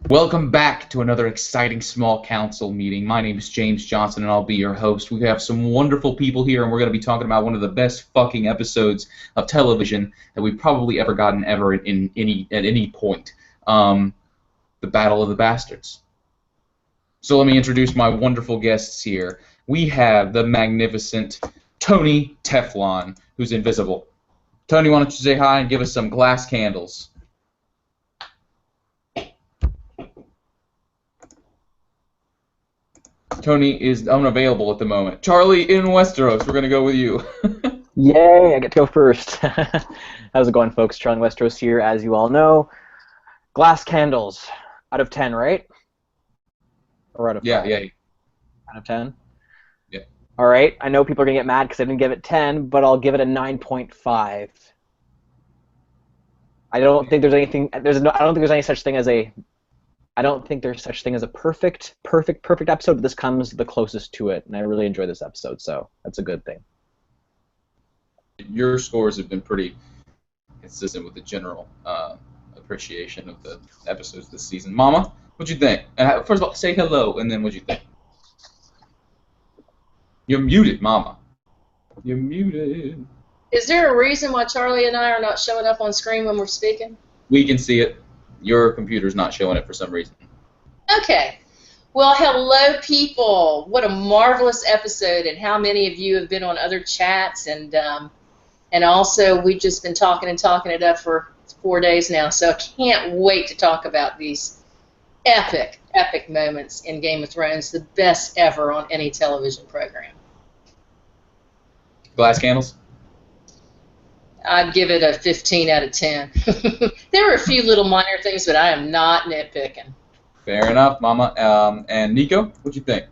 Welcome back to another exciting small council meeting. My name is James Johnson, and I'll be your host. We have some wonderful people here, and we're going to be talking about one of the best fucking episodes of television that we've probably ever gotten at any point. The Battle of the Bastards. So let me introduce my wonderful guests here. We have the magnificent Tony Teflon, who's invisible. Tony, why don't you say hi and give us some glass candles? Tony is unavailable at the moment. CharlieInWesteros, we're going to go with you. Yay, I get to go first. How's it going, folks? CharlieInWesteros here, as you all know. Glass candles. Out of 10, right? Or out of 5? Yeah. Out of 10? Yeah. All right. I know people are going to get mad because I didn't give it 10, but I'll give it a 9.5. I don't think there's anything. I don't think there's any such thing as a. I don't think there's such thing as a perfect episode, but this comes the closest to it, and I really enjoy this episode, so that's a good thing. Your scores have been pretty consistent with the general appreciation of the episodes this season. Mama, what'd you think? First of all, say hello, and then what'd you think? You're muted, Mama. You're muted. Is there a reason why Charlie and I are not showing up on screen when we're speaking? We can see it. Your computer's not showing it for some reason. Okay. Well, hello, people. What a marvelous episode, and how many of you have been on other chats, and also we've just been talking it up for 4 days now, so I can't wait to talk about these epic moments in Game of Thrones, the best ever on any television program. Glass candles? I'd give it a 15 out of 10. There were a few little minor things, but I am not nitpicking. Fair enough, Mama. And Nico, what'd you think?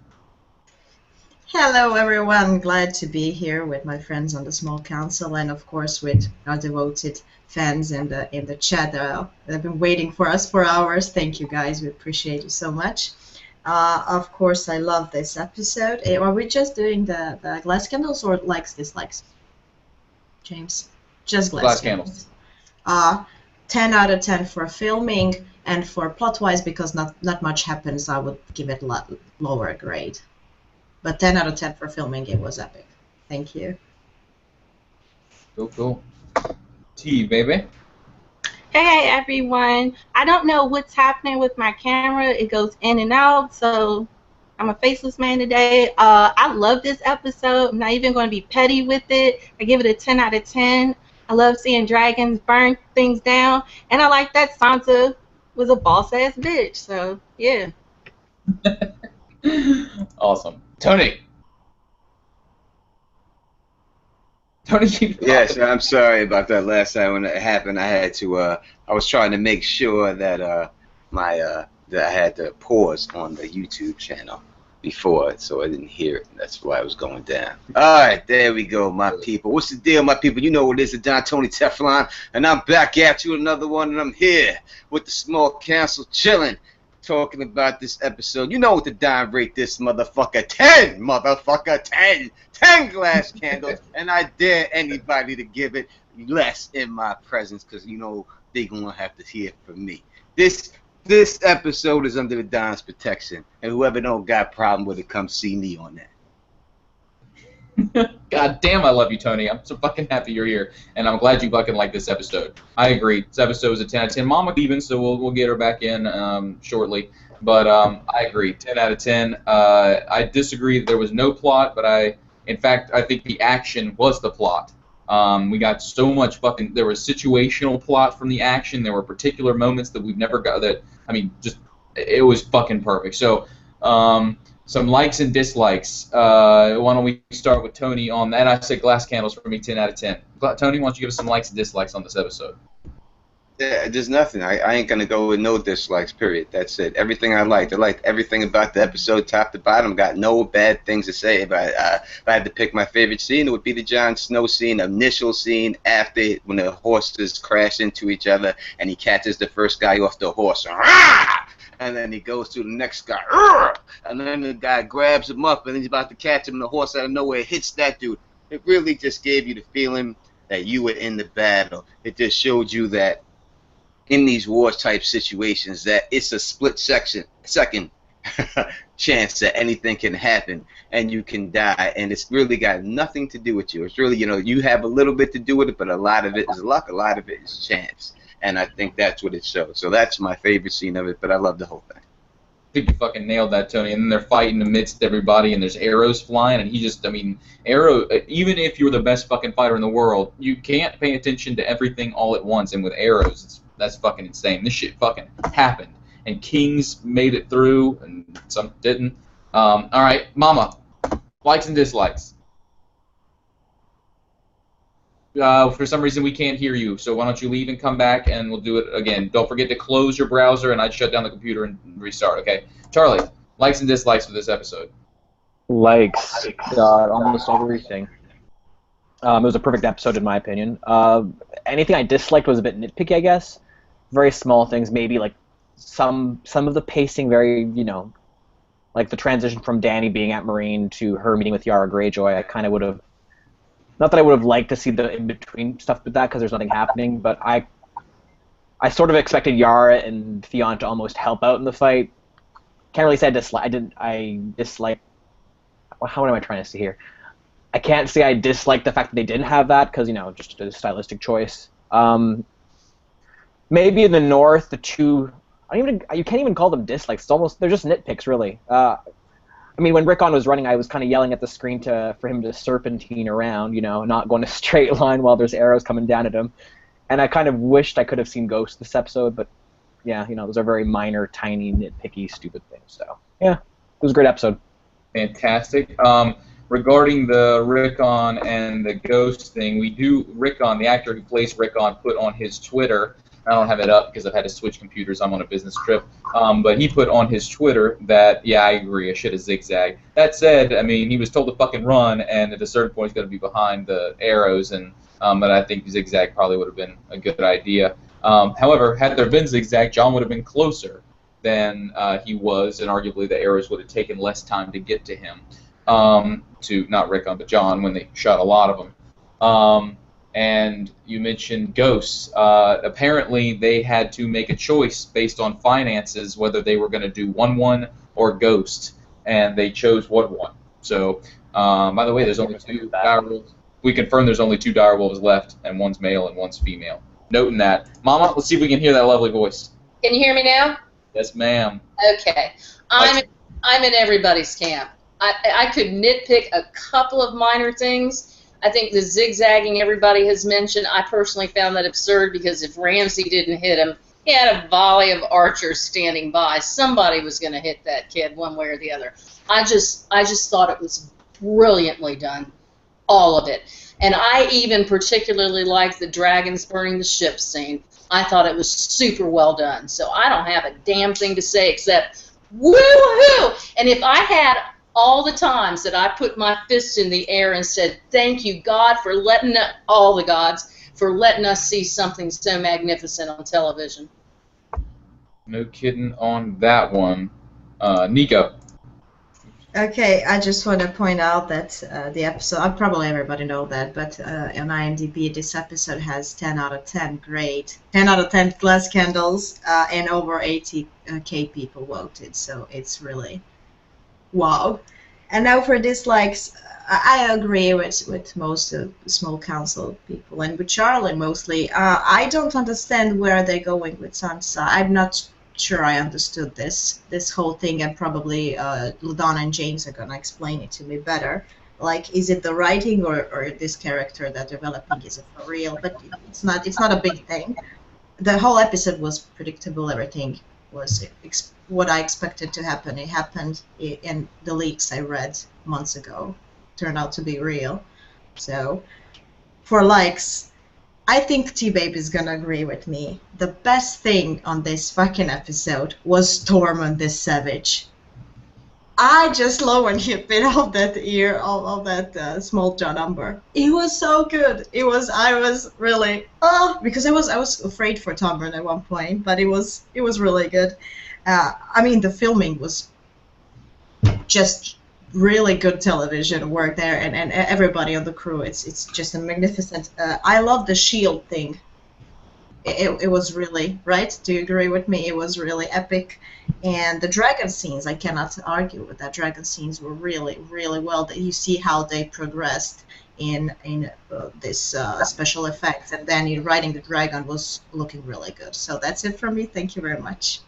Hello, everyone. Glad to be here with my friends on the small council, and of course with our devoted fans in the chat that have been waiting for us for hours. Thank you, guys. We appreciate you so much. Of course, I love this episode. Are we just doing the glass candles or likes, dislikes? James? Just glass candles. 10 out of 10 for filming, and for plot-wise, because not much happens, I would give it lower grade. But 10 out of 10 for filming, it was epic. Thank you. Cool. TeeBaby. Hey everyone. I don't know what's happening with my camera. It goes in and out, so I'm a faceless man today. I love this episode. I'm not even going to be petty with it. I give it a 10 out of 10. I love seeing dragons burn things down, and I like that Sansa was a boss-ass bitch, so yeah. Awesome. Tony, keep talking. Yes, I'm sorry about that last time when it happened. I had to. I was trying to make sure that that I had to pause on the YouTube channel before, so I didn't hear it. That's why it was going down. All right, there we go, my people. What's the deal, my people? You know what it is, Don Tony Teflon, and I'm back at you another one, and I'm here with the small council chilling, talking about this episode. You know what the Don rate this motherfucker? 10, motherfucker, 10. 10 glass candles, and I dare anybody to give it less in my presence, because you know they're going to have to hear from me. This episode is under the Don's protection, and whoever don't got a problem with it, come see me on that. God damn, I love you, Tony. I'm so fucking happy you're here, and I'm glad you fucking like this episode. I agree. This episode is a 10 out of 10. Mama even, so we'll get her back in shortly. But I agree, 10 out of 10. I disagree that there was no plot, but in fact, I think the action was the plot. We got so much fucking. There was situational plot from the action. There were particular moments that we've never got. It was fucking perfect. So, some likes and dislikes. Why don't we start with Tony on that? I said glass candles for me, 10 out of 10. Tony, why don't you give us some likes and dislikes on this episode? Yeah, there's nothing. I ain't gonna go with no dislikes. Period. That's it. Everything I liked. I liked everything about the episode, top to bottom. Got no bad things to say. If I had to pick my favorite scene, it would be the Jon Snow scene, initial scene after when the horses crash into each other and he catches the first guy off the horse, and then he goes to the next guy, and then the guy grabs him up and he's about to catch him, and the horse out of nowhere hits that dude. It really just gave you the feeling that you were in the battle. It just showed you that in these war type situations that it's a second chance that anything can happen and you can die, and it's really got nothing to do with you. It's really, you have a little bit to do with it, but a lot of it is luck, a lot of it is chance, and I think that's what it shows. So that's my favorite scene of it, but I love the whole thing. I think you fucking nailed that, Tony. And then they're fighting amidst everybody, and there's arrows flying, and even if you're the best fucking fighter in the world, you can't pay attention to everything all at once, and with arrows, that's fucking insane. This shit fucking happened. And kings made it through, and some didn't. All right, Mama, likes and dislikes. For some reason, we can't hear you, so why don't you leave and come back, and we'll do it again. Don't forget to close your browser, and I'd shut down the computer and restart, okay? Charlie, likes and dislikes for this episode. Likes. Almost everything. It was a perfect episode, in my opinion. Anything I disliked was a bit nitpicky, I guess. Very small things, maybe, like, some of the pacing very, like the transition from Dany being at Marine to her meeting with Yara Greyjoy. I kind of would have, not that I would have liked to see the in-between stuff with that because there's nothing happening, but I sort of expected Yara and Theon to almost help out in the fight. Can't really say I dislike, how am I trying to say here? I can't say I dislike the fact that they didn't have that because, just a stylistic choice. Maybe in the north, the two, you can't even call them dislikes. They're just nitpicks, really. When Rickon was running, I was kind of yelling at the screen for him to serpentine around, not going a straight line while there's arrows coming down at him. And I kind of wished I could have seen Ghost this episode, but yeah, those are very minor, tiny, nitpicky, stupid things. So yeah, it was a great episode. Fantastic. Regarding the Rickon and the Ghost thing, Rickon, the actor who plays Rickon, put on his Twitter. I don't have it up because I've had to switch computers. I'm on a business trip. But he put on his Twitter that, yeah, I agree, I should have zigzagged. That said, he was told to fucking run, and at a certain point he's going to be behind the arrows, but I think zigzag probably would have been a good idea. However, had there been zigzag, Jon would have been closer than he was, and arguably the arrows would have taken less time to get to him. Not Rickon, but Jon, when they shot a lot of them. And you mentioned ghosts. Apparently, they had to make a choice based on finances whether they were going to do 1-1 or ghost, and they chose 1-1. So, by the way, there's only 2 direwolves. We confirmed there's only 2 direwolves left, and one's male and one's female. Noting that. Mama, let's see if we can hear that lovely voice. Can you hear me now? Yes, ma'am. Okay. I'm in everybody's camp. I could nitpick a couple of minor things. I think the zigzagging everybody has mentioned, I personally found that absurd because if Ramsay didn't hit him, he had a volley of archers standing by. Somebody was going to hit that kid one way or the other. I just thought it was brilliantly done, all of it. And I even particularly liked the dragons burning the ship scene. I thought it was super well done. So I don't have a damn thing to say except woo-hoo! And if I had all the times that I put my fist in the air and said, thank you, God, for all the gods, for letting us see something so magnificent on television. No kidding on that one. Nico. Okay, I just want to point out that the episode, probably everybody know that, but on IMDb this episode has 10 out of 10 great, 10 out of 10 glass candles, and over 80K people voted, so it's really wow. And now for dislikes, I agree with most of the small council people, and with Charlie mostly. I don't understand where they're going with Sansa. I'm not sure I understood this whole thing, and probably LaDonna and James are gonna explain it to me better. Like, is it the writing or this character that developing, is it for real? But it's not a big thing. The whole episode was predictable. Everything was what I expected to happen. It happened in the leaks I read months ago. Turned out to be real. So, for likes, I think TeeBaby is gonna agree with me. The best thing on this fucking episode was Tormund the Savage. I just love when he bit off that ear of that small John Umber. It was so good. I was really because I was afraid for Tormund at one point, but it was really good. The filming was just really good television work there, and everybody on the crew. It's just a magnificent. I love the shield thing. it was really, right? Do you agree with me? It was really epic. And the dragon scenes, I cannot argue with that. Dragon scenes were really, really well. That you see how they progressed in this special effects, and then in riding the dragon was looking really good. So that's it from me. Thank you very much.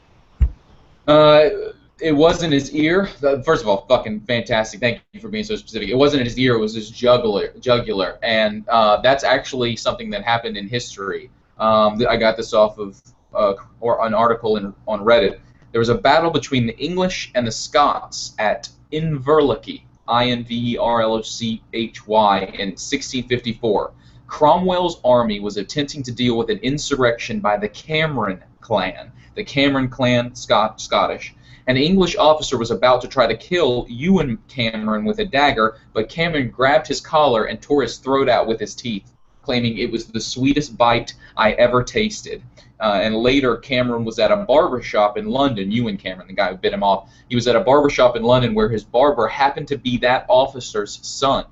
It wasn't his ear. First of all, fucking fantastic. Thank you for being so specific. It wasn't his ear. It was his jugular, and that's actually something that happened in history. I got this off of or an article on Reddit. There was a battle between the English and the Scots at Inverlochie, Inverlochy, in 1654. Cromwell's army was attempting to deal with an insurrection by the Cameron clan. The Cameron clan, Scottish. An English officer was about to try to kill Ewan Cameron with a dagger, but Cameron grabbed his collar and tore his throat out with his teeth, claiming it was the sweetest bite I ever tasted. And later, Cameron was at a barber shop in London. Ewan Cameron, the guy who bit him off, he was at a barber shop in London where his barber happened to be that officer's son.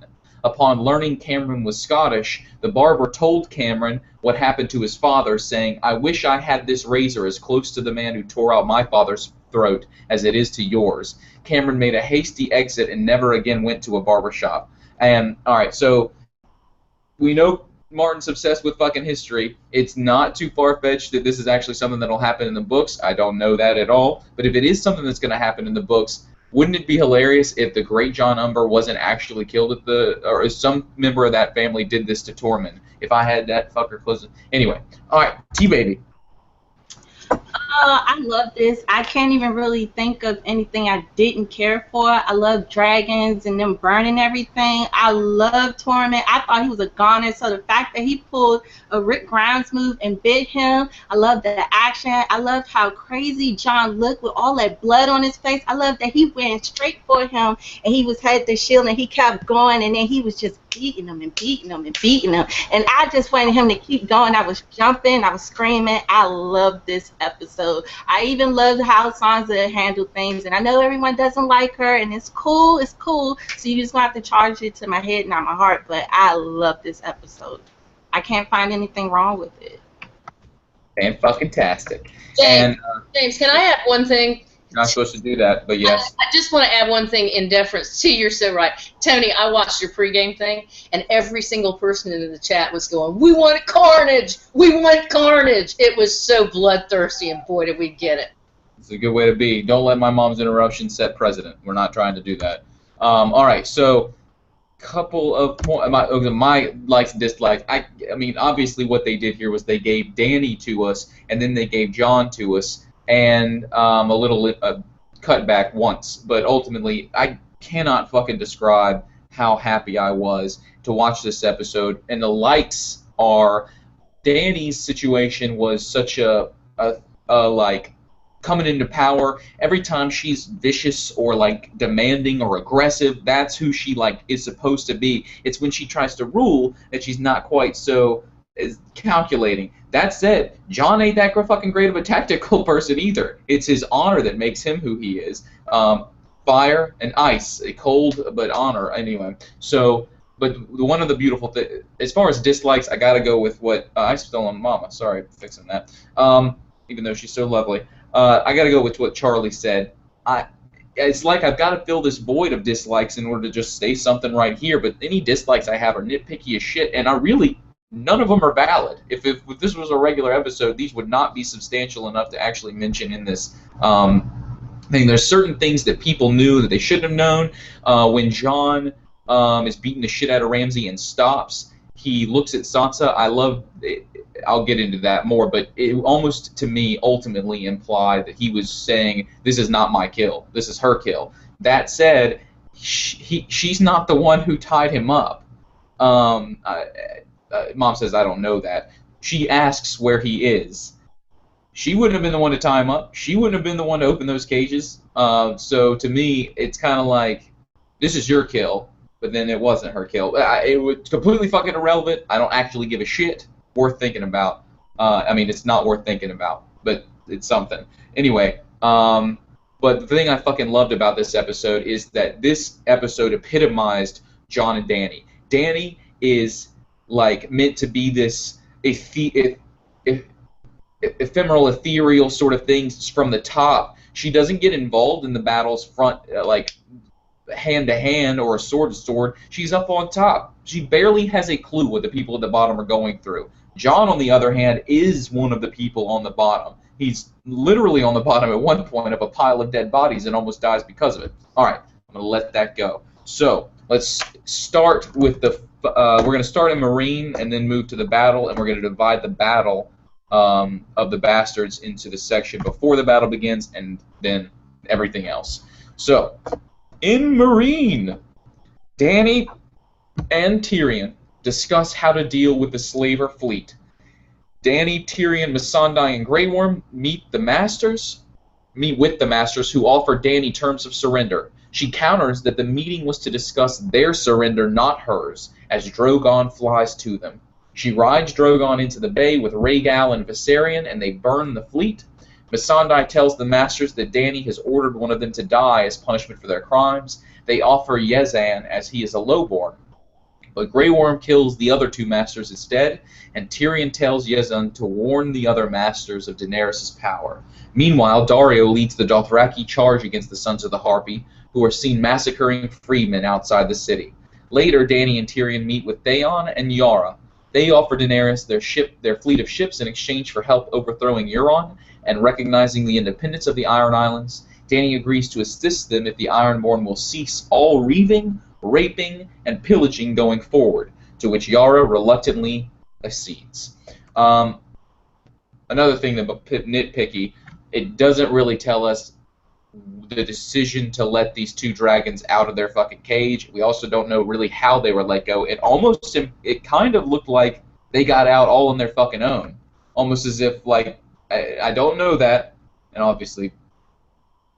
Upon learning Cameron was Scottish, the barber told Cameron what happened to his father, saying, "I wish I had this razor as close to the man who tore out my father's throat as it is to yours." Cameron made a hasty exit and never again went to a barber shop. And, alright, so we know Martin's obsessed with fucking history. It's not too far-fetched that this is actually something that'll happen in the books. I don't know that at all. But if it is something that's going to happen in the books, wouldn't it be hilarious if the great John Umber wasn't actually killed at or if some member of that family did this to Tormund? If I had that fucker close. Anyway, all right, TeeBaby. I love this. I can't even really think of anything I didn't care for. I love dragons and them burning everything. I love Tormund. I thought he was a goner, so the fact that he pulled a Rick Grimes move and bit him, I love the action. I loved how crazy John looked with all that blood on his face. I love that he went straight for him and he had the shield and he kept going, and then he was just beating him and beating him and beating him. And I just wanted him to keep going. I was jumping. I was screaming. I loved this episode. I even loved how Sansa handled things. And I know everyone doesn't like her, and it's cool. It's cool. So you just gonna have to charge it to my head, not my heart. But I love this episode. I can't find anything wrong with it. Fan-fucking-tastic. James, can I add one thing? You're not supposed to do that, but yes. I just want to add one thing in deference to you're so right. Tony, I watched your pregame thing, and every single person in the chat was going, "We want carnage! We want carnage!" It was so bloodthirsty, and boy, did we get it. It's a good way to be. Don't let my mom's interruption set precedent. We're not trying to do that. All right, so couple of my likes and dislikes. I mean, obviously what they did here was they gave Dany to us, and then they gave Jon to us, and a little cutback once. But ultimately, I cannot fucking describe how happy I was to watch this episode. And the likes are Dany's situation was such a like coming into power. Every time she's vicious or like demanding or aggressive, that's who she like is supposed to be. It's when she tries to rule that she's not quite so calculating. That said, Jon ain't that fucking great of a tactical person either. It's his honor that makes him who he is. Fire and ice, a cold but honor. Anyway, so but one of the beautiful things, as far as dislikes, I gotta go with what I stole on Mama. Sorry, fixing that. Even though she's so lovely. I got to go with what Charlie said. It's like I've got to fill this void of dislikes in order to just say something right here, but any dislikes I have are nitpicky as shit, and none of them are valid. If this was a regular episode, these would not be substantial enough to actually mention in this thing. There's certain things that people knew that they shouldn't have known. When Jon is beating the shit out of Ramsay and stops, he looks at Sansa. I love it. I'll get into that more, but it almost, to me, ultimately implied that he was saying, this is not my kill, this is her kill. That said, she's not the one who tied him up. Mom says, I don't know that. She asks where he is. She wouldn't have been the one to tie him up. She wouldn't have been the one to open those cages. So to me, it's kind of like, this is your kill, but then it wasn't her kill. It was completely fucking irrelevant. I don't actually give a shit. Worth thinking about. I mean, it's not worth thinking about, but it's something. Anyway, but the thing I fucking loved about this episode is that this episode epitomized Jon and Dany. Dany is like meant to be this ephemeral, ethereal sort of things from the top. She doesn't get involved in the battles front, like hand to hand or sword to sword. She's up on top. She barely has a clue what the people at the bottom are going through. Jon, on the other hand, is one of the people on the bottom. He's literally on the bottom at one point of a pile of dead bodies and almost dies because of it. All right, I'm going to let that go. So let's start with the. We're going to start in Meereen and then move to the battle, and we're going to divide the battle of the bastards into the section before the battle begins and then everything else. So, in Meereen, Dany and Tyrion discuss how to deal with the slaver fleet. Dany, Tyrion, Missandei, and Grey Worm meet with the Masters, who offer Dany terms of surrender. She counters that the meeting was to discuss their surrender, not hers, as Drogon flies to them. She rides Drogon into the bay with Rhaegal and Viserion, and they burn the fleet. Missandei tells the Masters that Dany has ordered one of them to die as punishment for their crimes. They offer Yezan, as he is a lowborn. But Grey Worm kills the other two Masters instead, and Tyrion tells Yezan to warn the other Masters of Daenerys' power. Meanwhile, Daario leads the Dothraki charge against the Sons of the Harpy, who are seen massacring freedmen outside the city. Later, Dany and Tyrion meet with Theon and Yara. They offer Daenerys their fleet of ships in exchange for help overthrowing Euron and recognizing the independence of the Iron Islands. Dany agrees to assist them if the Ironborn will cease all reaving, raping, and pillaging going forward, to which Yara reluctantly accedes. Another thing that's nitpicky, it doesn't really tell us the decision to let these two dragons out of their fucking cage. We also don't know really how they were let go. It kind of looked like they got out all on their fucking own. Almost as if, like, I don't know that, and obviously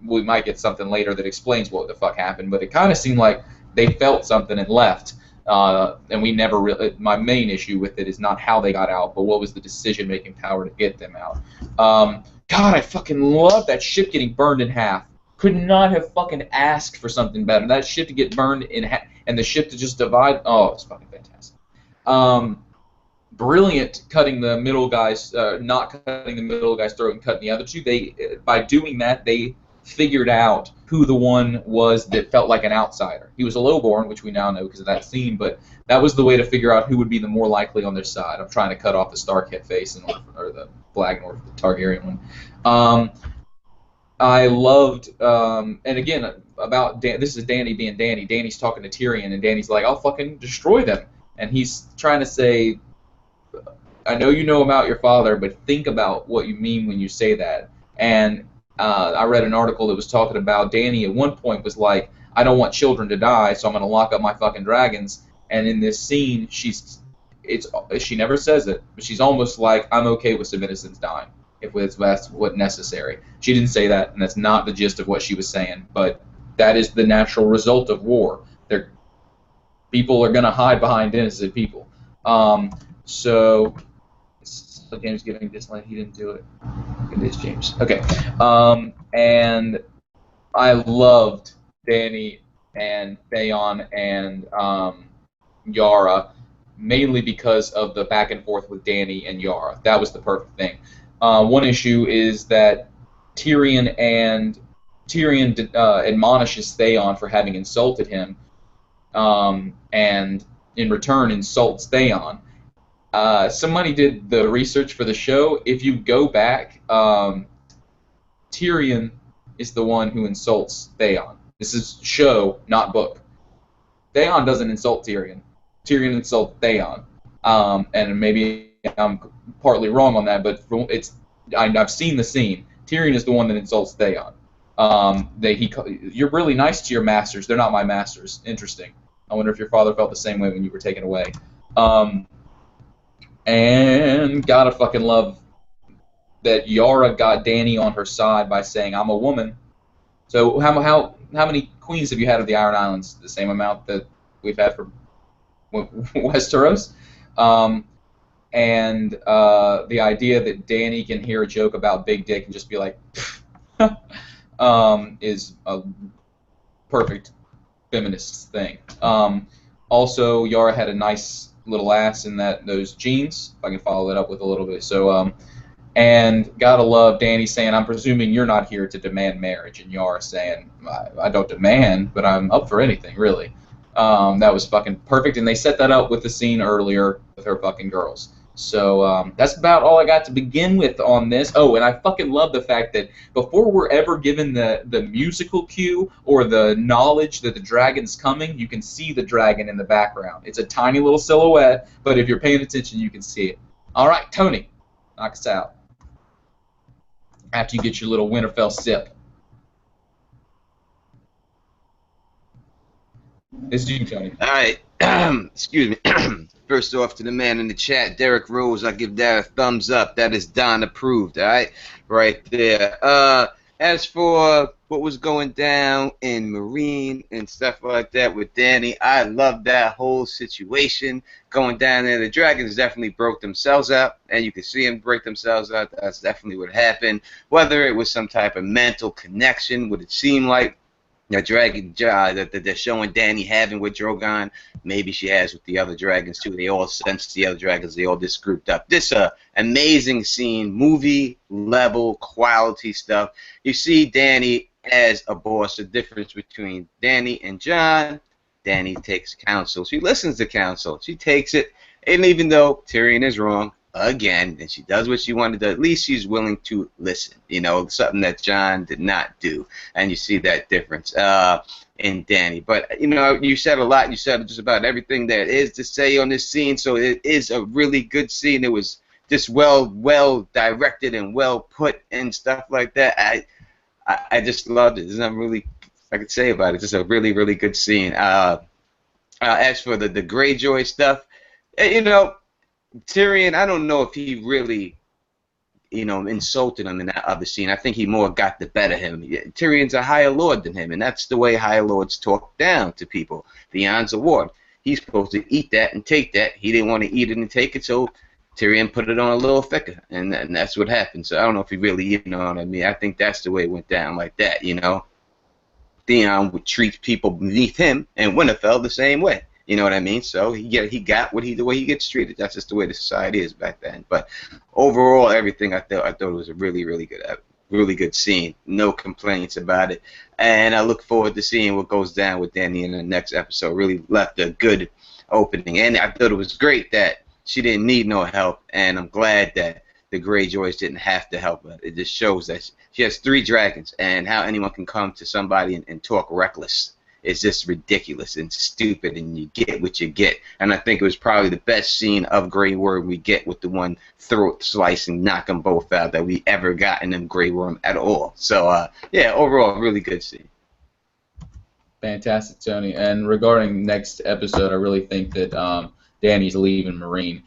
we might get something later that explains what the fuck happened, but it kind of seemed like they felt something and left. And we never really. My main issue with it is not how they got out, but what was the decision-making power to get them out. God, I fucking love that ship getting burned in half. Could not have fucking asked for something better. That ship to get burned in half, and the ship to just divide. Oh, it's fucking fantastic. Brilliant cutting the middle guy's, not cutting the middle guy's throat and cutting the other two. By doing that, they figured out who the one was that felt like an outsider. He was a lowborn, which we now know because of that scene, but that was the way to figure out who would be the more likely on their side. I'm trying to cut off the Stark face or the flag north of the Targaryen one. I loved, and again, about this is Dany being Dany. Dany's talking to Tyrion, and Dany's like, I'll fucking destroy them. And he's trying to say, I know you know about your father, but think about what you mean when you say that. And I read an article that was talking about Dany at one point was like, I don't want children to die, so I'm going to lock up my fucking dragons. And in this scene, she never says it, but she's almost like, I'm okay with some innocents dying, if that's what's necessary. She didn't say that, and that's not the gist of what she was saying, but that is the natural result of war. People are going to hide behind innocent people. So James giving dislike, he didn't do it. It is James. Okay. And I loved Dany and Theon and Yara, mainly because of the back and forth with Dany and Yara. That was the perfect thing. One issue is that Tyrion admonishes Theon for having insulted him, and in return insults Theon. Somebody did the research for the show. If you go back, Tyrion is the one who insults Theon. This is show, not book. Theon doesn't insult Tyrion. Tyrion insults Theon. And maybe I'm partly wrong on that, but I've seen the scene. Tyrion is the one that insults Theon. You're really nice to your masters. They're not my masters. Interesting. I wonder if your father felt the same way when you were taken away. And gotta fucking love that Yara got Dany on her side by saying, I'm a woman. So how many queens have you had of the Iron Islands? The same amount that we've had for Westeros? And the idea that Dany can hear a joke about Big Dick and just be like, is a perfect feminist thing. Also, Yara had a nice little ass in those jeans. If I can follow that up with a little bit. So, And gotta love Danny saying, I'm presuming you're not here to demand marriage. And Yara saying, I don't demand, but I'm up for anything, really. That was fucking perfect. And they set that up with the scene earlier with her fucking girls. So that's about all I got to begin with on this. Oh, and I fucking love the fact that before we're ever given the musical cue or the knowledge that the dragon's coming, you can see the dragon in the background. It's a tiny little silhouette, but if you're paying attention, you can see it. All right, Tony, knock us out. After you get your little Winterfell sip. It's you, Tony. All right. Excuse me. First off, to the man in the chat, Derek Rose, I give that a thumbs up. That is Don approved, all right? Right there. As for what was going down in Marine and stuff like that with Danny, I love that whole situation going down there. The dragons definitely broke themselves out, and you can see them break themselves out. That's definitely what happened. Whether it was some type of mental connection, what it seemed like, the dragon that they're showing Danny having with Drogon, maybe she has with the other dragons too. They all sense the other dragons. They all just grouped up. This amazing scene, movie level quality stuff. You see Danny as a boss. The difference between Danny and Jon. Danny takes counsel. She listens to counsel. She takes it, and even though Tyrion is wrong again, and she does what she wanted to, at least she's willing to listen. You know, something that Jon did not do, and you see that difference in Danny. But you know, you said a lot. You said just about everything there is to say on this scene. So it is a really good scene. It was just well directed and well put and stuff like that. I just loved it. There's nothing really I could say about it. Just a really good scene. As for the Greyjoy stuff, you know, Tyrion, I don't know if he really, you know, insulted him in that other scene. I think he more got the better of him. Tyrion's a higher lord than him, and that's the way higher lords talk down to people. The Iron's a Ward. He's supposed to eat that and take that. He didn't want to eat it and take it, so Tyrion put it on a little thicker, and that's what happened. So I don't know if he really, you know what I mean. I think that's the way it went down like that, you know. Theon would treat people beneath him, and Winterfell the same way. You know what I mean? So he got the way he gets treated. That's just the way the society is back then. But overall, everything I thought it was a really good scene. No complaints about it. And I look forward to seeing what goes down with Danny in the next episode. Really left a good opening, and I thought it was great that she didn't need no help. And I'm glad that the Greyjoys didn't have to help her. It just shows that she has 3 dragons, and how anyone can come to somebody and talk reckless. It's just ridiculous and stupid, and you get what you get. And I think it was probably the best scene of Grey Worm we get, with the one throat slicing, knock them both out, that we ever got in them Grey Worm at all. So, yeah, overall, really good scene. Fantastic, Tony. And regarding next episode, I really think that Danny's leaving Marine,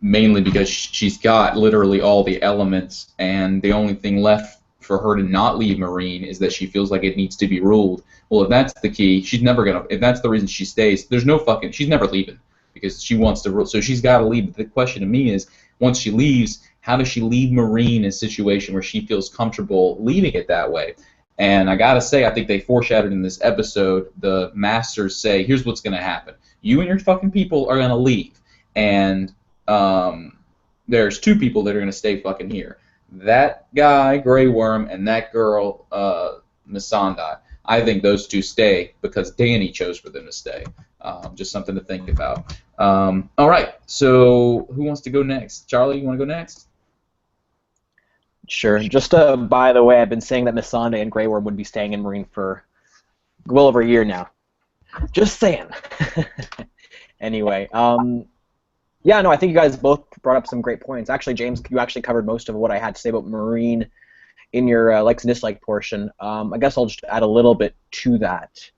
mainly because she's got literally all the elements, and the only thing left for her to not leave Marine is that she feels like it needs to be ruled. Well, if that's the key, she's never gonna. If that's the reason she stays, there's no fucking. She's never leaving because she wants to rule. So she's got to leave. But the question to me is, once she leaves, how does she leave Marine in a situation where she feels comfortable leaving it that way? And I gotta say, I think they foreshadowed in this episode. The Masters say, "Here's what's gonna happen. You and your fucking people are gonna leave, and there's 2 people that are gonna stay fucking here. That guy, Grey Worm, and that girl, Missandei. I think those 2 stay because Danny chose for them to stay. Just something to think about. All right, so who wants to go next? Charlie, you want to go next? Sure. Just by the way, I've been saying that Missandei and Grey Worm would be staying in Marine for well over a year now. Just saying. Anyway, yeah, no, I think you guys both brought up some great points. Actually, James, you actually covered most of what I had to say about Marine in your likes and dislike portion. I guess I'll just add a little bit to that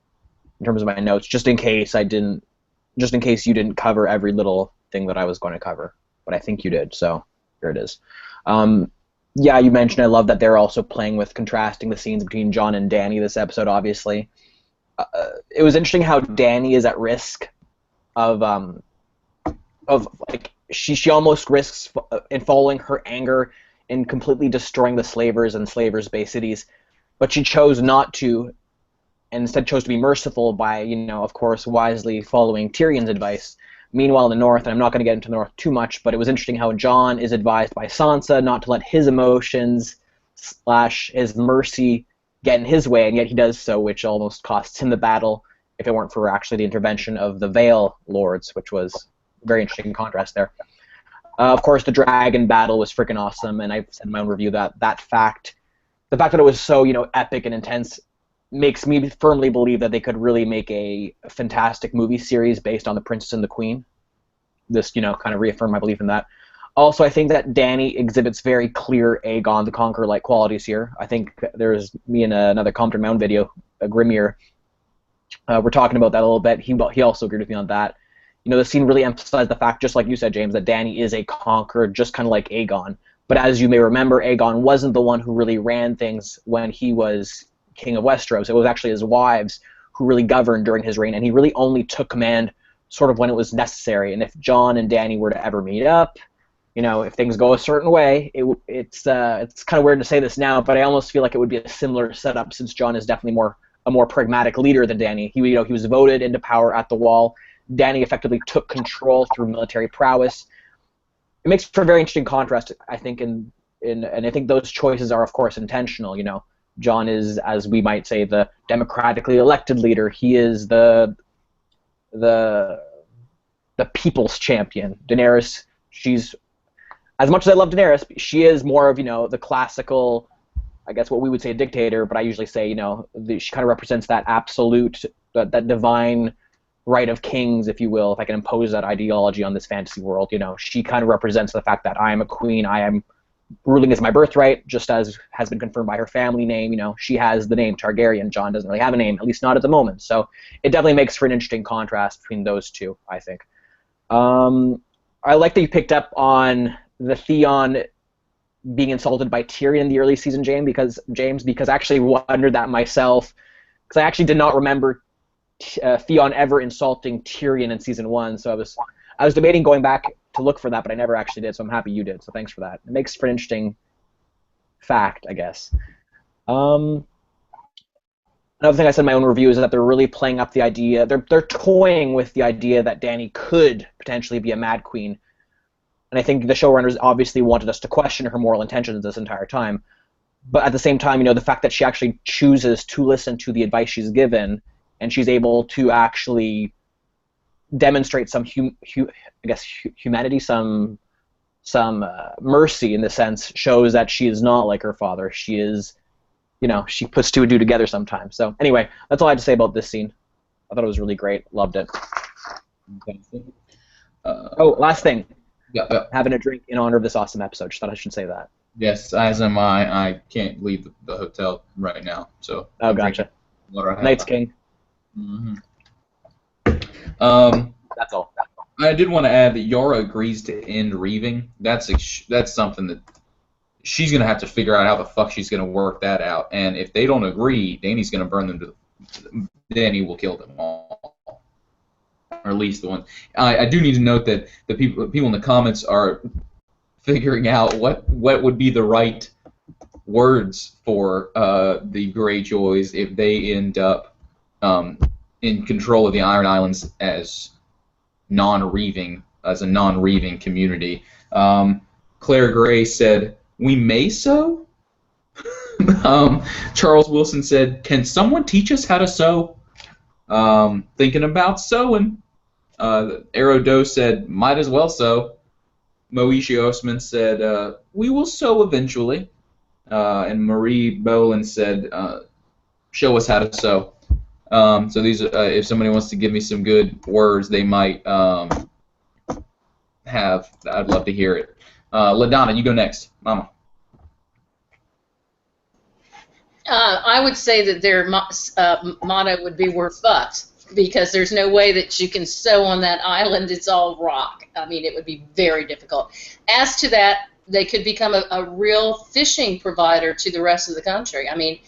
in terms of my notes, just in case you didn't cover every little thing that I was going to cover, but I think you did. So here it is. Yeah, you mentioned I love that they're also playing with contrasting the scenes between Jon and Danny this episode. Obviously, it was interesting how Danny is at risk of like she almost risks in following her anger in completely destroying the slavers and slavers-based cities, but she chose not to, and instead chose to be merciful by, you know, of course, wisely following Tyrion's advice. Meanwhile, in the North, and I'm not going to get into the North too much, but it was interesting how Jon is advised by Sansa not to let his emotions / his mercy get in his way, and yet he does so, which almost costs him the battle if it weren't for actually the intervention of the Vale Lords, which was a very interesting contrast there. Of course, the dragon battle was freaking awesome, and I've said in my own review that the fact that it was so, epic and intense makes me firmly believe that they could really make a fantastic movie series based on The Princess and the Queen. This, kind of reaffirmed my belief in that. Also, I think that Dany exhibits very clear Aegon the Conqueror-like qualities here. I think there's me and another commenter in my own video, Grimmier, we're talking about that a little bit. He also agreed with me on that. The scene really emphasized the fact, just like you said, James, that Dany is a conqueror, just kind of like Aegon. But as you may remember, Aegon wasn't the one who really ran things when he was king of Westeros. It was actually his wives who really governed during his reign, and he really only took command sort of when it was necessary. And if Jon and Dany were to ever meet up, if things go a certain way, it's kind of weird to say this now, but I almost feel like it would be a similar setup, since Jon is definitely a more pragmatic leader than Dany. He was voted into power at the Wall. Dany effectively took control through military prowess. It makes for a very interesting contrast, I think, and I think those choices are, of course, intentional. Jon is, as we might say, the democratically elected leader. He is the people's champion. Daenerys, she's, as much as I love Daenerys, she is more of, the classical, I guess what we would say a dictator, but I usually say, she kind of represents that absolute, that divine right of kings, if you will, if I can impose that ideology on this fantasy world. She kind of represents the fact that I am a queen, I am ruling as my birthright, just as has been confirmed by her family name. She has the name Targaryen. Jon doesn't really have a name, at least not at the moment. So it definitely makes for an interesting contrast between those two, I think. I like that you picked up on the Theon being insulted by Tyrion in the early season, James, because I actually wondered that myself, because I actually did not remember Theon ever insulting Tyrion in season 1, so I was debating going back to look for that, but I never actually did, so I'm happy you did, so thanks for that. It makes for an interesting fact, I guess. Another thing I said in my own review is that they're really playing up the idea, they're toying with the idea that Dany could potentially be a Mad Queen, and I think the showrunners obviously wanted us to question her moral intentions this entire time, but at the same time, the fact that she actually chooses to listen to the advice she's given, and she's able to actually demonstrate some humanity, some mercy in the sense, shows that she is not like her father. She is, she puts two and two together sometimes. So anyway, that's all I had to say about this scene. I thought it was really great. Loved it. Last thing. Yeah. Having a drink in honor of this awesome episode. Just thought I should say that. Yes, as am I. I can't leave the hotel right now, so. Oh, gotcha. Night's King. Mm-hmm. That's all. I did want to add that Yara agrees to end Reaving. That's something that she's going to have to figure out how the fuck she's going to work that out. And if they don't agree, Dany's going to burn them Dany will kill them all, or at least the one. I do need to note that the people in the comments are figuring out what would be the right words for the Greyjoys if they end up in control of the Iron Islands as a non-reaving community. Clare Gray said, "We may sew." Charles Wilson said, "Can someone teach us how to sew?" Thinking about sewing. Aerodo said, "Might as well sew." Moishi Osman said, "We will sew eventually." And Marie Boland said, "Show us how to sew." So these, if somebody wants to give me some good words, they might have. I'd love to hear it. LaDonna, you go next, Mama. I would say that their motto would be "We're fucked," because there's no way that you can sew on that island. It's all rock. I mean, it would be very difficult. As to that, they could become a real fishing provider to the rest of the country. I mean,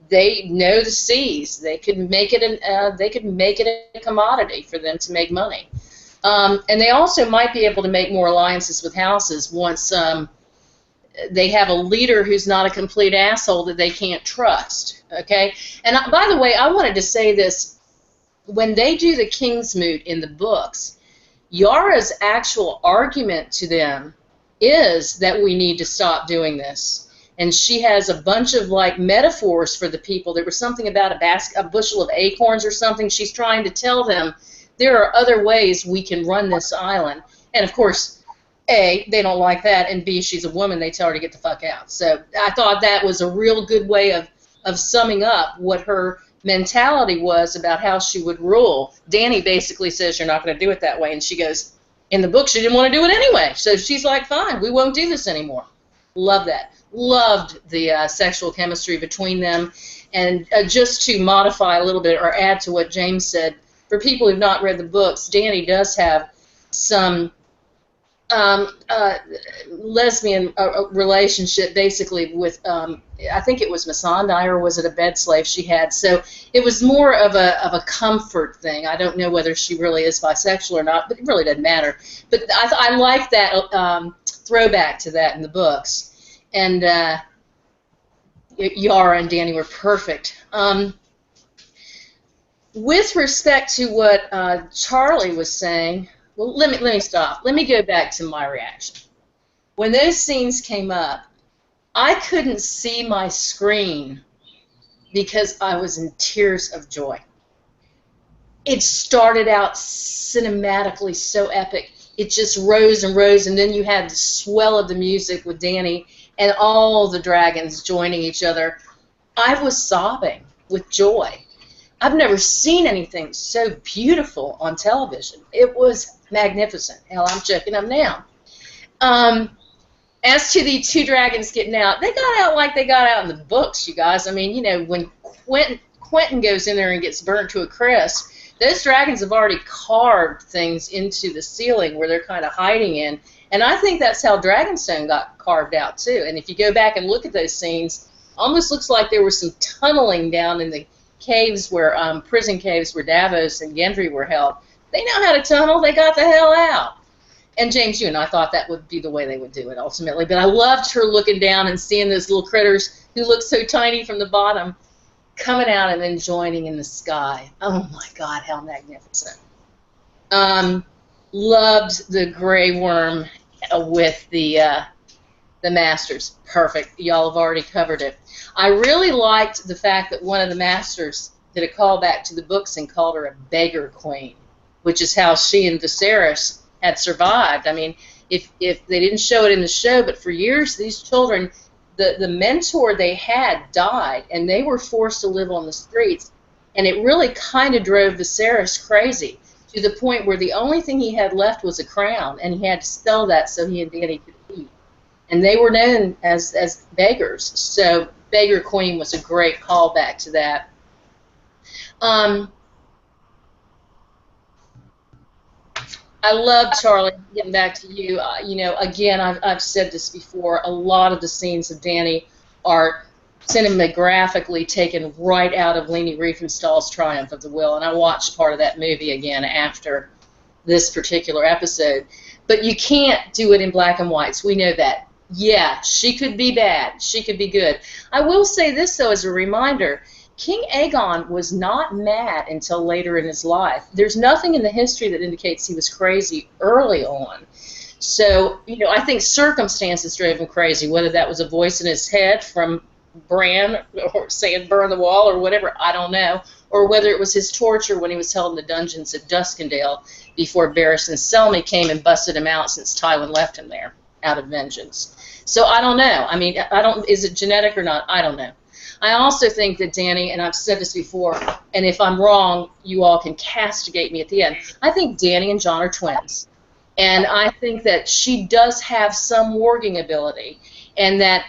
they know the seas. They could make it a commodity for them to make money. And they also might be able to make more alliances with houses once they have a leader who's not a complete asshole that they can't trust. Okay. And by the way, I wanted to say this: when they do the Kingsmoot in the books, Yara's actual argument to them is that we need to stop doing this. And she has a bunch of like metaphors for the people. There was something about a bushel of acorns or something. She's trying to tell them there are other ways we can run this island. And of course, A, they don't like that, and B, she's a woman, they tell her to get the fuck out. So I thought that was a real good way of summing up what her mentality was about how she would rule. Dany basically says, you're not going to do it that way, and she goes, in the book, she didn't want to do it anyway. So she's like, fine, we won't do this anymore. Love that. Loved the sexual chemistry between them. And just to modify a little bit or add to what James said, for people who've not read the books, Dany does have some lesbian relationship basically with, I think it was Missandei, or was it a bed slave she had? So it was more of a comfort thing. I don't know whether she really is bisexual or not, but it really doesn't matter. But I like that throwback to that in the books. And Yara and Dany were perfect. With respect to what Charlie was saying, well, let me stop. Let me go back to my reaction. When those scenes came up, I couldn't see my screen because I was in tears of joy. It started out cinematically so epic. It just rose and rose, and then you had the swell of the music with Dany and all the dragons joining each other. I was sobbing with joy. I've never seen anything so beautiful on television. It was magnificent. Hell, I'm checking them now. As to the two dragons getting out, they got out like they got out in the books, you guys. I mean, you know, when Quentin goes in there and gets burnt to a crisp, those dragons have already carved things into the ceiling where they're kind of hiding in. And I think that's how Dragonstone got carved out, too. And if you go back and look at those scenes, almost looks like there was some tunneling down in the caves where, prison caves where Davos and Gendry were held. They know how to tunnel. They got the hell out. And James, you and I thought that would be the way they would do it ultimately. But I loved her looking down and seeing those little critters who look so tiny from the bottom coming out and then joining in the sky. Oh, my God, how magnificent. Loved the Grey Worm with the Masters. Perfect. Y'all have already covered it. I really liked the fact that one of the Masters did a callback to the books and called her a beggar queen, which is how she and Viserys had survived. I mean, if they didn't show it in the show, but for years these children, the mentor they had died, and they were forced to live on the streets, and it really kind of drove Viserys crazy to the point where the only thing he had left was a crown, and he had to sell that so he and Dany could eat. And they were known as beggars, so Beggar Queen was a great callback to that. I love, Charlie, getting back to you. You know, again, I've said this before, a lot of the scenes of Dany are cinematographically taken right out of Leni Riefenstahl's Triumph of the Will, and I watched part of that movie again after this particular episode. But you can't do it in black and whites. We know that. Yeah, she could be bad. She could be good. I will say this, though, as a reminder. King Aegon was not mad until later in his life. There's nothing in the history that indicates he was crazy early on. So, you know, I think circumstances drove him crazy, whether that was a voice in his head from Bran or saying burn the wall or whatever, I don't know, or whether it was his torture when he was held in the dungeons at Duskendale before Barristan Selmy came and busted him out since Tywin left him there out of vengeance. So I don't know. I mean, is it genetic or not? I don't know. I also think that Dany, and I've said this before, and if I'm wrong, you all can castigate me at the end. I think Dany and Jon are twins. And I think that she does have some warging ability, and that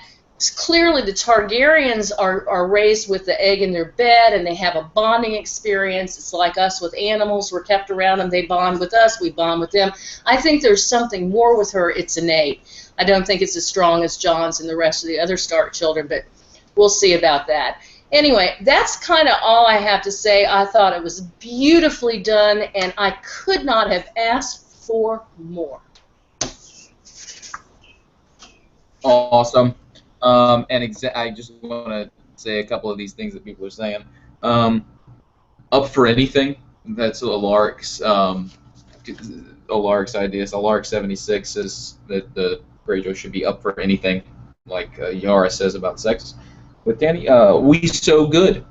clearly the Targaryens are raised with the egg in their bed, and they have a bonding experience. It's like us with animals. We're kept around them. They bond with us. We bond with them. I think there's something more with her. It's innate. I don't think it's as strong as Jon's and the rest of the other Stark children, but we'll see about that. Anyway, that's kind of all I have to say. I thought it was beautifully done, and I could not have asked for more. Awesome. I just want to say a couple of these things that people are saying. Up for anything. That's a Lark's. Olaric's ideas. Olaric76 says that the Greyjoy should be up for anything, like Yara says about sex. With Danny, we so good.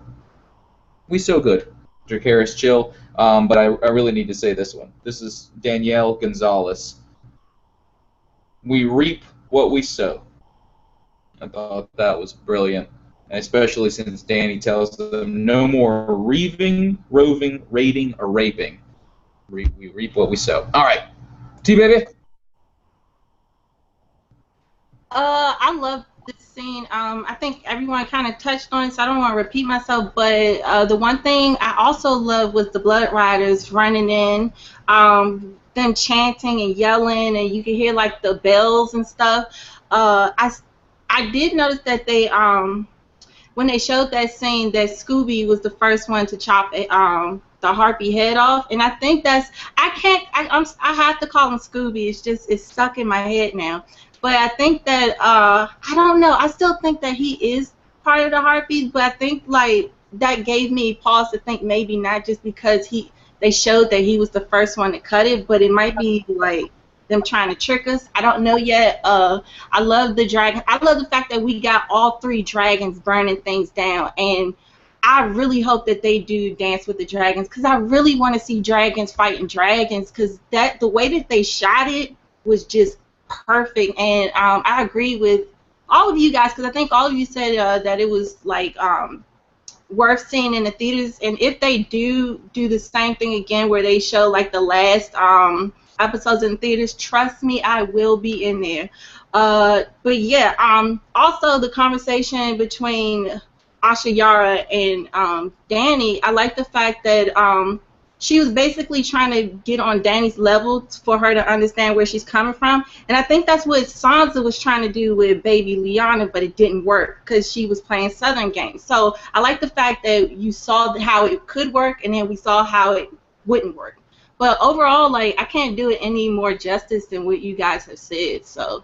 We so good. Dracarys chill. But I really need to say this one. This is Danielle Gonzalez. We reap what we sow. I thought that was brilliant. And especially since Danny tells them no more reaving, roving, raiding, or raping. We reap what we sow. All right. TeeBaby? I love this scene. I think everyone kind of touched on it, so I don't want to repeat myself. But the one thing I also loved was the Blood Riders running in, them chanting and yelling, and you can hear like the bells and stuff. I did notice that they when they showed that scene, that Scooby was the first one to chop the harpy head off, and I think that's I have to call him Scooby. It's stuck in my head now. But I think that I don't know. I still think that he is part of the harpies, but I think like that gave me pause to think maybe not just because they showed that he was the first one to cut it, but it might be like them trying to trick us. I don't know yet. I love the dragon. I love the fact that we got all 3 dragons burning things down, and I really hope that they do Dance with the Dragons, because I really want to see dragons fighting dragons, because the way that they shot it was just perfect. And I agree with all of you guys, because I think all of you said that it was like worth seeing in the theaters. And if they do the same thing again, where they show like the last episodes in theaters, trust me, I will be in there. But yeah, also the conversation between Asha Yara and Dany, I like the fact that she was basically trying to get on Dany's level for her to understand where she's coming from. And I think that's what Sansa was trying to do with baby Lyanna, but it didn't work because she was playing Southern games. So I like the fact that you saw how it could work, and then we saw how it wouldn't work. But overall, like, I can't do it any more justice than what you guys have said. So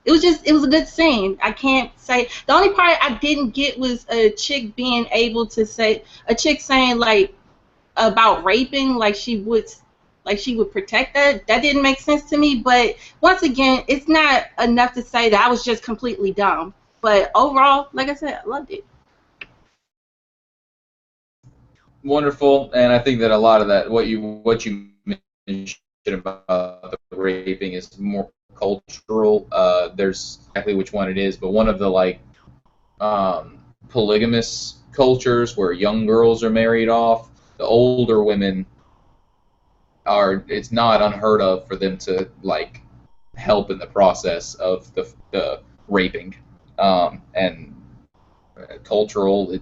it was a good scene. I can't say, the only part I didn't get was a chick being able to say, a chick saying like about raping, like she would protect that. That didn't make sense to me. But once again, it's not enough to say that I was just completely dumb. But overall, like I said, I loved it. Wonderful, and I think that a lot of that, what you mentioned about the raping, is more cultural. There's exactly which one it is, but one of the like polygamous cultures where young girls are married off, the older women it's not unheard of for them to like help in the process of the raping, and cultural,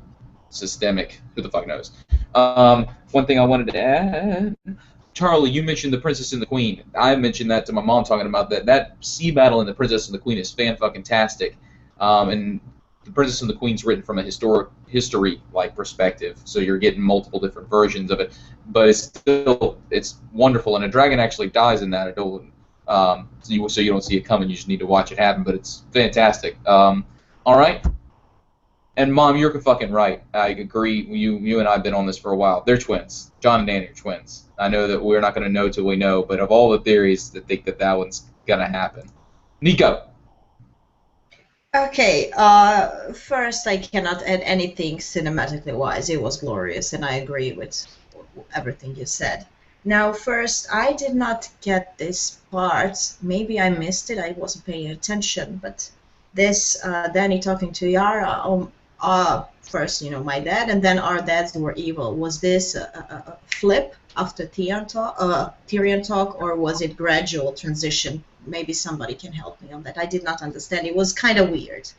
systemic, who the fuck knows. One thing I wanted to add, Charlie, you mentioned the Princess and the Queen. I mentioned that to my mom, talking about that sea battle in the Princess and the Queen is fan-fucking-tastic. And the Princess and the Queen's written from a history like perspective, so you're getting multiple different versions of it. But it's wonderful, and a dragon actually dies in that. So you don't see it coming. You just need to watch it happen. But it's fantastic. All right. And Mom, you're fucking right. I agree. You and I have been on this for a while. They're twins. John and Danny are twins. I know that we're not going to know till we know, but of all the theories that think that one's going to happen. Nico. Okay, first I cannot add anything cinematically wise. It was glorious, and I agree with everything you said. Now, first, I did not get this part. Maybe I missed it. I wasn't paying attention, but this Dany talking to Yara, first, my dad, and then our dads were evil. Was this a flip after Tyrion talk, or was it gradual transition? Maybe somebody can help me on that. I did not understand. It was kind of weird,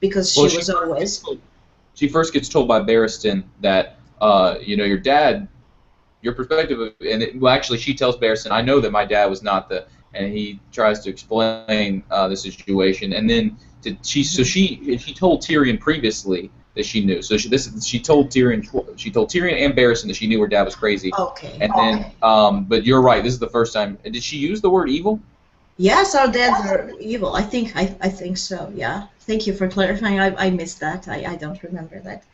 because she was always... She first gets told by Barristan that, your dad, your perspective of... actually, she tells Barristan, I know that my dad was not the... And he tries to explain the situation, and then she told Tyrion previously that she knew. So she told Tyrion and Barristan that she knew her dad was crazy. Okay. And then, but you're right. This is the first time. Did she use the word evil? Yes, our dads are evil. I think so. Yeah. Thank you for clarifying. I missed that. I don't remember that.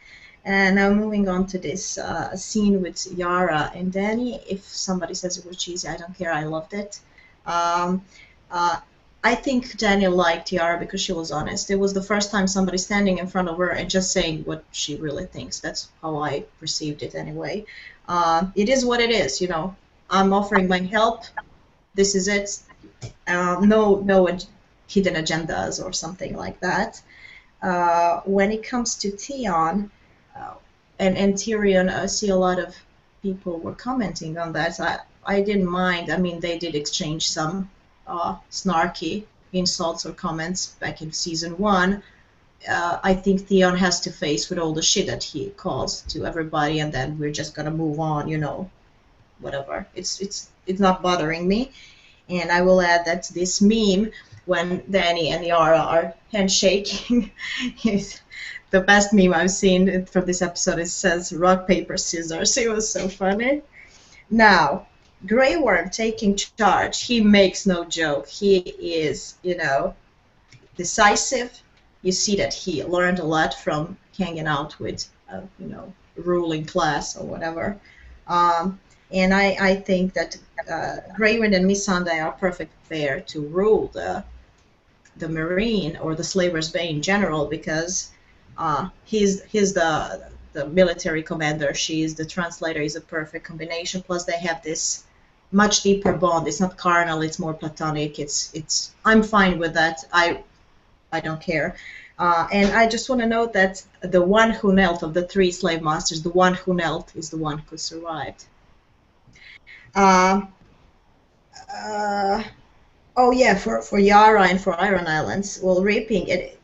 And now moving on to this scene with Yara and Danny. If somebody says it was cheesy, I don't care. I loved it. Um, uh, I think Danny liked Yara because she was honest. It was the first time somebody standing in front of her and just saying what she really thinks. That's how I perceived it anyway. It is what it is, you know. I'm offering my help. This is it. No hidden agendas or something like that. When it comes to Theon uh, and Tyrion, I see a lot of people were commenting on that. I didn't mind. I mean, they did exchange some snarky insults or comments back in season 1. I think Theon has to face with all the shit that he calls to everybody, and then we're just gonna move on, you know, whatever. It's not bothering me. And I will add that this meme when Danny and Yara are handshaking is the best meme I've seen from this episode. It says rock, paper, scissors. It was so funny. Now, Grey Worm taking charge, he makes no joke. He is, you know, decisive. You see that he learned a lot from hanging out with, you know, ruling class or whatever. And I think that Greywind and Missandei are perfect there to rule the Marine or the Slaver's Bay in general, because he's the military commander, she's the translator, is a perfect combination. Plus they have this much deeper bond. It's not carnal, it's more platonic. It's I'm fine with that. I don't care. And I just want to note that the one who knelt of the 3 slave masters, the one who knelt is the one who survived. Oh yeah, for Yara and for Iron Islands, well, reaping it,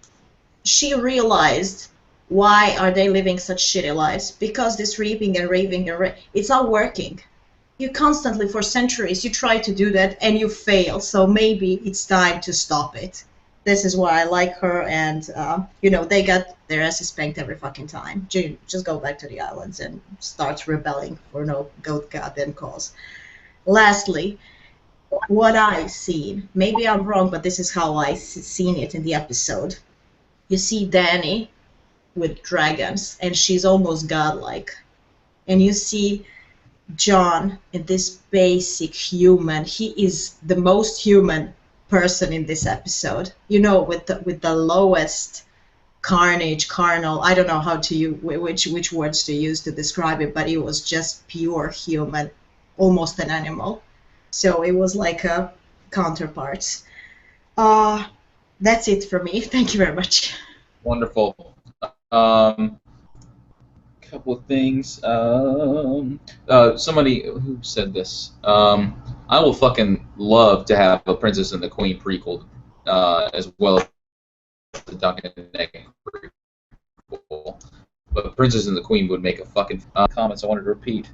she realized why are they living such shitty lives? Because this reaping and raving and it's not working. You constantly, for centuries, you try to do that and you fail. So maybe it's time to stop it. This is why I like her, and you know, they got their asses spanked every fucking time. Just go back to the islands and start rebelling for no goddamn cause. Lastly, what I've seen, maybe I'm wrong, but this is how I seen it in the episode. You see Dany with dragons, and she's almost godlike. And you see Jon in this basic human. He is the most human person in this episode. You know, with the lowest carnal. I don't know how to use which words to use to describe it, but it was just pure human, almost an animal. So it was like a counterpart. That's it for me. Thank you very much. Wonderful. Couple of things. Somebody who said this. I will fucking love to have a Princess and the Queen prequel, as well as the Duncan and Egg prequel. But Princess and the Queen would make a fucking comments I wanted to repeat.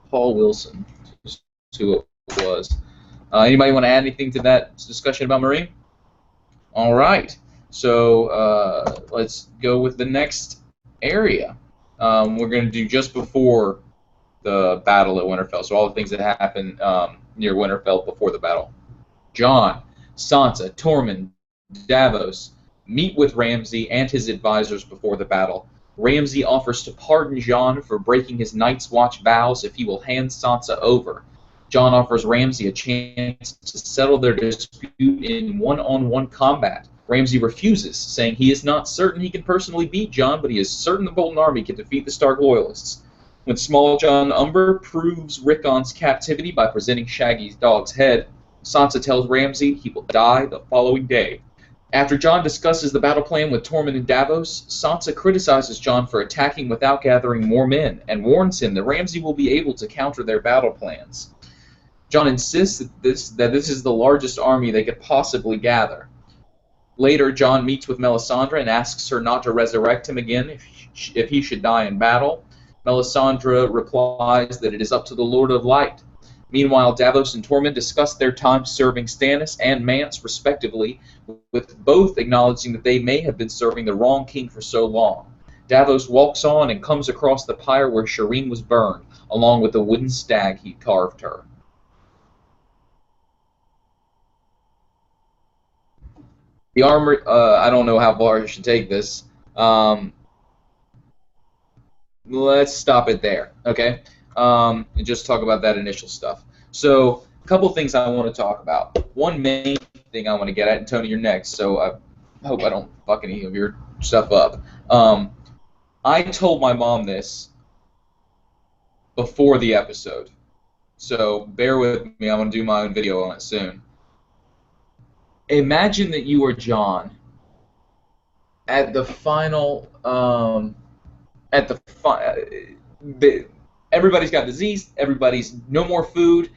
Paul Wilson, is who it was. Anybody want to add anything to that discussion about Marine? All right. So let's go with the next area. We're going to do just before the battle at Winterfell. So all the things that happened near Winterfell before the battle. Jon, Sansa, Tormund, Davos meet with Ramsay and his advisors before the battle. Ramsay offers to pardon Jon for breaking his Night's Watch vows if he will hand Sansa over. Jon offers Ramsay a chance to settle their dispute in one-on-one combat. Ramsay refuses, saying he is not certain he can personally beat Jon, but he is certain the Bolton army can defeat the Stark loyalists. When Small John Umber proves Rickon's captivity by presenting Shaggy's dog's head, Sansa tells Ramsay he will die the following day. After Jon discusses the battle plan with Tormund and Davos, Sansa criticizes Jon for attacking without gathering more men, and warns him that Ramsay will be able to counter their battle plans. Jon insists that this is the largest army they could possibly gather. Later, Jon meets with Melisandre and asks her not to resurrect him again if he should die in battle. Melisandre replies that it is up to the Lord of Light. Meanwhile, Davos and Tormund discuss their time serving Stannis and Mance, respectively, with both acknowledging that they may have been serving the wrong king for so long. Davos walks on and comes across the pyre where Shireen was burned, along with the wooden stag he carved her. The armor, I don't know how far I should take this. Let's stop it there, okay? And just talk about that initial stuff. So, a couple things I want to talk about. One main thing I want to get at, and Tony, you're next, so I hope I don't fuck any of your stuff up. I told my mom this before the episode, so bear with me. I'm going to do my own video on it soon. Imagine that you are Jon at the final, everybody's got disease, everybody's no more food,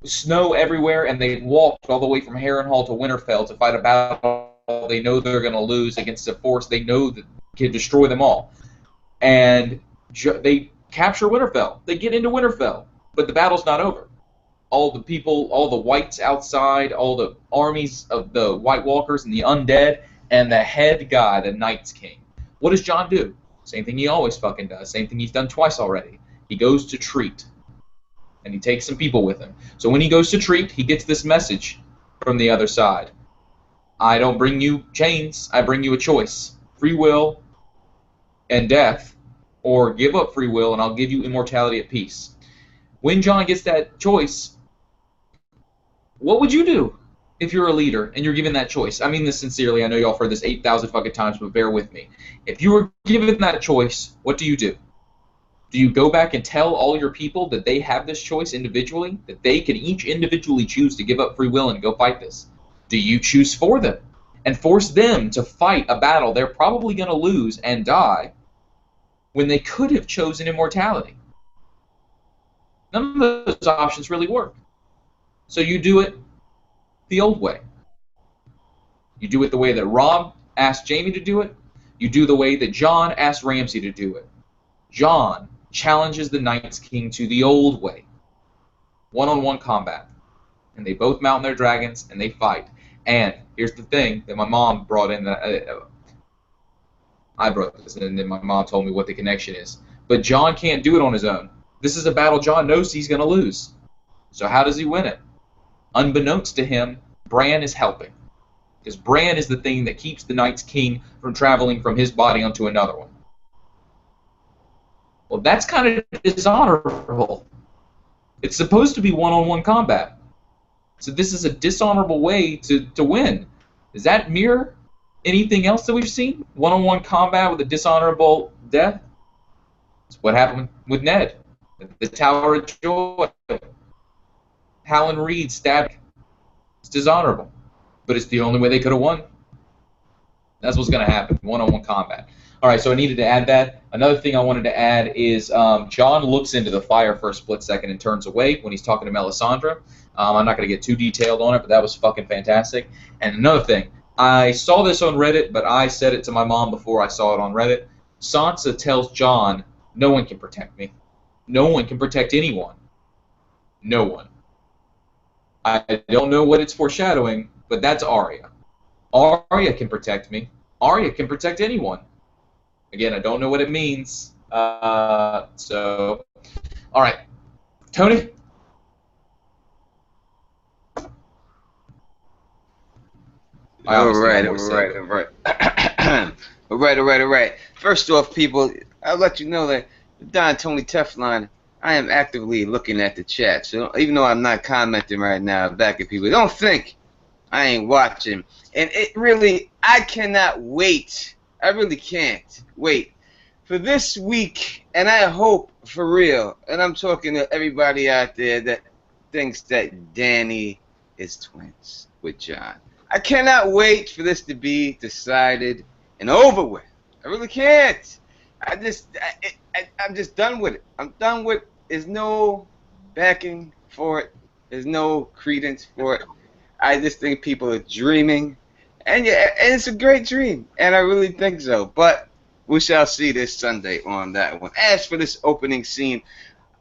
snow everywhere, and they walked all the way from Harrenhal to Winterfell to fight a battle they know they're going to lose against a force they know that can destroy them all. And they capture Winterfell. They get into Winterfell, but the battle's not over. All the people, all the whites outside, all the armies of the White Walkers and the undead, and the head guy, the Night's King. What does Jon do? Same thing he always fucking does. Same thing he's done twice already. He goes to treat. And he takes some people with him. So when he goes to treat, he gets this message from the other side. I don't bring you chains. I bring you a choice. Free will and death, or give up free will and I'll give you immortality at peace. When Jon gets that choice, what would you do if you're a leader and you're given that choice? I mean this sincerely. I know y'all have heard this 8,000 fucking times, but bear with me. If you were given that choice, what do you do? Do you go back and tell all your people that they have this choice individually, that they can each individually choose to give up free will and go fight this? Do you choose for them and force them to fight a battle they're probably going to lose and die when they could have chosen immortality? None of those options really work. So you do it the old way. You do it the way that Robb asked Jaime to do it. You do the way that Jon asked Ramsay to do it. Jon challenges the Night's King to the old way. One-on-one combat. And they both mount their dragons and they fight. And here's the thing that my mom brought in. I brought this in and then my mom told me what the connection is. But Jon can't do it on his own. This is a battle Jon knows he's going to lose. So how does he win it? Unbeknownst to him, Bran is helping. Because Bran is the thing that keeps the Night's King from traveling from his body onto another one. Well, that's kind of dishonorable. It's supposed to be one-on-one combat. So this is a dishonorable way to win. Does that mirror anything else that we've seen? One-on-one combat with a dishonorable death? It's what happened with Ned. The Tower of Joy. Hallan Reed stabbed. It's dishonorable. But it's the only way they could have won. That's what's going to happen. One-on-one combat. All right, so I needed to add that. Another thing I wanted to add is Jon looks into the fire for a split second and turns away when he's talking to Melisandre. I'm not going to get too detailed on it, but that was fucking fantastic. And another thing, I saw this on Reddit, but I said it to my mom before I saw it on Reddit. Sansa tells Jon, no one can protect me. No one can protect anyone. No one. I don't know what it's foreshadowing, but that's Arya. Arya can protect me. Arya can protect anyone. Again, I don't know what it means. All right. Tony? All right. First off, people, I'll let you know that Don Tony Teflon, I am actively looking at the chat. So even though I'm not commenting right now back at people, don't think I ain't watching. And it really, I cannot wait. I really can't wait for this week. And I hope for real, and I'm talking to everybody out there that thinks that Dany is twins with Jon. I cannot wait for this to be decided and over with. I really can't. I'm just done with it. I'm done with. There's no backing for it. There's no credence for it. I just think people are dreaming, and yeah, and it's a great dream, and I really think so. But we shall see this Sunday on that one. As for this opening scene,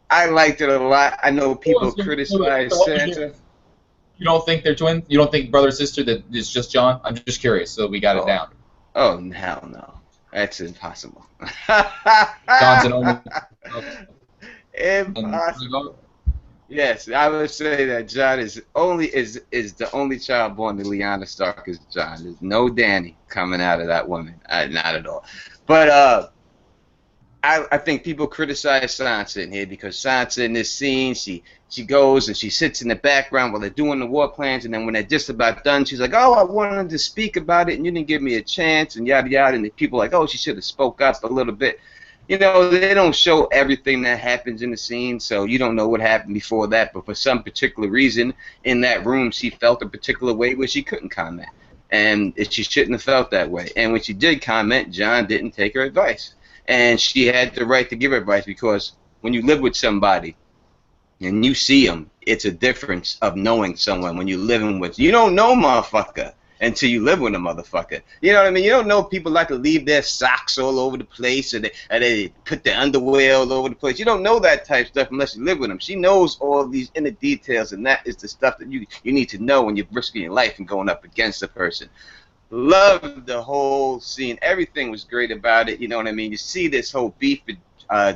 I liked it a lot. I know people criticize Sansa. You don't think they're twins? You don't think brother and sister that it's just Jon? I'm just curious, so we got it down. Oh, hell no. That's impossible. Jon's an only. Impossible. Yes, I would say that Jon is the only child born to Lyanna Stark is Jon. There's no Dany coming out of that woman, not at all. But I think people criticize Sansa in here because Sansa in this scene, she goes and she sits in the background while they're doing the war plans, and then when they're just about done, she's like, "Oh, I wanted to speak about it, and you didn't give me a chance," and yada yada. And the people are like, "Oh, she should have spoke up a little bit." You know, they don't show everything that happens in the scene, so you don't know what happened before that. But for some particular reason, in that room, she felt a particular way where she couldn't comment, and she shouldn't have felt that way. And when she did comment, Jon didn't take her advice. And she had the right to give advice because when you live with somebody and you see them, it's a difference of knowing someone when you're living with. You don't know motherfucker until you live with a motherfucker. You know what I mean? You don't know people like to leave their socks all over the place or they put their underwear all over the place. You don't know that type of stuff unless you live with them. She knows all these inner details, and that is the stuff that you need to know when you're risking your life and going up against a person. Loved the whole scene. Everything was great about it. You know what I mean? You see this whole beef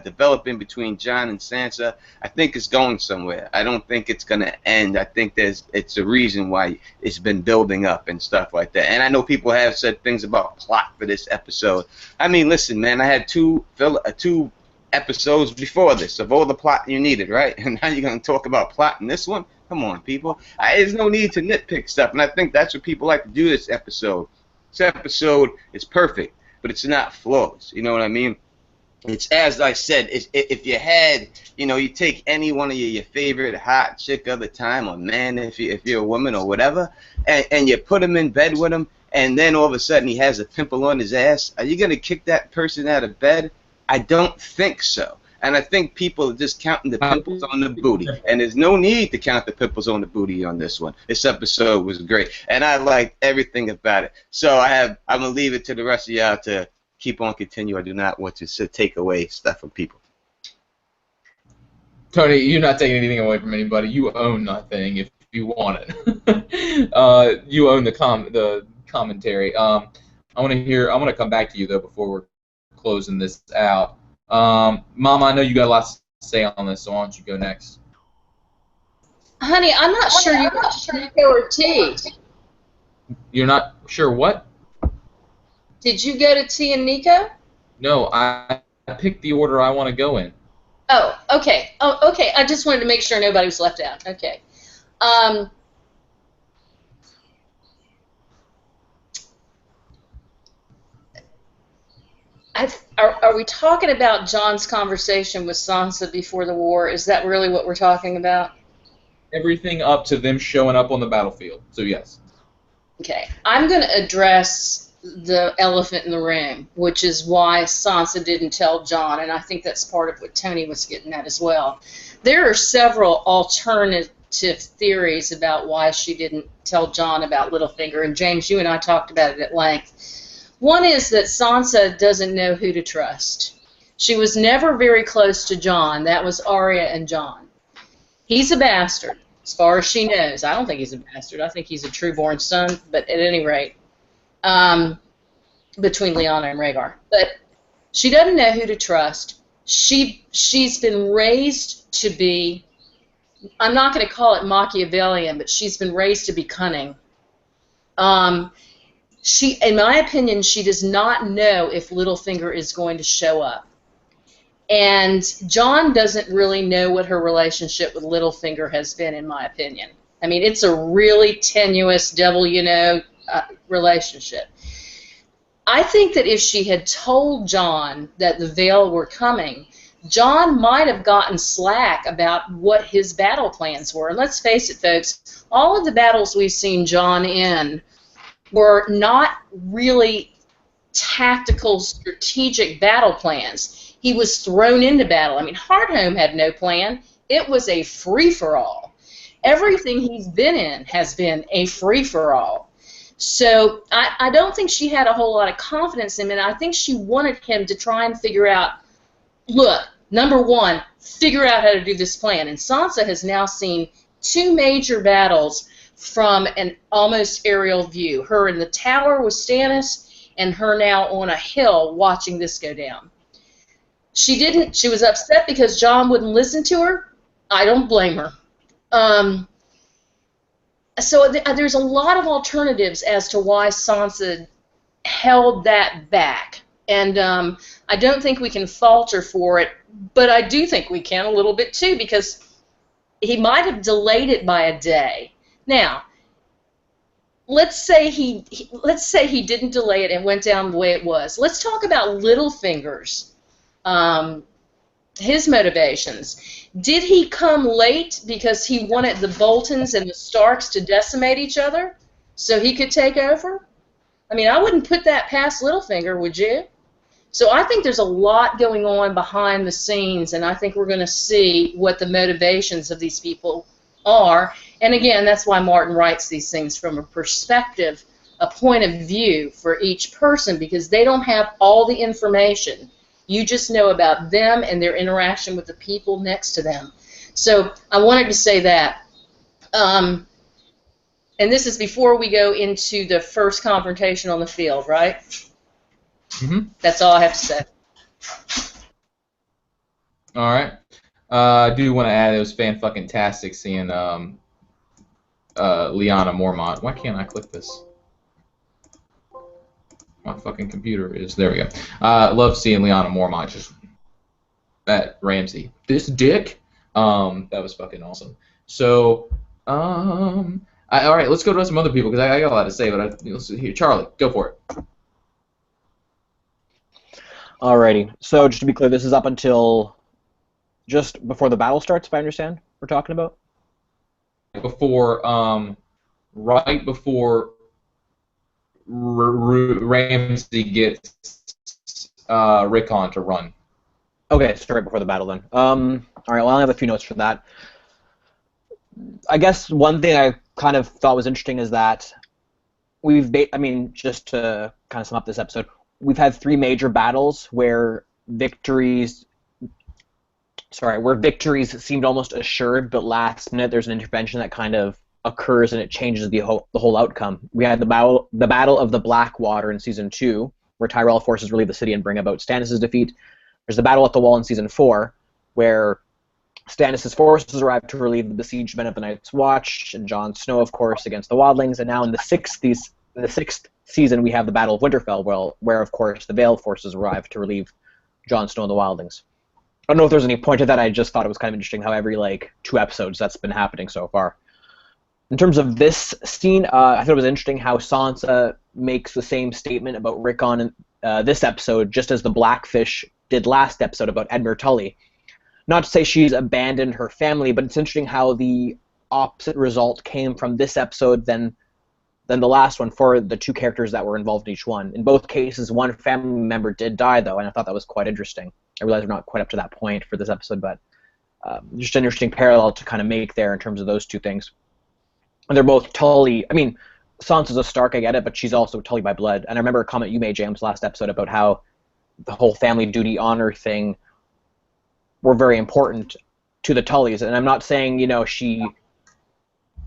developing between Jon and Sansa. I think it's going somewhere. I don't think it's going to end. I think it's a reason why it's been building up and stuff like that. And I know people have said things about plot for this episode. I mean, listen, man, I had two episodes before this of all the plot you needed, right? And now you're going to talk about plot in this one? Come on, people. There's no need to nitpick stuff, and I think that's what people like to do this episode. This episode is perfect, but it's not flawless. You know what I mean? It's, as I said, if you had, you take any one of your favorite hot chick of the time, or man, if you're a woman or whatever, and you put him in bed with him, and then all of a sudden he has a pimple on his ass, are you going to kick that person out of bed? I don't think so. And I think people are just counting the pimples on the booty. And there's no need to count the pimples on the booty on this one. This episode was great. And I liked everything about it. So I'm going to leave it to the rest of y'all to keep on continue. I do not want to take away stuff from people. Tony, you're not taking anything away from anybody. You own nothing if you want it. You own the commentary. I want to come back to you, though, before we're closing this out. Mama, I know you got a lot to say on this, so why don't you go next? Honey, I'm not sure you got Nico or tea. You're not sure what? Did you go to T and Nico? No, I picked the order I want to go in. Oh, okay. Oh, okay. I just wanted to make sure nobody was left out. Okay. Are we talking about Jon's conversation with Sansa before the war? Is that really what we're talking about? Everything up to them showing up on the battlefield. So yes. Okay. I'm going to address the elephant in the room, which is why Sansa didn't tell Jon, and I think that's part of what Tony was getting at as well. There are several alternative theories about why she didn't tell Jon about Littlefinger, and James, you and I talked about it at length. One is that Sansa doesn't know who to trust. She was never very close to Jon. That was Arya and Jon. He's a bastard, as far as she knows. I don't think he's a bastard. I think he's a true-born son, but at any rate, between Lyanna and Rhaegar. But she doesn't know who to trust. She's been raised to be, I'm not going to call it Machiavellian, but she's been raised to be cunning. In my opinion, she does not know if Littlefinger is going to show up. And Jon doesn't really know what her relationship with Littlefinger has been, in my opinion. I mean, it's a really tenuous, devil-you-know relationship. I think that if she had told Jon that the Vale were coming, Jon might have gotten slack about what his battle plans were. And let's face it, folks, all of the battles we've seen Jon in were not really tactical, strategic battle plans. He was thrown into battle. I mean, Hardhome had no plan. It was a free-for-all. Everything he's been in has been a free-for-all. So I don't think she had a whole lot of confidence in him, and I think she wanted him to try and figure out, look, number one, figure out how to do this plan. And Sansa has now seen two major battles from an almost aerial view. Her in the tower with Stannis, and her now on a hill watching this go down. She was upset because Jon wouldn't listen to her. I don't blame her. So there's a lot of alternatives as to why Sansa held that back. And I don't think we can fault her for it, but I do think we can a little bit too, because he might have delayed it by a day. Now, let's say he didn't delay it and went down the way it was. Let's talk about Littlefinger's his motivations. Did he come late because he wanted the Boltons and the Starks to decimate each other so he could take over? I mean, I wouldn't put that past Littlefinger, would you? So I think there's a lot going on behind the scenes, and I think we're going to see what the motivations of these people are. And again, that's why Martin writes these things from a perspective, a point of view for each person, because they don't have all the information. You just know about them and their interaction with the people next to them. So I wanted to say that. And this is before we go into the first confrontation on the field, right? Mm-hmm. That's all I have to say. All right. I do want to add it was fan-fucking-tastic seeing Lyanna Mormont. Why can't I click this? My fucking computer is... There we go. Love seeing Lyanna Mormont just at Ramsay. This dick? That was fucking awesome. So, all right, let's go to some other people, because I got a lot to say, but let's see here. Charlie, go for it. Alrighty. So just to be clear, this is up until just before the battle starts, if I understand we're talking about? Before, right before Ramsay gets Rickon to run. Okay, so right before the battle then. Alright, well, I have a few notes for that. I guess one thing I kind of thought was interesting is that just to kind of sum up this episode, we've had 3 major battles where victories seemed almost assured, but last minute there's an intervention that kind of occurs and it changes the whole outcome. We had the battle of the Blackwater in season 2, where Tyrell forces relieve the city and bring about Stannis' defeat. There's the battle at the Wall in season 4, where Stannis' forces arrive to relieve the besieged men of the Night's Watch, and Jon Snow, of course, against the Wildlings. And now in the sixth season, we have the Battle of Winterfell, where of course, the Vale forces arrive to relieve Jon Snow and the Wildlings. I don't know if there's any point to that. I just thought it was kind of interesting how every 2 episodes that's been happening so far. In terms of this scene, I thought it was interesting how Sansa makes the same statement about Rickon in this episode, just as the Blackfish did last episode about Edmure Tully. Not to say she's abandoned her family, but it's interesting how the opposite result came from this episode than the last one for the 2 characters that were involved in each one. In both cases, one family member did die, though, and I thought that was quite interesting. I realize we're not quite up to that point for this episode, but just an interesting parallel to kind of make there in terms of those 2 things. And they're both Tully. I mean, Sansa's a Stark, I get it, but she's also Tully by blood. And I remember a comment you made, James, last episode about how the whole family duty honor thing were very important to the Tullys. And I'm not saying, she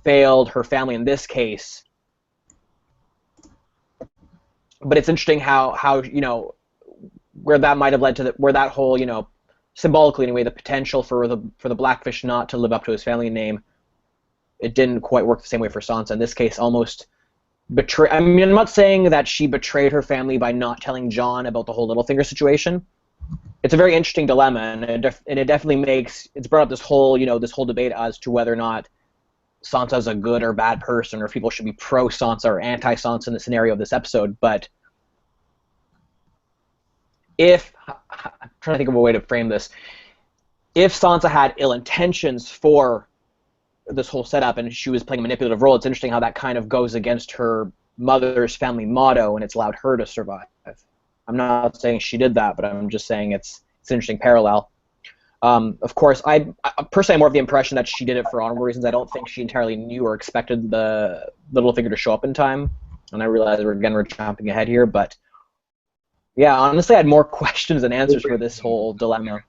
failed her family in this case, but it's interesting how where that might have led to where that whole, symbolically anyway, the potential for the Blackfish not to live up to his family name, it didn't quite work the same way for Sansa. In this case, almost betray. I mean, I'm not saying that she betrayed her family by not telling Jon about the whole Littlefinger situation. It's a very interesting dilemma, and it definitely it's brought up this whole debate as to whether or not Sansa's a good or bad person, or if people should be pro-Sansa or anti-Sansa in the scenario of this episode. But I'm trying to think of a way to frame this. If Sansa had ill intentions for this whole setup and she was playing a manipulative role, it's interesting how that kind of goes against her mother's family motto, and it's allowed her to survive. I'm not saying she did that, but I'm just saying it's an interesting parallel. Of course, I personally am more of the impression that she did it for honorable reasons. I don't think she entirely knew or expected the Littlefinger to show up in time. And I realize we're jumping ahead here, but yeah, honestly, I had more questions than answers for this whole dilemma.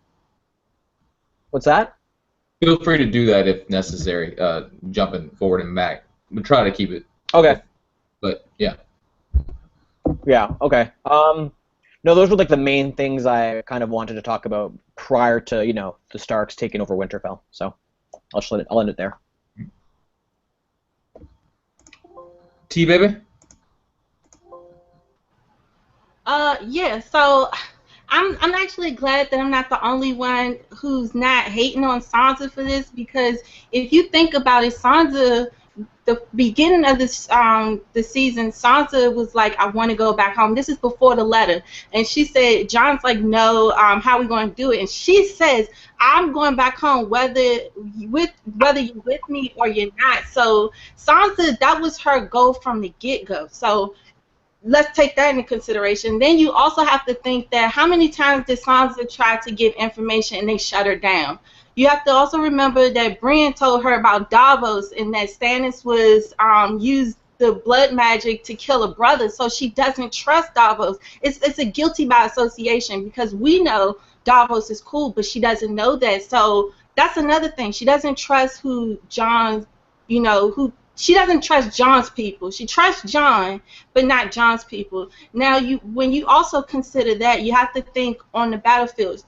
What's that? Feel free to do that if necessary, jumping forward and back. We'll try to keep it. Okay. But yeah. Yeah. Okay. No, those were the main things I kind of wanted to talk about prior to the Starks taking over Winterfell. So I'll end it there. TeeBaby? Yeah, so I'm actually glad that I'm not the only one who's not hating on Sansa for this, because if you think about it, Sansa, the beginning of this the season, Sansa was like, I want to go back home. This is before the letter, and she said, John's like, no, how are we going to do it? And she says, I'm going back home, whether you're with me or you're not. So Sansa, that was her goal from the get-go. So let's take that into consideration. Then you also have to think that how many times did Sansa try to give information and they shut her down? You have to also remember that Brienne told her about Davos and that Stannis was used the blood magic to kill a brother, so she doesn't trust Davos. It's a guilty by association, because we know Davos is cool, but she doesn't know that. So that's another thing. She doesn't trust who John, she doesn't trust John's people. She trusts John, but not John's people. Now, when you also consider that, you have to think on the battlefield,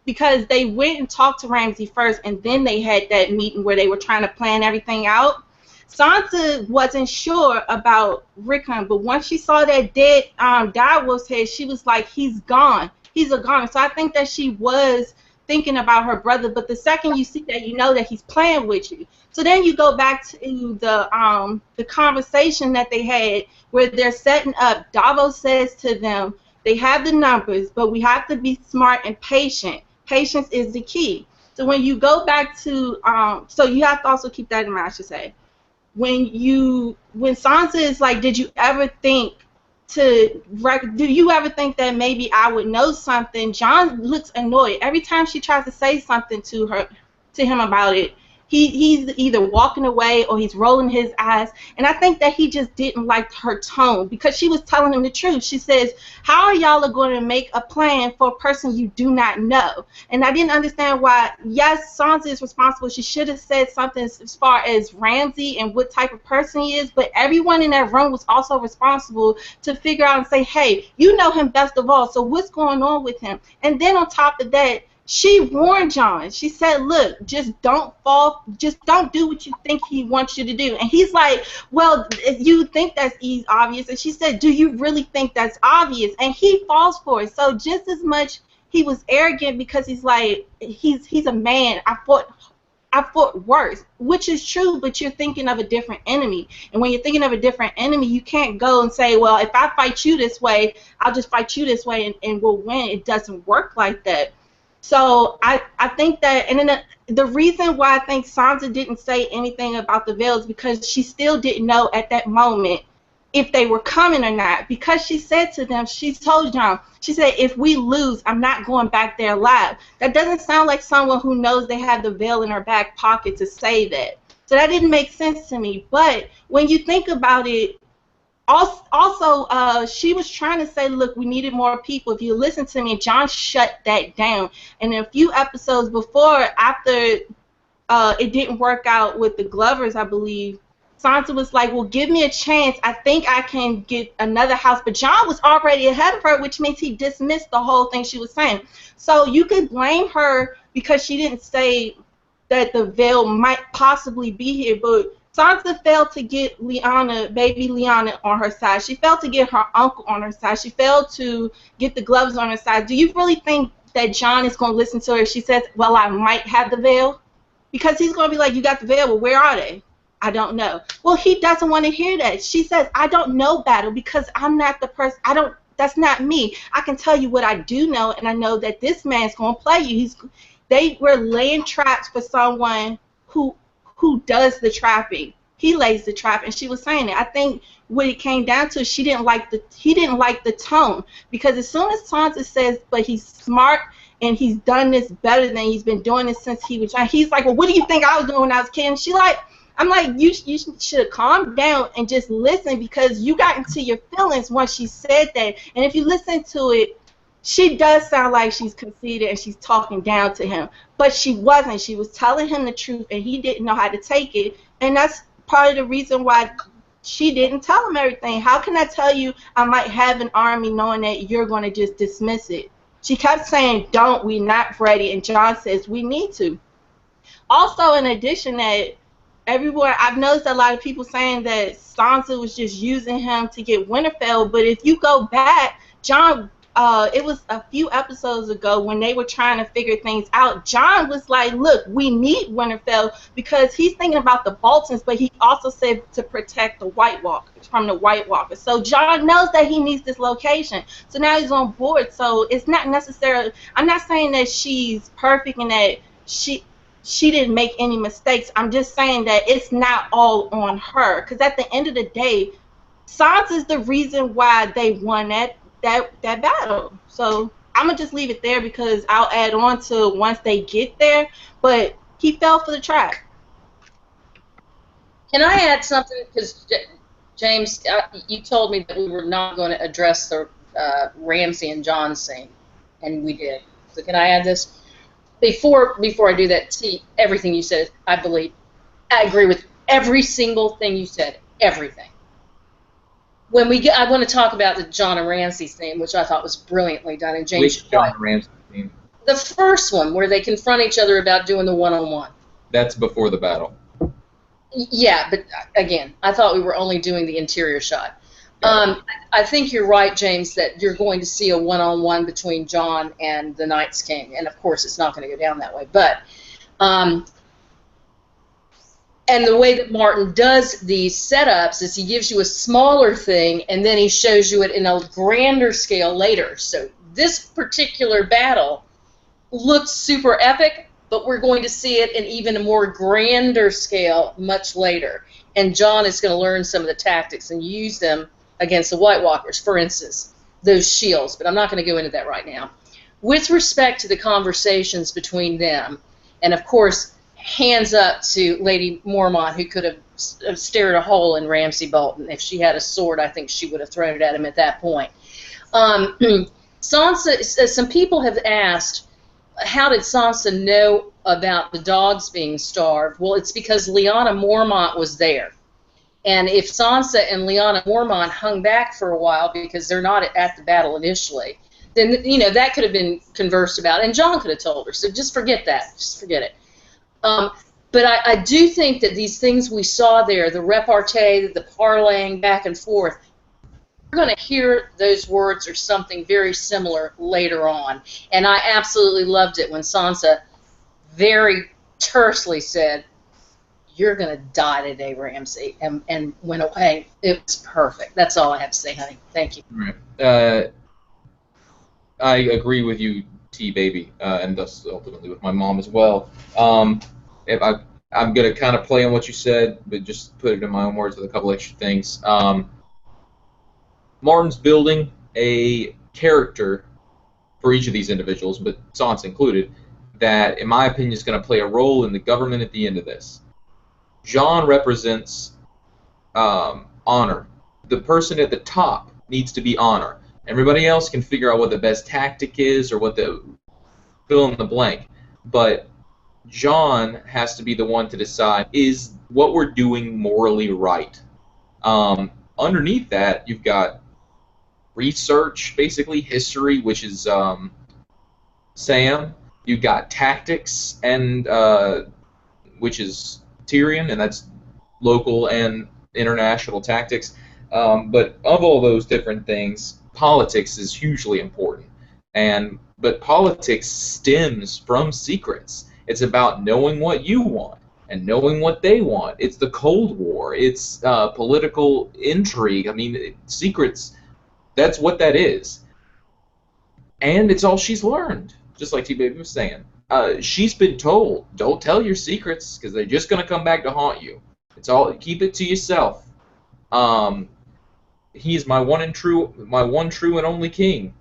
because they went and talked to Ramsay first, and then they had that meeting where they were trying to plan everything out. Sansa wasn't sure about Rickon, but once she saw that dead direwolf's head, she was like, he's gone. He's a goner. So I think that she was thinking about her brother, but the second you see that, you know that he's playing with you. So then you go back to the conversation that they had where they're setting up. Davos says to them, they have the numbers, but we have to be smart and patient. Patience is the key. So when you go back to, so you have to also keep that in mind, I should say. When Sansa is like, do you ever think that maybe I would know something? John looks annoyed. Every time she tries to say something to him about it, he's either walking away or he's rolling his eyes. And I think that he just didn't like her tone, because she was telling him the truth. She says, how are y'all going to make a plan for a person you do not know? And I didn't understand why. Yes, Sansa is responsible. She should have said something as far as Ramsay and what type of person he is, but everyone in that room was also responsible to figure out and say, hey, you know him best of all, so what's going on with him? And then on top of that, she warned John. She said, look, just don't do what you think he wants you to do. And he's like, well, you think that's obvious. And she said, do you really think that's obvious? And he falls for it. So just as much he was arrogant, because he's like, he's a man. I fought worse, which is true, but you're thinking of a different enemy. And when you're thinking of a different enemy, you can't go and say, well, if I fight you this way, I'll just fight you this way and we'll win. It doesn't work like that. So I think that, and then the reason why I think Sansa didn't say anything about the veil is because she still didn't know at that moment if they were coming or not. Because she said to them, she told John, she said, if we lose, I'm not going back there alive. That doesn't sound like someone who knows they have the veil in her back pocket to say that. So that didn't make sense to me. But when you think about it, also, she was trying to say, look, we needed more people. If you listen to me, John shut that down. And a few episodes before, after it didn't work out with the Glovers, I believe, Sansa was like, well, give me a chance. I think I can get another house. But John was already ahead of her, which means he dismissed the whole thing she was saying. So you could blame her because she didn't say that the veil might possibly be here, but Sansa failed to get baby Lyanna on her side. She failed to get her uncle on her side. She failed to get the Gloves on her side. Do you really think that John is going to listen to her if she says, well, I might have the veil? Because he's going to be like, you got the veil, well, where are they? I don't know. Well, he doesn't want to hear that. She says, I don't know battle because I'm not the person. That's not me. I can tell you what I do know, and I know that this man's going to play you. They were laying traps for someone who does the trapping. He lays the trap, and she was saying it. I think what it came down to, he didn't like the tone, because as soon as Sansa says, but he's smart and he's done this better than he's been doing this since he was young, he's like, well, what do you think I was doing when I was a kid? And I'm like, you should have calmed down and just listen, because you got into your feelings once she said that. And if you listen to it, she does sound like she's conceited and she's talking down to him, but she wasn't. She was telling him the truth, and he didn't know how to take it, and that's part of the reason why she didn't tell him everything. How can I tell you I might have an army knowing that you're going to just dismiss it? She kept saying, don't, we're not ready, and John says we need to. Also, in addition, that everywhere. I've noticed a lot of people saying that Sansa was just using him to get Winterfell, but if you go back, Jon, it was a few episodes ago when they were trying to figure things out. Jon was like, look, we need Winterfell because he's thinking about the Boltons, but he also said to protect the White Walkers from the White Walkers. So Jon knows that he needs this location. So now he's on board. So it's not necessarily, I'm not saying that she's perfect and that she didn't make any mistakes. I'm just saying that it's not all on her. Because at the end of the day, Sansa's the reason why they won that battle. So I'm gonna just leave it there because I'll add on to once they get there. But he fell for the trap. Can I add something? Because James, you told me that we were not going to address the Ramsay and Jon scene, and we did. So can I add this? Before I do that, everything you said, I agree with every single thing you said. Everything. I want to talk about the Jon and Ramsay scene, which I thought was brilliantly done. And James, which Jon and Ramsay scene? The first one, where they confront each other about doing the one-on-one. That's before the battle. Yeah, but again, I thought we were only doing the interior shot. I think you're right, James, that you're going to see a one-on-one between Jon and the Night's King, and of course it's not going to go down that way. But and the way that Martin does these setups is he gives you a smaller thing, and then he shows you it in a grander scale later. So this particular battle looks super epic, but we're going to see it in even a more grander scale much later. And Jon is going to learn some of the tactics and use them against the White Walkers, for instance, those shields. But I'm not going to go into that right now. With respect to the conversations between them, and of course, hands up to Lady Mormont, who could have stared a hole in Ramsay Bolton. If she had a sword, I think she would have thrown it at him at that point. Sansa, some people have asked, how did Sansa know about the dogs being starved? Well, it's because Lyanna Mormont was there. And if Sansa and Lyanna Mormont hung back for a while because they're not at the battle initially, then, you know, that could have been conversed about, and Jon could have told her. So just forget that. Just forget it. But I do think that these things we saw there, the repartee, the parlaying back and forth, we're going to hear those words or something very similar later on. And I absolutely loved it when Sansa very tersely said, "You're going to die today, Ramsay," and went away. It was perfect. That's all I have to say, honey. Thank you. Right. I agree with you, TeeBaby, and thus ultimately with my mom as well. I'm going to kind of play on what you said, but just put it in my own words with a couple extra things. Martin's building a character for each of these individuals, but Sansa included, that, in my opinion, is going to play a role in the government at the end of this. Jon represents honor. The person at the top needs to be honor. Everybody else can figure out what the best tactic is or what the fill in the blank. But Jon has to be the one to decide, is what we're doing morally right? Underneath that, you've got research, basically, history, which is Sam. You've got tactics, and which is Tyrion, and that's local and international tactics. But of all those different things, politics is hugely important. But politics stems from secrets. It's about knowing what you want and knowing what they want. It's the Cold War. It's political intrigue. I mean, secrets, that's what that is. And it's all she's learned, just like TeeBaby was saying. She's been told, don't tell your secrets because they're just going to come back to haunt you. It's all, keep it to yourself. He's my one true and only king.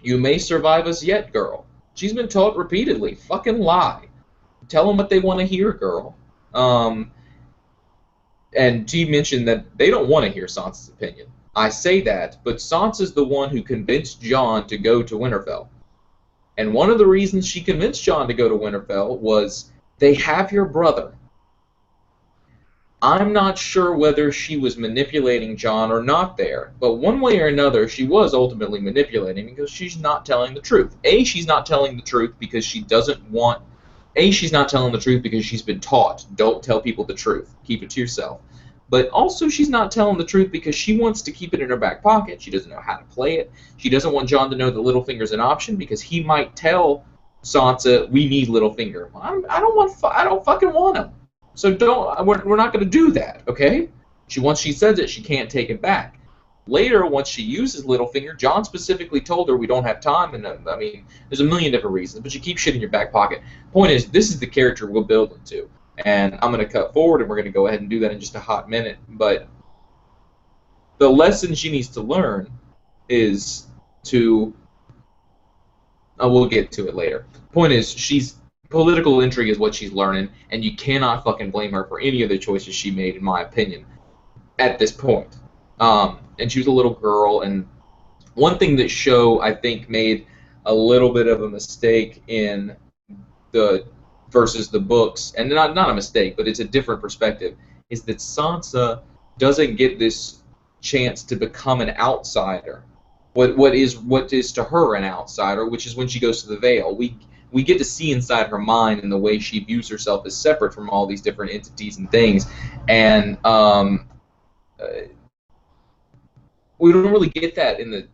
You may survive us yet, girl. She's been taught repeatedly, fucking lie. Tell them what they want to hear, girl. And T mentioned that they don't want to hear Sansa's opinion. I say that, but Sansa's the one who convinced Jon to go to Winterfell. And one of the reasons she convinced Jon to go to Winterfell was, they have your brother. I'm not sure whether she was manipulating Jon or not there, but one way or another, she was ultimately manipulating because she's not telling the truth. A, she's not telling the truth because she doesn't want she's not telling the truth because she's been taught, don't tell people the truth, keep it to yourself. But also she's not telling the truth because she wants to keep it in her back pocket. She doesn't know how to play it. She doesn't want Jon to know that Littlefinger's an option because he might tell Sansa, we need Littlefinger. I don't fucking want him. So we're not going to do that, okay? Once she says it, she can't take it back. Later, once she uses Littlefinger, Jon specifically told her we don't have time, and I mean, there's a million different reasons, but you keep shit in your back pocket. Point is, this is the character we're building to, and I'm going to cut forward, and we're going to go ahead and do that in just a hot minute, but the lesson she needs to learn is to... we'll get to it later. Point is, political intrigue is what she's learning, and you cannot fucking blame her for any of the choices she made, in my opinion, at this point. And she was a little girl, and one thing that show, I think, made a little bit of a mistake in versus the books, and not a mistake, but it's a different perspective, is that Sansa doesn't get this chance to become an outsider. What is to her an outsider, which is when she goes to the Vale. We get to see inside her mind and the way she views herself as separate from all these different entities and things, and we don't really get that in the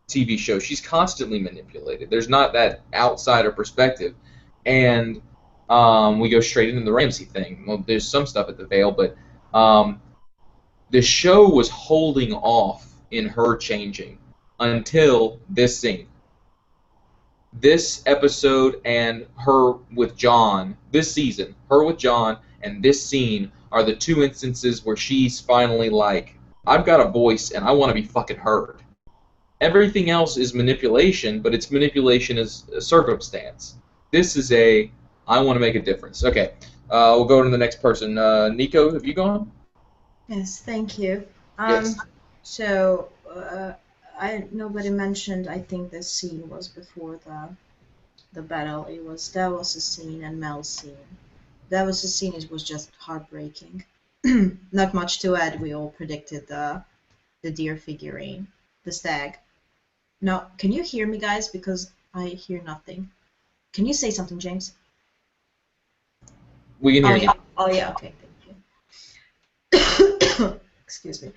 TV show. She's constantly manipulated. There's not that outsider perspective. And we go straight into the Ramsay thing. Well, there's some stuff at the Vale, but the show was holding off in her changing until this scene. This episode and her with Jon, this season, her with Jon and this scene are the two instances where she's finally like, I've got a voice, and I want to be fucking heard. Everything else is manipulation, but it's manipulation as a circumstance. This is I want to make a difference. Okay, we'll go to the next person. Nico, have you gone? Yes, thank you. Yes. So, nobody mentioned, I think this scene was before the battle. That was a scene, and Mel's scene. That was a scene, it was just heartbreaking. Not much to add. We all predicted the deer figurine, the stag. Now, can you hear me, guys? Because I hear nothing. Can you say something, James? We can hear you. Oh yeah. Okay. Thank you. Excuse me.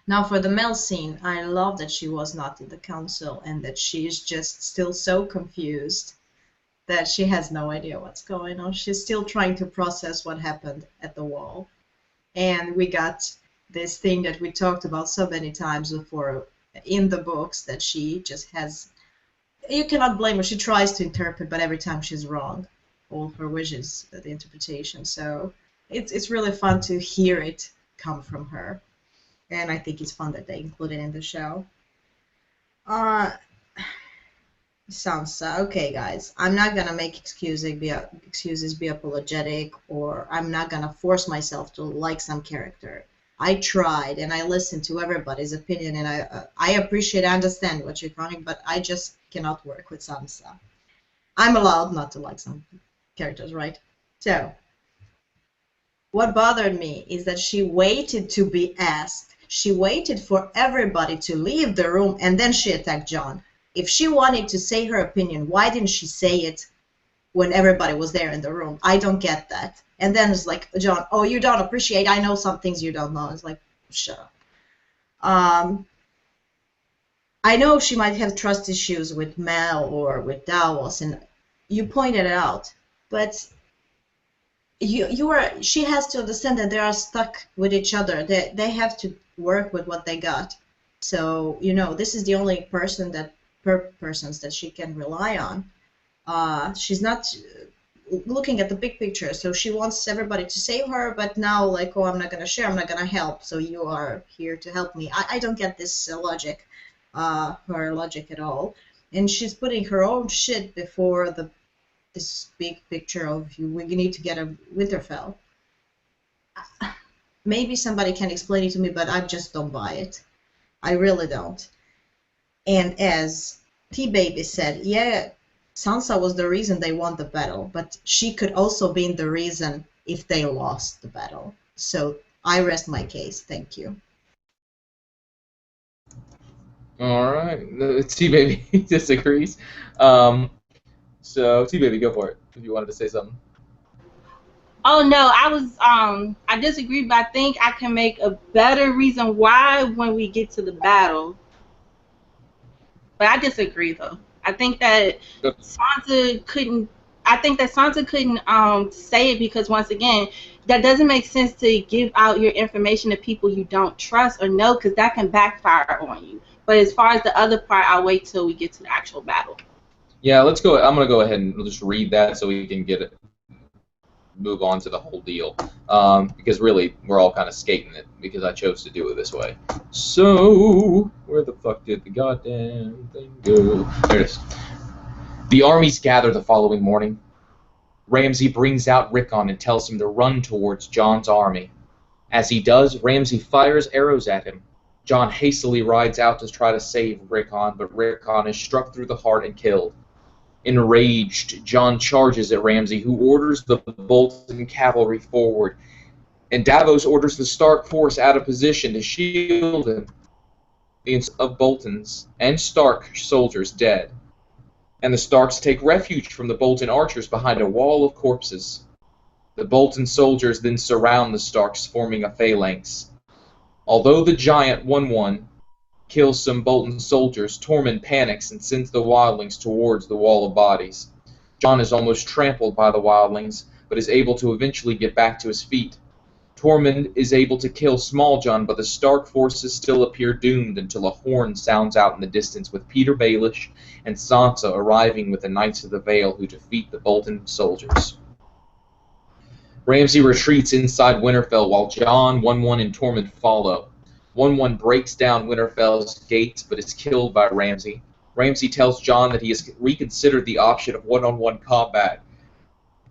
Now, for the Mel scene, I love that she was not in the council and that she is just still so confused that she has no idea what's going on. She's still trying to process what happened at the wall. And we got this thing that we talked about so many times before in the books, that she just has... You cannot blame her. She tries to interpret, but every time she's wrong. All her wishes, the interpretation. So it's really fun to hear it come from her. And I think it's fun that they include it in the show. Sansa. Okay, guys. I'm not gonna make excuses, be apologetic, or I'm not gonna force myself to like some character. I tried, and I listened to everybody's opinion, and I appreciate, I understand what you're calling, but I just cannot work with Sansa. I'm allowed not to like some characters, right? So, what bothered me is that she waited to be asked. She waited for everybody to leave the room, and then she attacked Jon. If she wanted to say her opinion, why didn't she say it when everybody was there in the room? I don't get that. And then it's like, Jon, oh, you don't appreciate, I know some things you don't know. It's like, shut up. I know she might have trust issues with Mel or with Davos, and you pointed it out, but she has to understand that they are stuck with each other. They have to work with what they got. So, this is the only persons that she can rely on. She's not looking at the big picture, so she wants everybody to save her, but now, like, oh, I'm not going to share, I'm not going to help, so you are here to help me. I don't get this logic, her logic at all. And she's putting her own shit before this big picture of we need to get a Winterfell. Maybe somebody can explain it to me, but I just don't buy it. I really don't. And as TeeBaby said, yeah, Sansa was the reason they won the battle, but she could also be the reason if they lost the battle. So I rest my case. Thank you. All right. TeeBaby disagrees. So, TeeBaby, go for it if you wanted to say something. Oh no, I disagree, but I think I can make a better reason why when we get to the battle. But I disagree though. I think that Sansa couldn't. I think that Sansa couldn't say it because once again, that doesn't make sense to give out your information to people you don't trust or know because that can backfire on you. But as far as the other part, I'll wait till we get to the actual battle. Yeah, let's go. I'm gonna go ahead and just read that so we can get it. Move on to the whole deal, because really we're all kind of skating it because I chose to do it this way. So where the fuck did the goddamn thing go? There it is. The armies gather the following morning. Ramsay brings out Rickon and tells him to run towards Jon's army. As he does, Ramsay fires arrows at him. Jon hastily rides out to try to save Rickon, but Rickon is struck through the heart and killed. Enraged, Jon charges at Ramsay, who orders the Bolton cavalry forward, and Davos orders the Stark force out of position to shield him. Millions of Bolton's and Stark soldiers dead, and the Starks take refuge from the Bolton archers behind a wall of corpses. The Bolton soldiers then surround the Starks, forming a phalanx. Although the giant 1-1 kills some Bolton soldiers, Tormund panics and sends the wildlings towards the wall of bodies. Jon is almost trampled by the wildlings, but is able to eventually get back to his feet. Tormund is able to kill Small Jon, but the Stark forces still appear doomed until a horn sounds out in the distance with Peter Baelish and Sansa arriving with the Knights of the Vale who defeat the Bolton soldiers. Ramsay retreats inside Winterfell while Jon, 1-1, and Tormund follow. 1-1 breaks down Winterfell's gates but is killed by Ramsay. Ramsay tells Jon that he has reconsidered the option of one-on-one combat.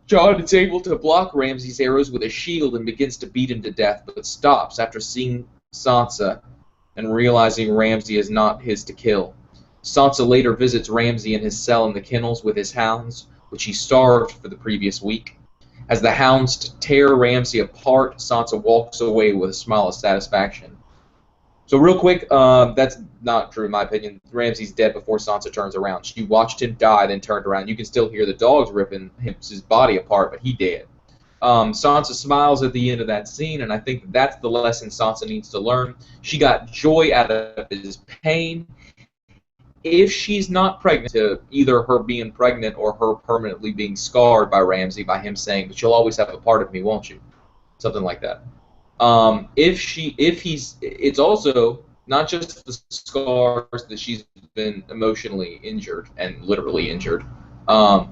Jon is able to block Ramsay's arrows with a shield and begins to beat him to death, but stops after seeing Sansa and realizing Ramsay is not his to kill. Sansa later visits Ramsay in his cell in the kennels with his hounds, which he starved for the previous week. As the hounds tear Ramsay apart, Sansa walks away with a smile of satisfaction. So real quick, that's not true in my opinion. Ramsay's dead before Sansa turns around. She watched him die, then turned around. You can still hear the dogs ripping his body apart, but he dead. Sansa smiles at the end of that scene, and I think that's the lesson Sansa needs to learn. She got joy out of his pain. If she's not pregnant, to either her being pregnant or her permanently being scarred by Ramsay, by him saying, "But you'll always have a part of me, won't you?" Something like that. It's also not just the scars that she's been emotionally injured and literally injured,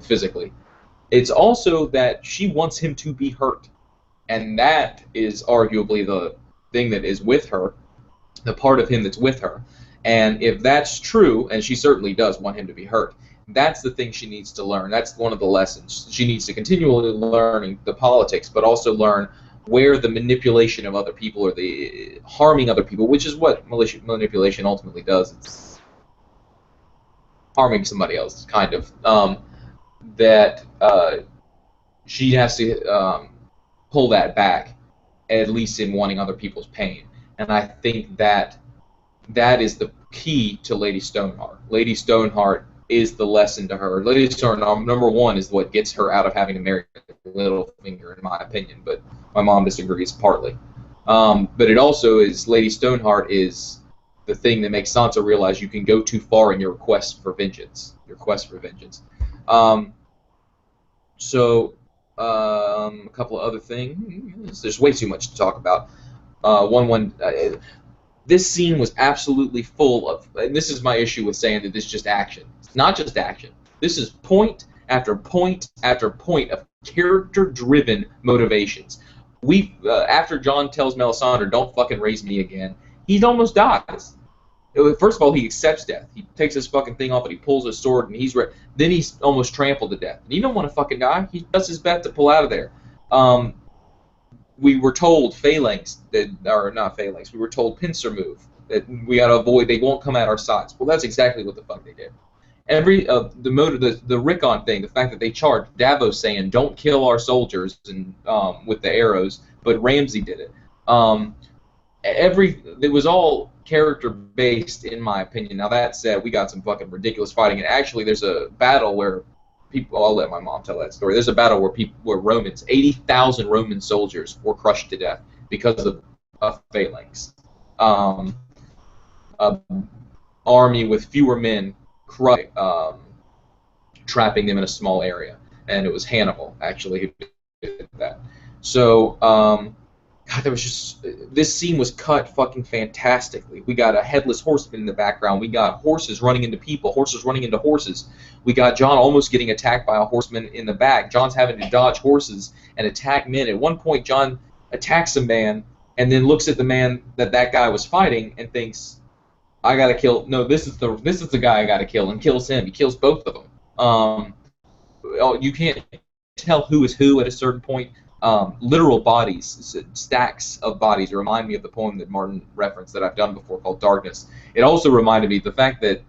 physically. It's also that she wants him to be hurt, and that is arguably the thing that is with her, the part of him that's with her. And if that's true, and she certainly does want him to be hurt, that's the thing she needs to learn. That's one of the lessons. She needs to continually learn the politics, but also learn where the manipulation of other people or the harming other people, which is what manipulation ultimately does. It's harming somebody else, kind of. She has to pull that back, at least in wanting other people's pain. And I think that is the key to Lady Stoneheart. Lady Stoneheart is the lesson to her. Lady Stoneheart, number one, is what gets her out of having to marry Littlefinger, in my opinion, but my mom disagrees partly. But it also is, Lady Stoneheart is the thing that makes Sansa realize you can go too far in your quest for vengeance. A couple of other things. There's way too much to talk about. This scene was absolutely full of, and this is my issue with saying that this is just action. It's not just action. This is point after point after point of character-driven motivations. After Jon tells Melisandre, "Don't fucking raise me again," he almost dies. First of all, he accepts death. He takes his fucking thing off and he pulls his sword and then he's almost trampled to death. And he don't want to fucking die. He does his best to pull out of there. We were told phalanx, not phalanx, we were told pincer move, that we gotta avoid, they won't come at our sides. Well, that's exactly what the fuck they did. The Rickon thing, the fact that they charged, Davos saying, "Don't kill our soldiers," and with the arrows, but Ramsay did it. It was all character-based, in my opinion. Now, that said, we got some fucking ridiculous fighting, and actually there's a battle where people. I'll let my mom tell that story. There's a battle where Romans, 80,000 Roman soldiers were crushed to death because of phalanx. Army with fewer men, trapping them in a small area, and it was Hannibal actually who did that. So, God, there was just this scene was cut fucking fantastically. We got a headless horseman in the background. We got horses running into people, horses running into horses. We got Jon almost getting attacked by a horseman in the back. Jon's having to dodge horses and attack men. At one point, Jon attacks a man and then looks at the man that guy was fighting and thinks, I gotta kill. No, this is the guy I gotta kill, and kills him. He kills both of them. You can't tell who is who at a certain point. Literal bodies, stacks of bodies, remind me of the poem that Martin referenced that I've done before called Darkness. It also reminded me the fact that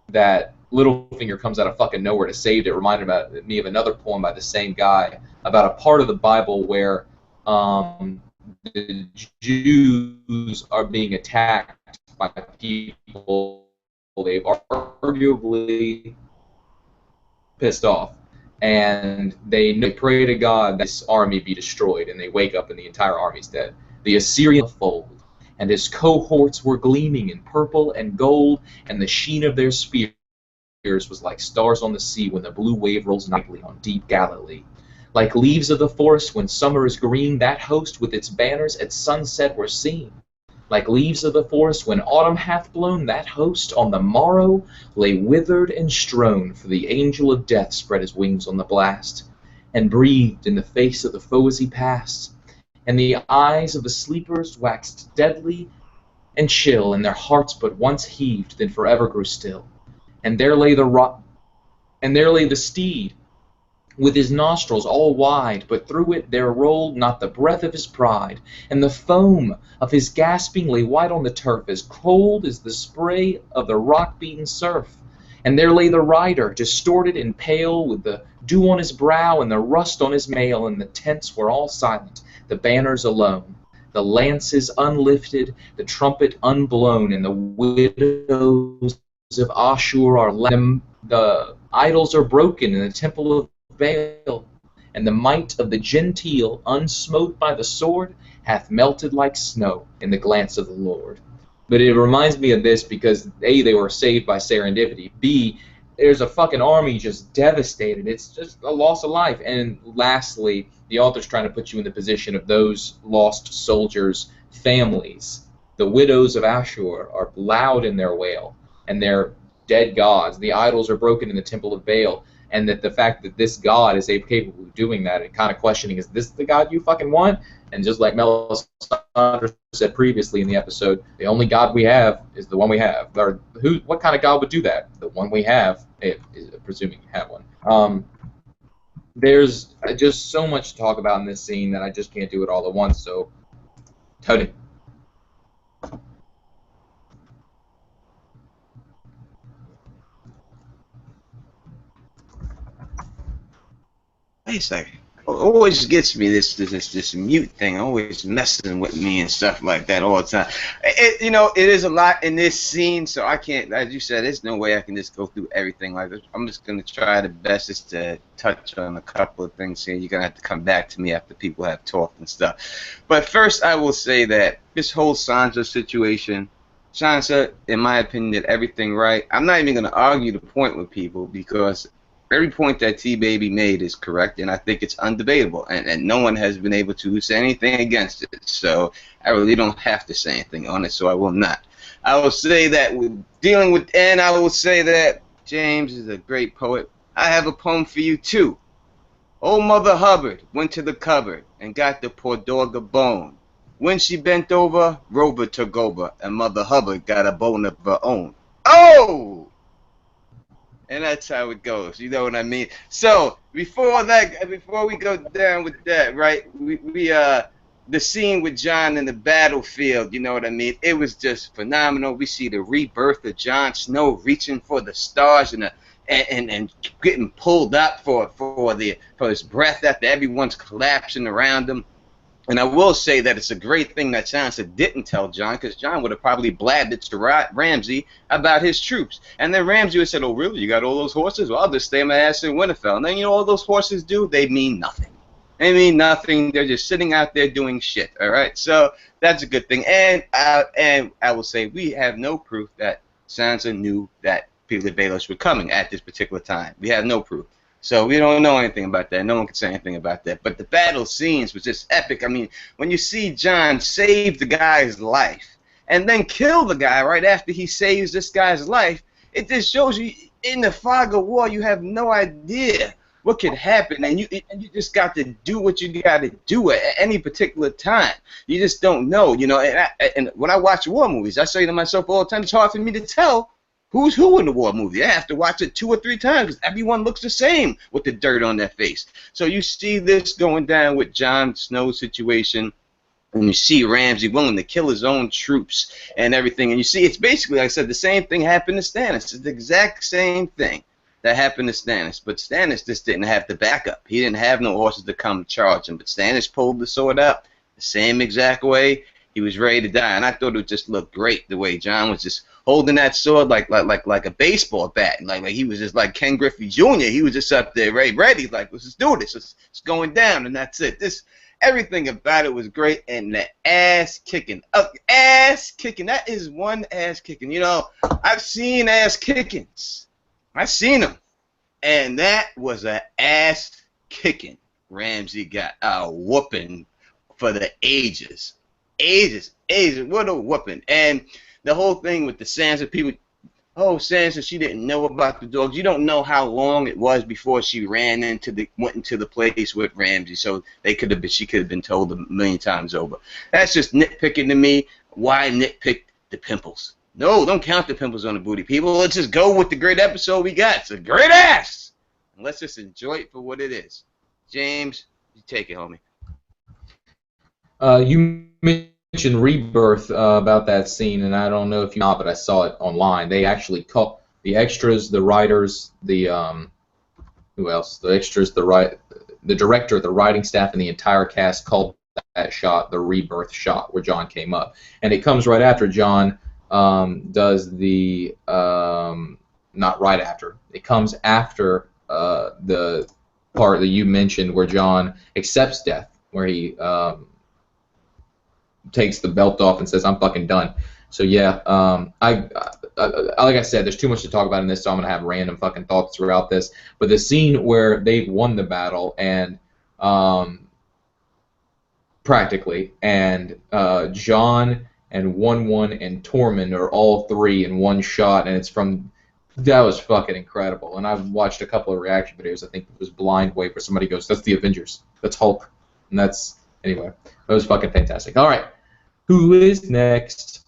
that Littlefinger comes out of fucking nowhere to save it. Reminded me of another poem by the same guy about a part of the Bible where the Jews are being attacked by people they've arguably pissed off, and they pray to God that this army be destroyed, and they wake up and the entire army's dead. The Assyrian fold, and his cohorts were gleaming in purple and gold, and the sheen of their spears was like stars on the sea when the blue wave rolls nightly on deep Galilee. Like leaves of the forest when summer is green, that host with its banners at sunset were seen. Like leaves of the forest when autumn hath blown, that host on the morrow lay withered and strown, for the angel of death spread his wings on the blast, and breathed in the face of the foe as he passed. And the eyes of the sleepers waxed deadly and chill, and their hearts but once heaved, then forever grew still. And there lay the steed, with his nostrils all wide, but through it there rolled not the breath of his pride, and the foam of his gasping lay white on the turf, as cold as the spray of the rock-beaten surf. And there lay the rider, distorted and pale, with the dew on his brow and the rust on his mail, and the tents were all silent, the banners alone, the lances unlifted, the trumpet unblown, and the widows of Ashur are left. The idols are broken in the temple of Baal, and the might of the gentile, unsmote by the sword, hath melted like snow in the glance of the Lord. But it reminds me of this because A, they were saved by serendipity. B, there's a fucking army just devastated. It's just a loss of life. And lastly, the author's trying to put you in the position of those lost soldiers' families. The widows of Ashur are loud in their wail, and their dead gods. The idols are broken in the temple of Baal. And that the fact that this God is capable of doing that and kind of questioning, is this the God you fucking want? And just like Melisandre said previously in the episode, the only God we have is the one we have. Or what kind of God would do that? The one we have, presuming you have one. There's just so much to talk about in this scene that I just can't do it all at once. So, Tony. It's like always gets me this mute thing, always messing with me and stuff like that all the time. It is a lot in this scene, so I can't, as you said, there's no way I can just go through everything like this. I'm just gonna try the best just to touch on a couple of things here. You're gonna have to come back to me after people have talked and stuff. But first, I will say that this whole Sansa situation, Sansa, in my opinion, did everything right. I'm not even gonna argue the point with people because every point that TeeBaby made is correct, and I think it's undebatable, and no one has been able to say anything against it, so I really don't have to say anything on it, so I will not. I will say that with dealing with Anne, I will say that James is a great poet. I have a poem for you, too. Old Mother Hubbard went to the cupboard and got the poor dog a bone. When she bent over, Rover took over, and Mother Hubbard got a bone of her own. Oh! And that's how it goes. You know what I mean? So before we go down with that, right? The scene with Jon in the battlefield. You know what I mean? It was just phenomenal. We see the rebirth of Jon Snow reaching for the stars and getting pulled up for his breath after everyone's collapsing around him. And I will say that it's a great thing that Sansa didn't tell Jon, because Jon would have probably blabbed it to Ramsay about his troops. And then Ramsay would have said, oh, really? You got all those horses? Well, I'll just stay my ass in Winterfell. And then you know all those horses do? They mean nothing. They mean nothing. They're just sitting out there doing shit, all right? So that's a good thing. And I will say we have no proof that Sansa knew that the Baelish were coming at this particular time. We have no proof. So we don't know anything about that. No one can say anything about that. But the battle scenes was just epic. I mean, when you see Jon save the guy's life and then kill the guy right after he saves this guy's life, it just shows you in the fog of war you have no idea what could happen, and you just got to do what you got to do at any particular time. You just don't know, you know. And when I watch war movies, I say to myself all the time, it's hard for me to tell who's who in the war movie. I have to watch it 2 or 3 times because everyone looks the same with the dirt on their face. So you see this going down with Jon Snow's situation, and you see Ramsay willing to kill his own troops and everything. And you see it's basically, like I said, the same thing happened to Stannis. It's the exact same thing that happened to Stannis. But Stannis just didn't have the backup. He didn't have no horses to come charge him. But Stannis pulled the sword out the same exact way. He was ready to die, and I thought it just looked great the way Jon was just holding that sword like a baseball bat, like he was just like Ken Griffey Jr. He was just up there ready, like let's do this, it's going down, and that's it. Everything about it was great, and the ass kicking, that is one ass kicking. You know, I've seen ass kickings, I've seen them, and that was an ass kicking. Ramsay got a whooping for the ages. What a whooping. And the whole thing with the Sansa people, oh, Sansa, she didn't know about the dogs. You don't know how long it was before she went into the place with Ramsay, so she could have been told a million times over. That's just nitpicking to me. Why nitpick the pimples? No, don't count the pimples on the booty, people. Let's just go with the great episode we got. It's a great ass. And let's just enjoy it for what it is. James, you take it, homie. You mentioned Rebirth about that scene, and I don't know if you know, but I saw it online. They actually call the extras, the writers, the who else? The extras, the director, the writing staff, and the entire cast called that shot the Rebirth shot where Jon came up, and it comes right after Jon does the not right after. It comes after the part that you mentioned where Jon accepts death, where he takes the belt off and says, "I'm fucking done." So yeah, like I said, there's too much to talk about in this, so I'm gonna have random fucking thoughts throughout this. But the scene where they've won the battle and practically, and Jon and 1-1 and Tormund are all 3 in one shot, and that was fucking incredible. And I've watched a couple of reaction videos. I think it was Blind Wave where somebody goes, "That's the Avengers. That's Hulk." And that's, anyway, that was fucking fantastic. All right. Who is next?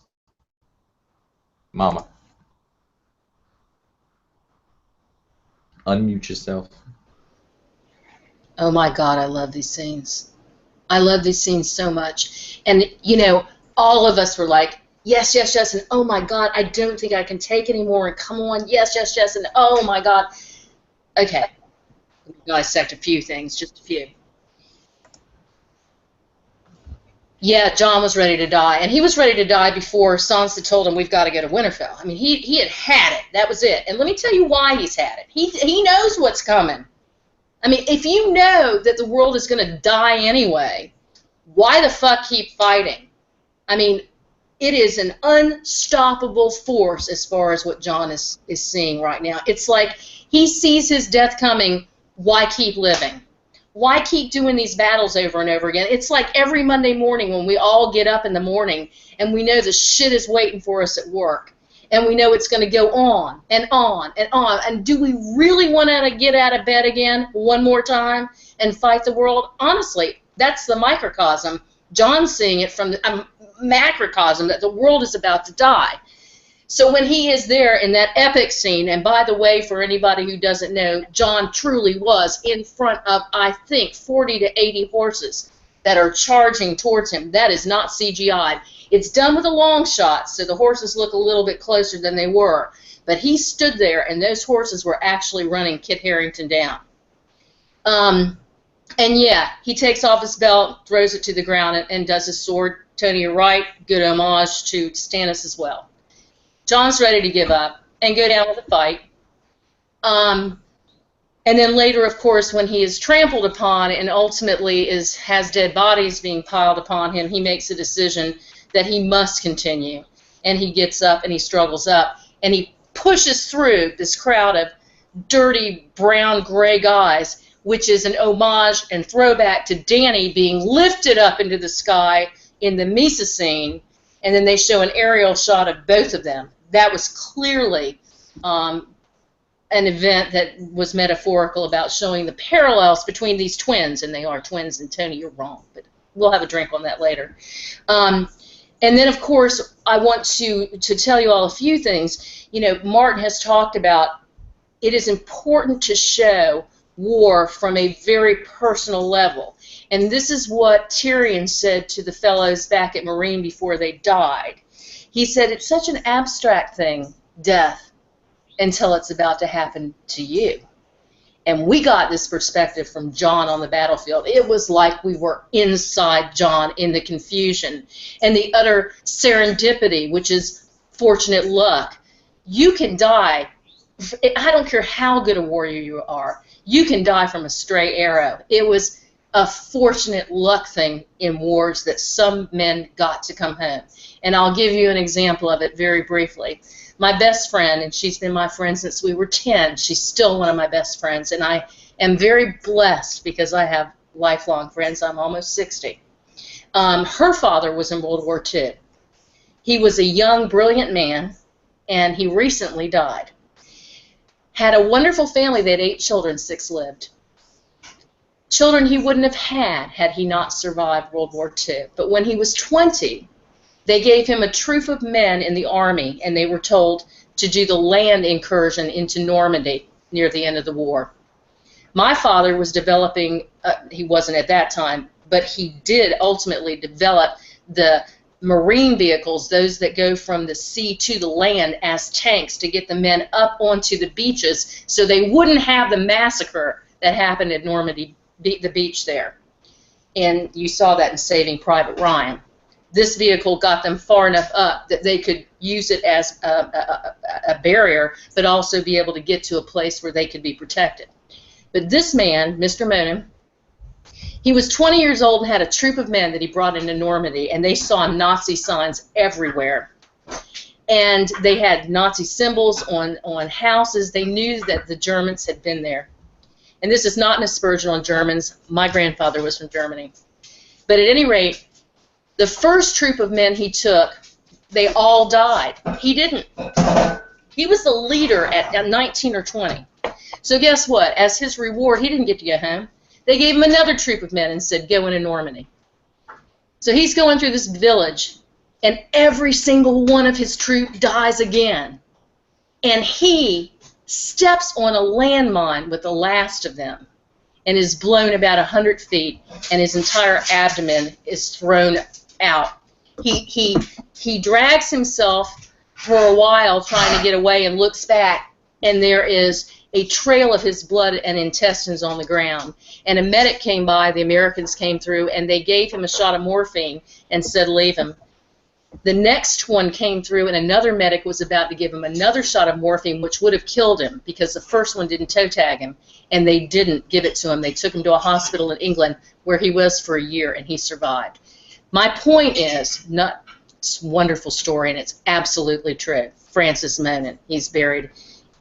Mama. Unmute yourself. Oh my God, I love these scenes. I love these scenes so much. And, you know, all of us were like, yes, yes, yes, and oh my God, I don't think I can take anymore, and come on, yes, yes, yes, and oh my God. Okay, let me dissect a few things, just a few. Yeah, Jon was ready to die, and he was ready to die before Sansa told him we've got to go to Winterfell. I mean, he had it. That was it. And let me tell you why he's had it. He knows what's coming. I mean, if you know that the world is going to die anyway, why the fuck keep fighting? I mean, it is an unstoppable force as far as what Jon is seeing right now. It's like he sees his death coming. Why keep living? Why keep doing these battles over and over again? It's like every Monday morning when we all get up in the morning and we know the shit is waiting for us at work. And we know it's going to go on and on and on. And do we really want to get out of bed again one more time and fight the world? Honestly, that's the microcosm. Jon's seeing it from the macrocosm that the world is about to die. So when he is there in that epic scene, and by the way, for anybody who doesn't know, Jon truly was in front of, I think, 40 to 80 horses that are charging towards him. That is not CGI. It's done with a long shot, so the horses look a little bit closer than they were. But he stood there, and those horses were actually running Kit Harington down. And yeah, he takes off his belt, throws it to the ground, and does his sword. Tony, you're right. Good homage to Stannis as well. Jon's ready to give up and go down with a fight. And then later, of course, when he is trampled upon and ultimately has dead bodies being piled upon him, he makes a decision that he must continue. And he gets up and he struggles up. And he pushes through this crowd of dirty, brown, gray guys, which is an homage and throwback to Dany being lifted up into the sky in the Misa scene. And then they show an aerial shot of both of them. That was clearly an event that was metaphorical about showing the parallels between these twins, and they are twins, and Tony, you're wrong, but we'll have a drink on that later. And then, of course, I want to tell you all a few things. You know, Martin has talked about it is important to show war from a very personal level. And this is what Tyrion said to the fellows back at Meereen before they died. He said, it's such an abstract thing, death, until it's about to happen to you. And we got this perspective from Jon on the battlefield. It was like we were inside Jon in the confusion and the utter serendipity, which is fortunate luck. You can die. I don't care how good a warrior you are. You can die from a stray arrow. It was a fortunate luck thing in wars that some men got to come home. And I'll give you an example of it very briefly. My best friend, and she's been my friend since we were 10, she's still one of my best friends, and I am very blessed because I have lifelong friends. I'm almost 60. Her father was in World War II. He was a young, brilliant man, and he recently died. Had a wonderful family. They had 8 children, 6 lived. Children he wouldn't have had he not survived World War II. But when he was 20, they gave him a troop of men in the army, and they were told to do the land incursion into Normandy near the end of the war. My father was developing, he wasn't at that time, but he did ultimately develop the marine vehicles, those that go from the sea to the land as tanks to get the men up onto the beaches so they wouldn't have the massacre that happened at Normandy, the beach there. And you saw that in Saving Private Ryan. This vehicle got them far enough up that they could use it as a barrier, but also be able to get to a place where they could be protected. But this man, Mr. Monin, he was 20 years old and had a troop of men that he brought into Normandy, and they saw Nazi signs everywhere. And they had Nazi symbols on houses. They knew that the Germans had been there. And this is not an aspersion on Germans. My grandfather was from Germany. But at any rate, the first troop of men he took, they all died. He didn't. He was the leader at 19 or 20. So guess what? As his reward, he didn't get to go home. They gave him another troop of men and said, go into Normandy. So he's going through this village, and every single one of his troop dies again. And he steps on a landmine with the last of them and is blown about 100 feet, and his entire abdomen is thrown out. He drags himself for a while trying to get away and looks back, and there is a trail of his blood and intestines on the ground. And a medic came by, the Americans came through, and they gave him a shot of morphine and said, leave him. The next one came through, and another medic was about to give him another shot of morphine, which would have killed him because the first one didn't toe tag him, and they didn't give it to him. They took him to a hospital in England where he was for a year, and he survived. My point is, it's a wonderful story, and it's absolutely true. Francis Monin, he's buried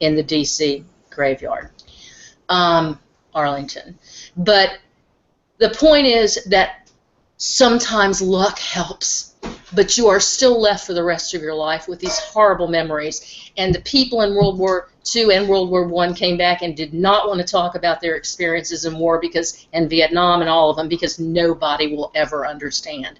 in the D.C. graveyard, Arlington. But the point is that sometimes luck helps, but you are still left for the rest of your life with these horrible memories. And the people in World War II and World War I came back and did not want to talk about their experiences in war and Vietnam and all of them, because nobody will ever understand.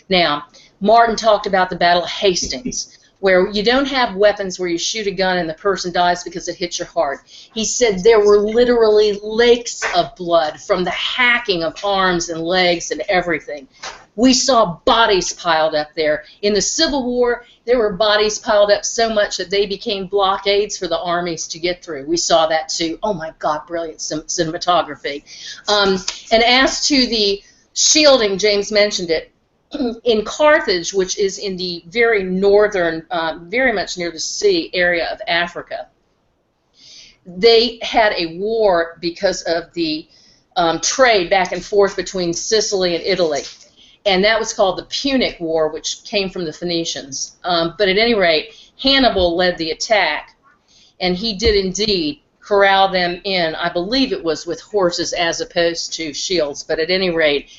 Now, Martin talked about the Battle of Hastings. where you don't have weapons where you shoot a gun and the person dies because it hits your heart. He said there were literally lakes of blood from the hacking of arms and legs and everything. We saw bodies piled up there. In the Civil War, there were bodies piled up so much that they became blockades for the armies to get through. We saw that too. Oh my God, brilliant cinematography. And as to the shielding, James mentioned it. In Carthage, which is in the very northern, very much near the sea area of Africa, they had a war because of the trade back and forth between Sicily and Italy. And that was called the Punic War, which came from the Phoenicians. But at any rate, Hannibal led the attack, and he did indeed corral them in. I believe it was with horses as opposed to shields, but at any rate,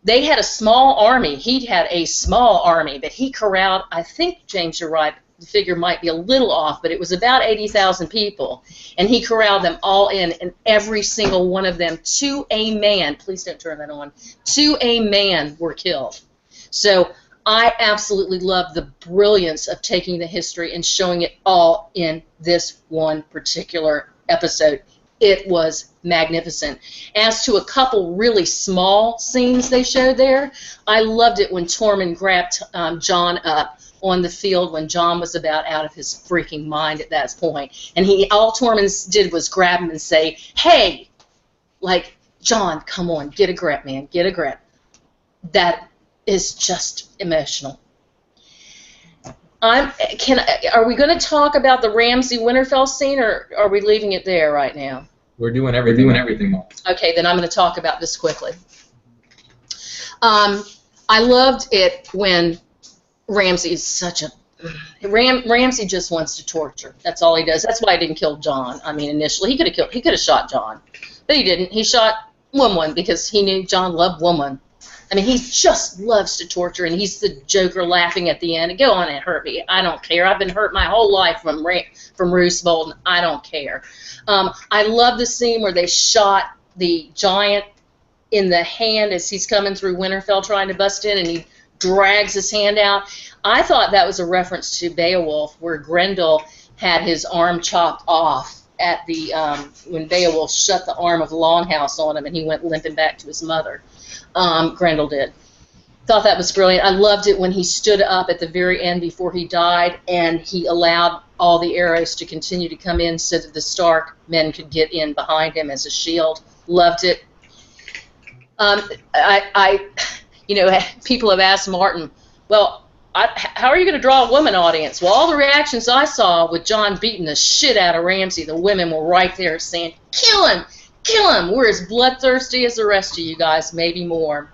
they had a small army. He had a small army, but he corralled, I think, James, you're right, the figure might be a little off, but it was about 80,000 people. And he corralled them all in, and every single one of them, to a man, please don't turn that on, to a man were killed. So I absolutely love the brilliance of taking the history and showing it all in this one particular episode. It was magnificent. As to a couple really small scenes they showed there, I loved it when Tormund grabbed Jon up on the field when Jon was about out of his freaking mind at that point. And all Tormund did was grab him and say, hey, like, Jon, come on, get a grip, man, get a grip. That is just emotional. Are we going to talk about the Ramsay-Winterfell scene, or are we leaving it there right now? We're doing everything. Okay, then I'm going to talk about this quickly. I loved it when Ramsay is such a... Ramsay just wants to torture. That's all he does. That's why he didn't kill Jon. I mean, initially, he could have shot Jon, but he didn't. He shot woman because he knew Jon loved woman. I mean, he just loves to torture, and he's the Joker laughing at the end. Go on and hurt me. I don't care. I've been hurt my whole life from Roose Bolton. I don't care. I love the scene where they shot the giant in the hand as he's coming through Winterfell trying to bust in, and he drags his hand out. I thought that was a reference to Beowulf, where Grendel had his arm chopped off at the when Beowulf shut the arm of Longhouse on him, and he went limping back to his mother. Grendel did. Thought that was brilliant. I loved it when he stood up at the very end before he died, and he allowed all the arrows to continue to come in so that the Stark men could get in behind him as a shield. Loved it. People have asked Martin, well, how are you going to draw a woman audience? Well, all the reactions I saw with Jon beating the shit out of Ramsay, the women were right there saying, kill him! Kill him! We're as bloodthirsty as the rest of you guys, maybe more.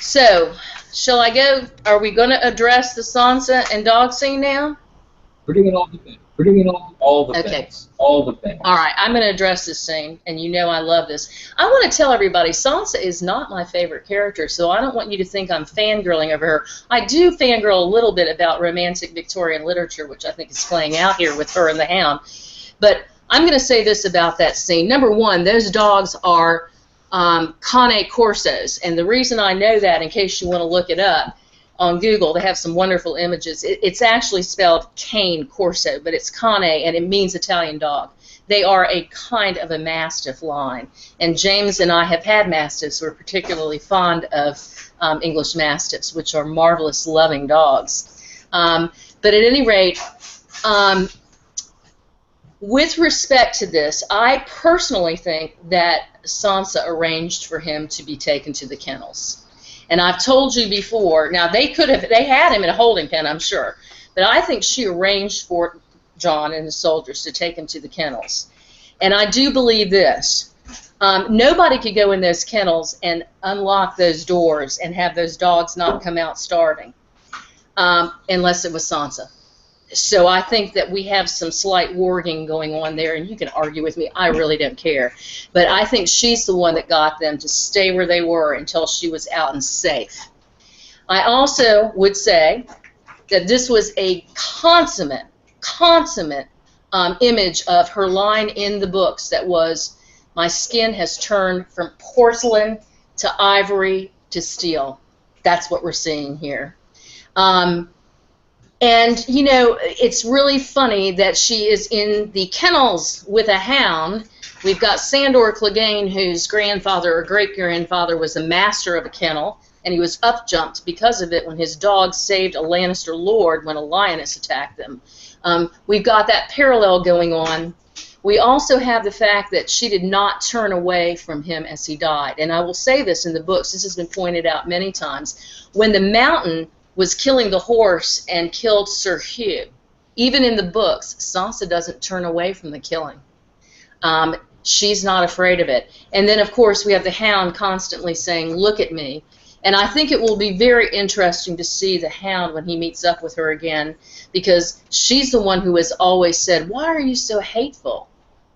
So, shall I go? Are we going to address the Sansa and dog scene now? We're doing all the things. All the things. All right, I'm going to address this scene, and you know I love this. I want to tell everybody, Sansa is not my favorite character, so I don't want you to think I'm fangirling over her. I do fangirl a little bit about romantic Victorian literature, which I think is playing out here with her and the Hound. But I'm going to say this about that scene. Number one, those dogs are Cane Corsos, and the reason I know that, in case you want to look it up, on Google, they have some wonderful images. It's actually spelled Cane Corso, but it's Cane, and it means Italian dog. They are a kind of a Mastiff line, and James and I have had Mastiffs. We're particularly fond of English Mastiffs, which are marvelous, loving dogs. But at any rate, with respect to this, I personally think that Sansa arranged for him to be taken to the kennels. And I've told you before, now they had him in a holding pen, I'm sure, but I think she arranged for Jon and the soldiers to take him to the kennels. And I do believe this. Nobody could go in those kennels and unlock those doors and have those dogs not come out starving, unless it was Sansa. So I think that we have some slight warging going on there, and you can argue with me. I really don't care. But I think she's the one that got them to stay where they were until she was out and safe. I also would say that this was a consummate image of her line in the books that was, my skin has turned from porcelain to ivory to steel. That's what we're seeing here. And, you know, it's really funny that she is in the kennels with a hound. We've got Sandor Clegane, whose grandfather or great-grandfather was the master of a kennel, and he was up-jumped because of it when his dog saved a Lannister lord when a lioness attacked them. We've got that parallel going on. We also have the fact that she did not turn away from him as he died. And I will say this in the books, this has been pointed out many times. When the Mountain was killing the horse and killed Sir Hugh, even in the books, Sansa doesn't turn away from the killing. She's not afraid of it. And then, of course, we have the Hound constantly saying, "Look at me." And I think it will be very interesting to see the Hound when he meets up with her again, because she's the one who has always said, "Why are you so hateful?"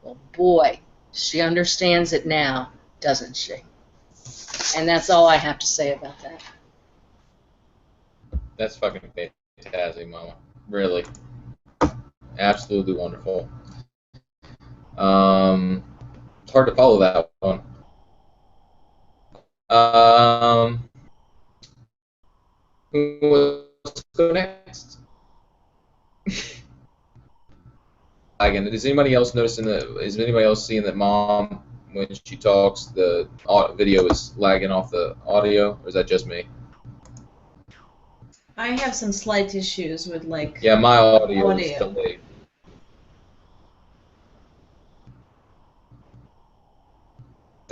Well, boy, she understands it now, doesn't she? And that's all I have to say about that. That's fucking fantastic, Mama. Really. Absolutely wonderful. It's hard to follow that one. Who wants to go next? Again, is anybody else noticing that? Is anybody else seeing that Mom, when she talks, the video is lagging off the audio, or is that just me? I have some slight issues with like. Yeah, my audio is delayed.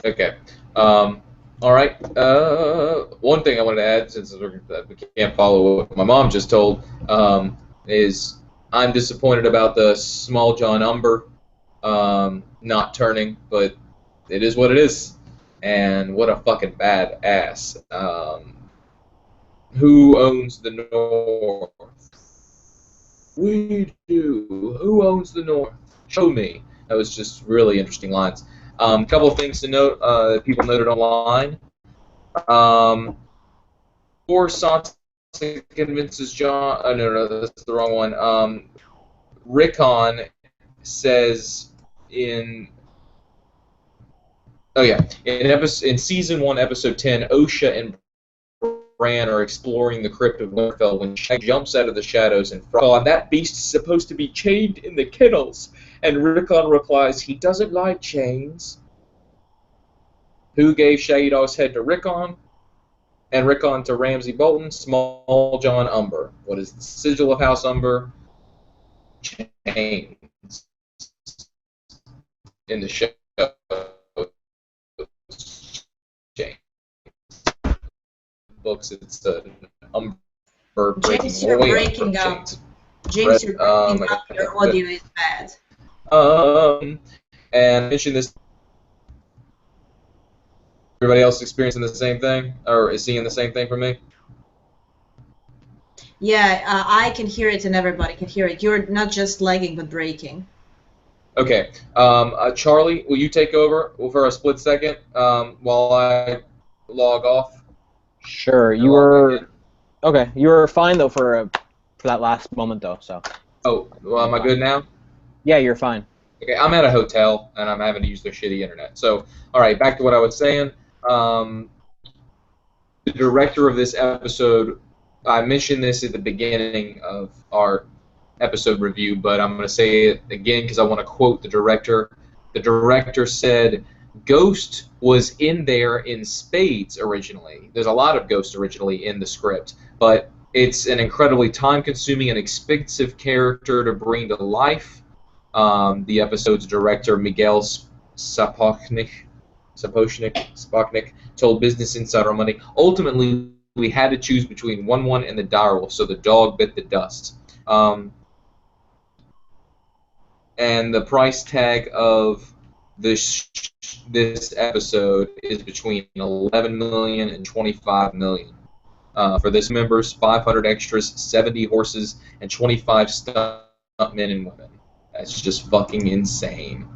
Okay. All right. One thing I wanted to add, since we can't follow what my mom just told, is I'm disappointed about the Small John Umber not turning, but it is what it is. And what a fucking bad ass. Who owns the North? We do. Who owns the North? Show me. That was just really interesting lines. A couple of things to note that people noted online. Before Sansa convinces John, no, that's the wrong one. Rickon says in season 1, episode 10, Osha and Bran are exploring the crypt of Winterfell when Shag jumps out of the shadows and Frog, that beast is supposed to be chained in the kennels. And Rickon replies, he doesn't like chains. Who gave Shaggy Dog's head to Rickon? And Rickon to Ramsay Bolton? Small John Umber. What is the sigil of House Umber? Chains. In the show. Chains. Books, it's the Umber breaking James, you're breaking up. James, you're breaking up. Your audio is bad. And I mentioned this. Everybody else experiencing the same thing, or is seeing the same thing from me? Yeah, I can hear it, and everybody can hear it. You're not just lagging, but breaking. Okay. Charlie, will you take over for a split second while I log off? Sure. You were okay. You were fine though for that last moment though. So. Oh, well, am I good now? Yeah, you're fine. Okay, I'm at a hotel and I'm having to use their shitty internet. So, all right, back to what I was saying. The director of this episode, I mentioned this at the beginning of our episode review, but I'm going to say it again because I want to quote the director. The director said, Ghost was in there in spades originally. There's a lot of Ghost originally in the script, but it's an incredibly time-consuming and expensive character to bring to life. The episode's director, Miguel Sapochnik, told Business Insider Monday, ultimately, we had to choose between 1-1 and the direwolf, so the dog bit the dust. And the price tag of this episode is between $11 million and $25 million. For this members, 500 extras, 70 horses, and 25 stunt men and women. That's just fucking insane.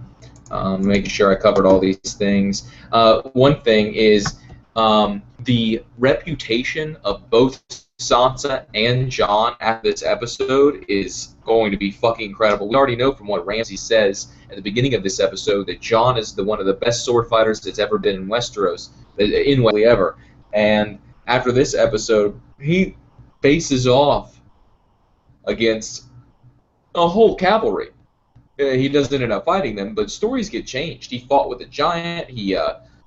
Making sure I covered all these things. One thing is the reputation of both Sansa and Jon after this episode is going to be fucking incredible. We already know from what Ramsay says at the beginning of this episode that Jon is one of the best sword fighters that's ever been in Westeros, ever. And after this episode, he faces off against a whole cavalry. He doesn't end up fighting them, but stories get changed. He fought with a giant. He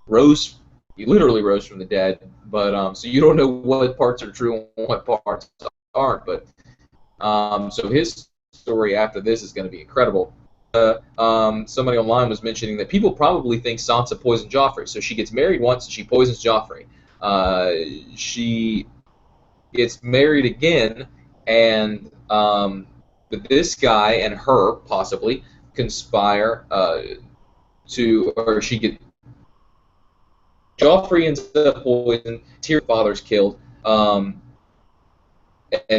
literally rose from the dead. But so you don't know what parts are true and what parts aren't. But so his story after this is going to be incredible. Somebody online was mentioning that people probably think Sansa poisoned Joffrey. So she gets married once and she poisons Joffrey. She gets married again, and but this guy and her possibly conspire or she get Joffrey ends up poisoned, Tyrion's father's killed, and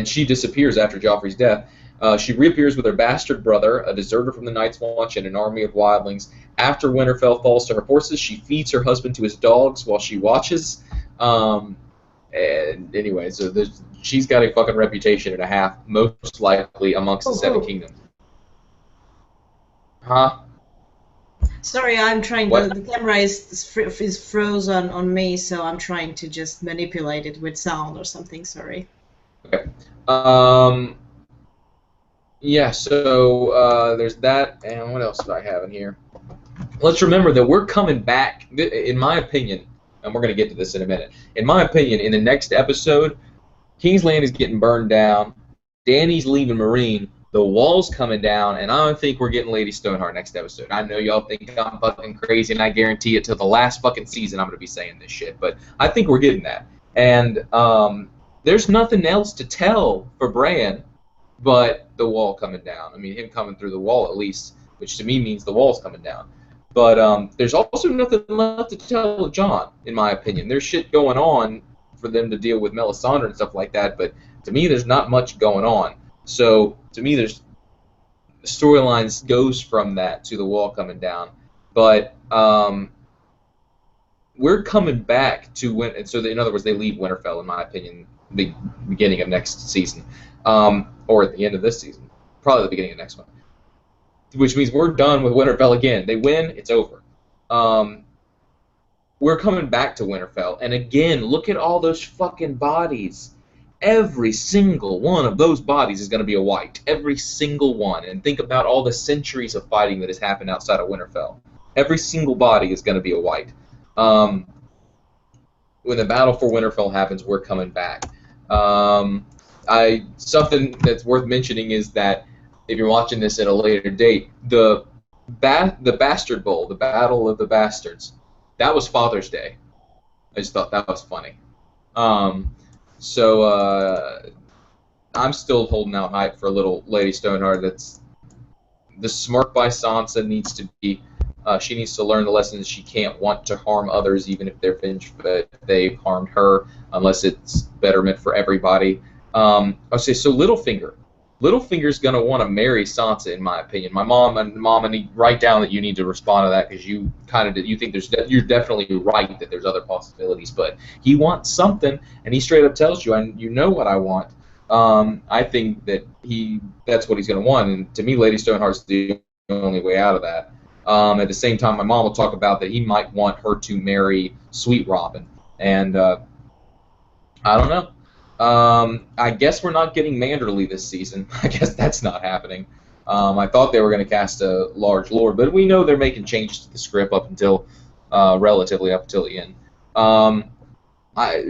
she disappears after Joffrey's death. She reappears with her bastard brother, a deserter from the Night's Watch, and an army of wildlings. After Winterfell falls to her forces, she feeds her husband to his dogs while she watches. And anyway, so she's got a fucking reputation and a half, most likely amongst the Seven Kingdoms. Huh? Sorry, I'm trying. The camera is frozen on me, so I'm trying to just manipulate it with sound or something. Sorry. Okay. Yeah. So there's that, and what else do I have in here? Let's remember that we're coming back. In my opinion, and we're going to get to this in a minute. In my opinion, in the next episode, King's Land is getting burned down. Dany's leaving Marine. The wall's coming down, and I don't think we're getting Lady Stoneheart next episode. I know y'all think I'm fucking crazy, and I guarantee it till the last fucking season I'm going to be saying this shit, but I think we're getting that. And there's nothing else to tell for Bran but the wall coming down. I mean, him coming through the wall at least, which to me means the wall's coming down. But there's also nothing left to tell Jon, in my opinion. There's shit going on for them to deal with Melisandre and stuff like that, but to me there's not much going on. So to me there's the storylines goes from that to the wall coming down. But we're coming back to in other words, they leave Winterfell, in my opinion, the beginning of next season. Or at the end of this season. Probably the beginning of next one. Which means we're done with Winterfell again. They win, it's over. We're coming back to Winterfell, and again, look at all those fucking bodies. Every single one of those bodies is going to be a white. Every single one. And think about all the centuries of fighting that has happened outside of Winterfell. Every single body is going to be a white. When the battle for Winterfell happens, we're coming back. Something that's worth mentioning is that if you're watching this at a later date, the Bastard Bowl, the Battle of the Bastards, that was Father's Day. I just thought that was funny. So I'm still holding out hype for a little Lady Stoneheart. That's the smirk by Sansa needs to be. She needs to learn the lesson that she can't want to harm others, even if they've harmed her, unless it's betterment for everybody. I'll say so. Littlefinger's gonna want to marry Sansa, in my opinion. My mom, and he write down that you need to respond to that because you think you're definitely right that there's other possibilities, but he wants something, and he straight up tells you, you know what I want. I think that that's what he's gonna want, and to me, Lady Stoneheart's the only way out of that. At the same time, my mom will talk about that he might want her to marry Sweet Robin, and I don't know. I guess we're not getting Manderley this season. I guess that's not happening. I thought they were going to cast a large lord, but we know they're making changes to the script relatively up until the end.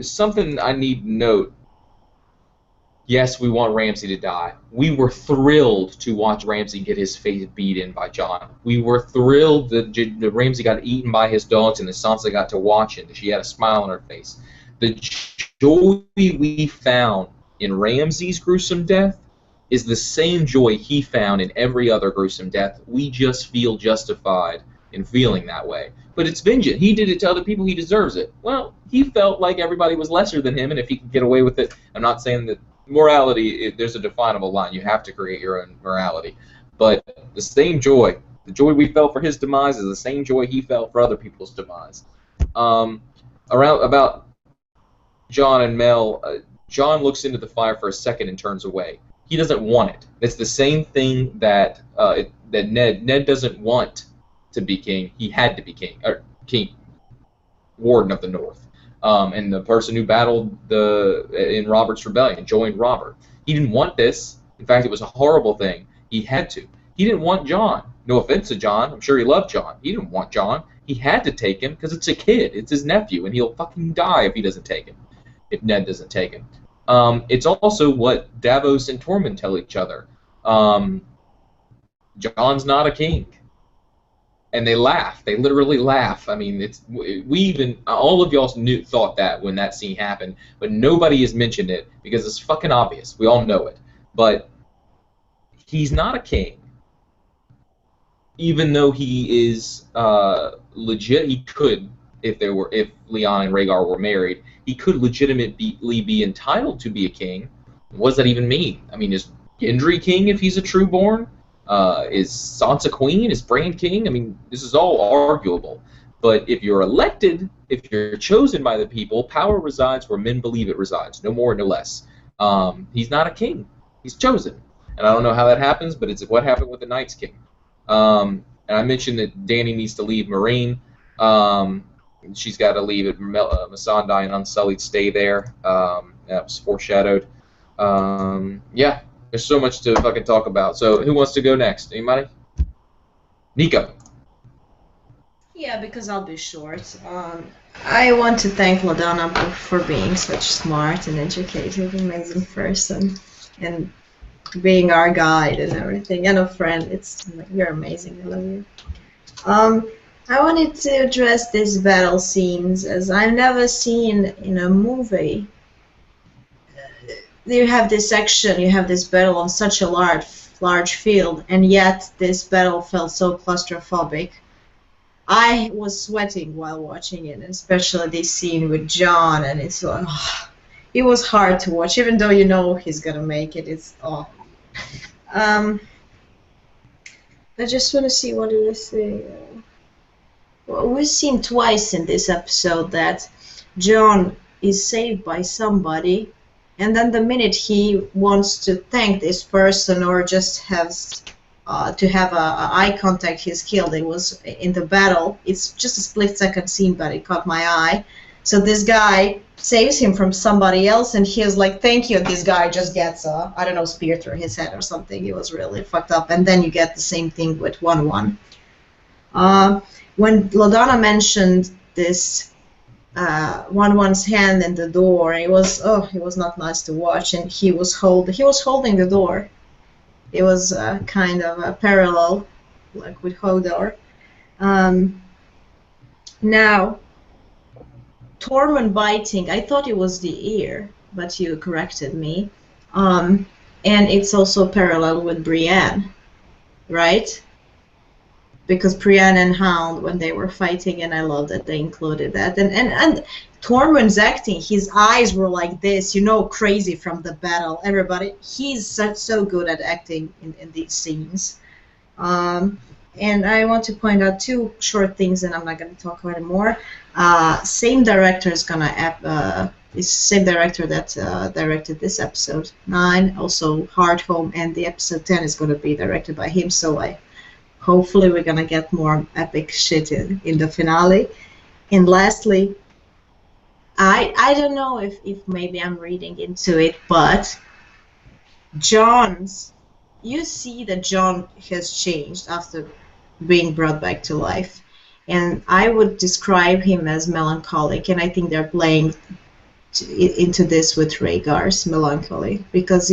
Something I need to note. Yes, we want Ramsay to die. We were thrilled to watch Ramsay get his face beat in by Jon. We were thrilled that Ramsay got eaten by his dogs and that Sansa got to watch it. She had a smile on her face. The joy we found in Ramsay's gruesome death is the same joy he found in every other gruesome death. We just feel justified in feeling that way. But it's vengeance. He did it to other people. He deserves it. Well, he felt like everybody was lesser than him, and if he could get away with it, I'm not saying that morality, there's a definable line. You have to create your own morality. But the same joy, the joy we felt for his demise is the same joy he felt for other people's demise. About Jon and Mel, Jon looks into the fire for a second and turns away. He doesn't want it. It's the same thing that Ned doesn't want to be king. He had to be king, Warden of the North, and the person who battled in Robert's rebellion joined Robert. He didn't want this. In fact, it was a horrible thing. He had to. He didn't want Jon. No offense to Jon. I'm sure he loved Jon. He didn't want Jon. He had to take him because it's a kid. It's his nephew, and he'll fucking die if he doesn't take him. If Ned doesn't take him. It's also what Davos and Tormund tell each other. Jon's not a king. And they laugh. They literally laugh. I mean, all of y'all thought that when that scene happened, but nobody has mentioned it because it's fucking obvious. We all know it. But he's not a king. Even though he is legit, he could, if Lyanna and Rhaegar were married, he could legitimately be entitled to be a king. What does that even mean? I mean, is Gendry king if he's a trueborn? Is Sansa queen? Is Bran king? I mean, this is all arguable. But if you're elected, if you're chosen by the people, power resides where men believe it resides. No more, no less. He's not a king. He's chosen. And I don't know how that happens, but it's what happened with the Night's King. And I mentioned that Dany needs to leave Meereen. She's got to leave at Missandei and Unsullied stay there. That was foreshadowed. Yeah, there's so much to fucking talk about. So who wants to go next? Anybody? Nico. Yeah, because I'll be short. I want to thank LaDonna for being such smart and educated, amazing person, and being our guide and everything, and a friend. You're amazing. I love you. I wanted to address these battle scenes as I've never seen in a movie. You have this section, you have this battle on such a large field, and yet this battle felt so claustrophobic. I was sweating while watching it, especially this scene with Jon, and it's like, it was hard to watch, even though you know he's gonna make it. It's I just want to see, what did I say? Well, we've seen twice in this episode that Jon is saved by somebody, and then the minute he wants to thank this person or just has to have a eye contact, he's killed. It was in the battle. It's just a split-second scene, but it caught my eye. So this guy saves him from somebody else, and he is like, thank you. This guy just gets a, I don't know, spear through his head or something. It was really fucked up. And then you get the same thing with 1-1. When LaDonna mentioned this 1-1's hand in the door, it was not nice to watch, and he was holding the door. It was kind of a parallel, like with Hodor. Now, Tormund biting, I thought it was the ear, but you corrected me. And it's also parallel with Brienne, right? Because Brienne and Hound, when they were fighting, and I love that they included that. And Tormund's acting, his eyes were like this, crazy from the battle. Everybody, he's so good at acting in these scenes. And I want to point out two short things, and I'm not going to talk about it more. Same director is gonna same director that directed this episode 9, also Hard Home, and the episode 10 is going to be directed by him. So hopefully we're gonna get more epic shit in the finale. And lastly, I don't know if maybe I'm reading into it, but you see that Jon has changed after being brought back to life. And I would describe him as melancholic, and I think they're playing into this with Rhaegar's melancholy, because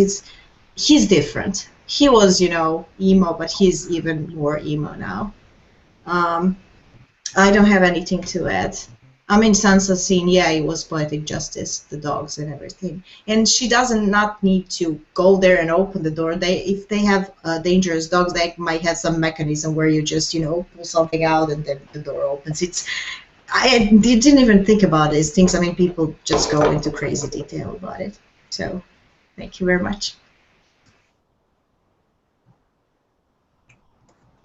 he's different. He was, emo, but he's even more emo now. I don't have anything to add. I mean, Sansa scene, yeah, it was poetic justice, the dogs and everything. And she doesn't not need to go there and open the door. If they have dangerous dogs, they might have some mechanism where you just, pull something out and then the door opens. I didn't even think about these things. I mean, people just go into crazy detail about it. So, thank you very much.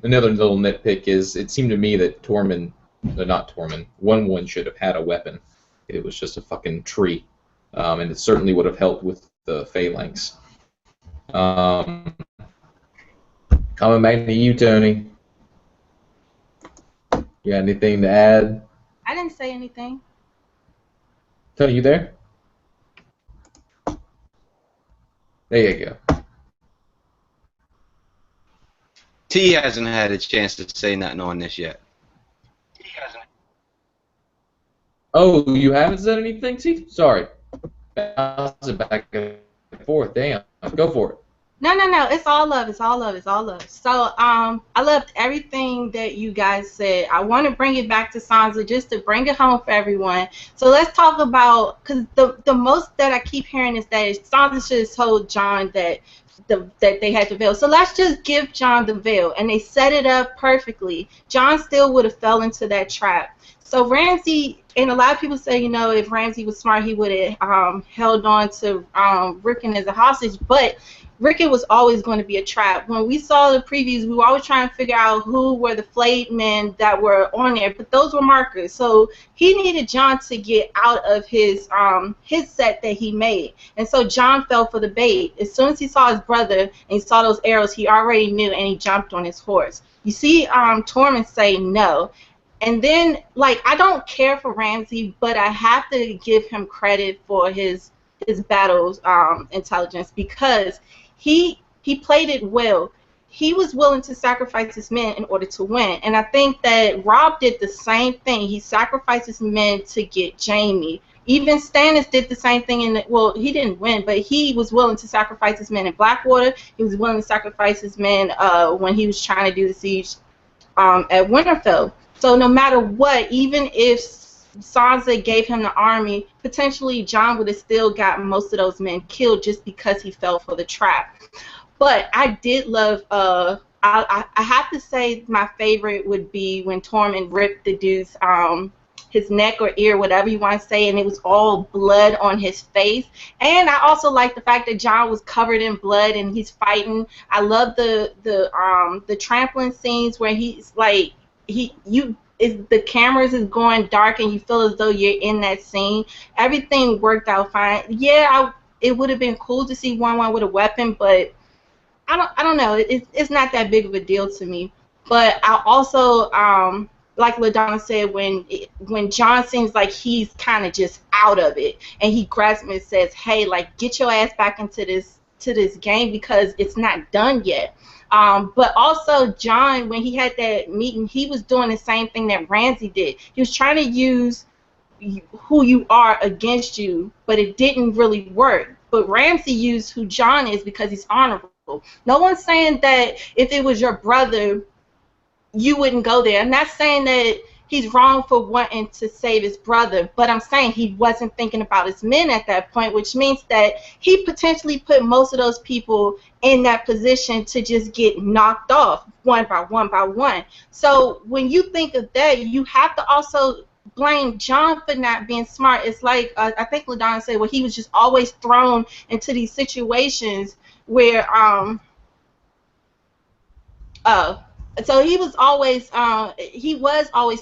Another little nitpick is, it seemed to me that not Tormund, 1-1 should have had a weapon. It was just a fucking tree. And it certainly would have helped with the phalanx. Coming back to you, Tony. You got anything to add? I didn't say anything. Tony, you there? There you go. T hasn't had a chance to say nothing on this yet. Oh, you haven't said anything, T? Sorry. Bouncing back and forth. Damn. Go for it. No, no, no. It's all love. It's all love. It's all love. So, I loved everything that you guys said. I want to bring it back to Sansa just to bring it home for everyone. So let's talk about, because the most that I keep hearing is that Sansa should have told Jon that that they had the veil. So let's just give Jon the veil, and they set it up perfectly. Jon still would have fell into that trap. So Ramsay, and a lot of people say, you know, if Ramsay was smart, he would have held on to Rickon as a hostage, but Rickon was always going to be a trap. When we saw the previews, we were always trying to figure out who were the flayed men that were on there, but those were markers. So he needed Jon to get out of his set that he made. And so Jon fell for the bait. As soon as he saw his brother and he saw those arrows, he already knew, and he jumped on his horse. You see Tormund say no. And then, like, I don't care for Ramsay, but I have to give him credit for his battles intelligence, because he played it well. He was willing to sacrifice his men in order to win. And I think that Robb did the same thing. He sacrificed his men to get Jaime. Even Stannis did the same thing. Well, he didn't win, but he was willing to sacrifice his men in Blackwater. He was willing to sacrifice his men when he was trying to do the siege at Winterfell. So no matter what, even if Sansa gave him the army, potentially Jon would have still got most of those men killed just because he fell for the trap. But I did love, I have to say my favorite would be when Tormund ripped the dude's his neck or ear, whatever you want to say, and it was all blood on his face. And I also like the fact that Jon was covered in blood and he's fighting. I love the trampling scenes where he's like, the cameras is going dark and you feel as though you're in that scene. Everything worked out fine. Yeah, it would have been cool to see one with a weapon, but I don't know. It's not that big of a deal to me. But I also like LaDonna said, when Jon seems like he's kind of just out of it, and he grabs him and says, "Hey, like, get your ass back into this game because it's not done yet." But also Jon, when he had that meeting, he was doing the same thing that Ramsay did. He was trying to use who you are against you, but it didn't really work. But Ramsay used who Jon is because he's honorable. No one's saying that if it was your brother, you wouldn't go there. I'm not saying that he's wrong for wanting to save his brother, but I'm saying he wasn't thinking about his men at that point, which means that he potentially put most of those people in that position to just get knocked off one by one by one. So when you think of that, you have to also blame Jon for not being smart. It's like, I think LaDonna said, well, he was just always thrown into these situations where, so he was always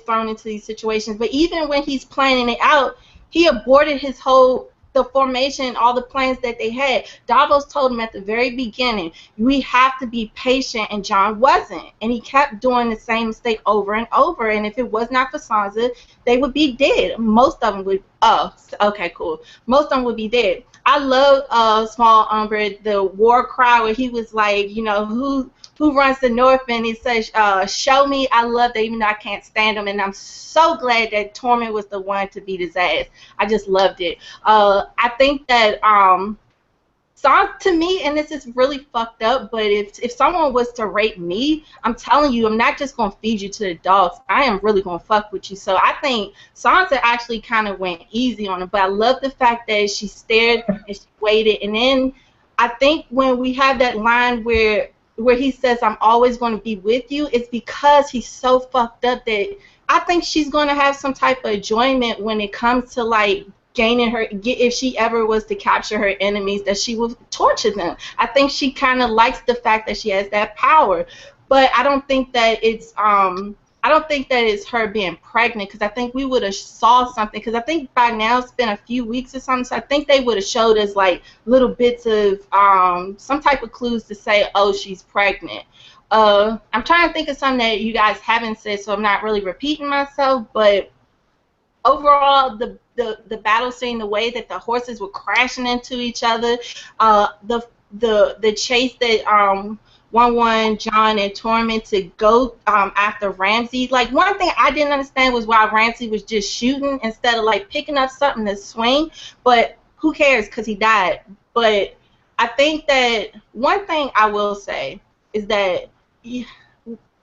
thrown into these situations. But even when he's planning it out, he aborted the formation, all the plans that they had. Davos told him at the very beginning, we have to be patient, and Jon wasn't. And he kept doing the same mistake over and over. And if it was not for Sansa, they would be dead. Most of them would. Oh, okay, cool. Most of them would be dead. I love Small Umber, the war cry where he was like, you know, who runs the North, and he says, show me. I love that, even though I can't stand him, and I'm so glad that Tormund was the one to beat his ass. I just loved it. I think that Sansa, to me, and this is really fucked up, but if someone was to rape me, I'm telling you, I'm not just going to feed you to the dogs. I am really going to fuck with you. So I think Sansa actually kind of went easy on him, but I love the fact that she stared and she waited. And then I think when we have that line where he says, I'm always going to be with you, it's because he's so fucked up that I think she's going to have some type of enjoyment when it comes to, like, gaining her, if she ever was to capture her enemies, that she will torture them. I think she kind of likes the fact that she has that power, but I don't think that it's her being pregnant, because I think we would have saw something, because I think by now it's been a few weeks or something, so I think they would have showed us like little bits of some type of clues to say, oh, she's pregnant. I'm trying to think of something that you guys haven't said, so I'm not really repeating myself, but overall, the battle scene, the way that the horses were crashing into each other, the chase that John and Tormund to go after Ramsay. Like, one thing I didn't understand was why Ramsay was just shooting instead of like picking up something to swing. But who cares? Because he died. But I think that one thing I will say is that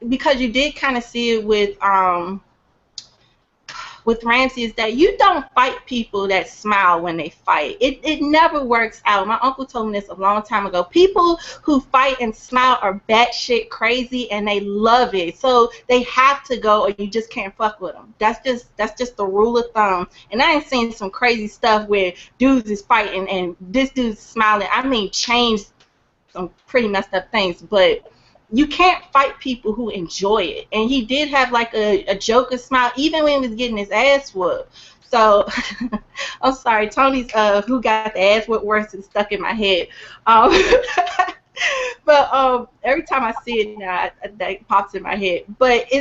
because you did kind of see it with Ramsay, is that you don't fight people that smile when they fight. It never works out. My uncle told me this a long time ago. People who fight and smile are batshit crazy, and they love it. So they have to go, or you just can't fuck with them. That's just the rule of thumb. And I ain't seen some crazy stuff where dudes is fighting and this dude's smiling. I mean, changed some pretty messed up things, but you can't fight people who enjoy it. And he did have like a Joker smile even when he was getting his ass whooped. So, I'm sorry, Tony's who got the ass whooped worse is stuck in my head. But every time I see it now, that pops in my head. But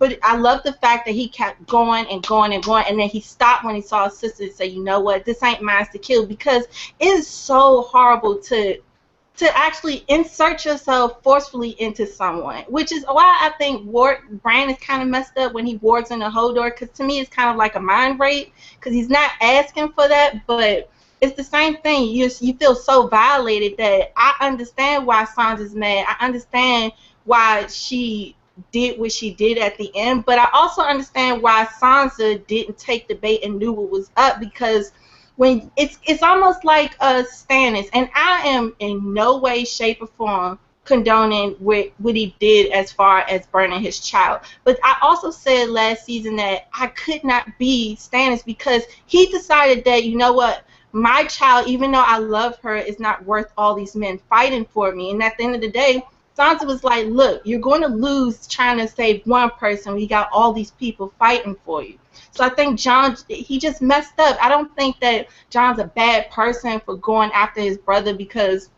but I love the fact that he kept going and going and going, and then he stopped when he saw his sister and said, you know what, this ain't mine to kill, because it is so horrible to actually insert yourself forcefully into someone, which is why I think Bran is kind of messed up when he wards in the Hodor, because to me it's kind of like a mind rape, because he's not asking for that, but it's the same thing. You feel so violated that I understand why Sansa's mad. I understand why she did what she did at the end, but I also understand why Sansa didn't take the bait and knew what was up, because when it's almost like Stannis, and I am in no way, shape, or form condoning what he did as far as burning his child. But I also said last season that I could not be Stannis, because he decided that, you know what, my child, even though I love her, is not worth all these men fighting for me. And at the end of the day, Sansa was like, look, you're going to lose trying to save one person. We got all these people fighting for you. So I think Jon, he just messed up. I don't think that Jon's a bad person for going after his brother, because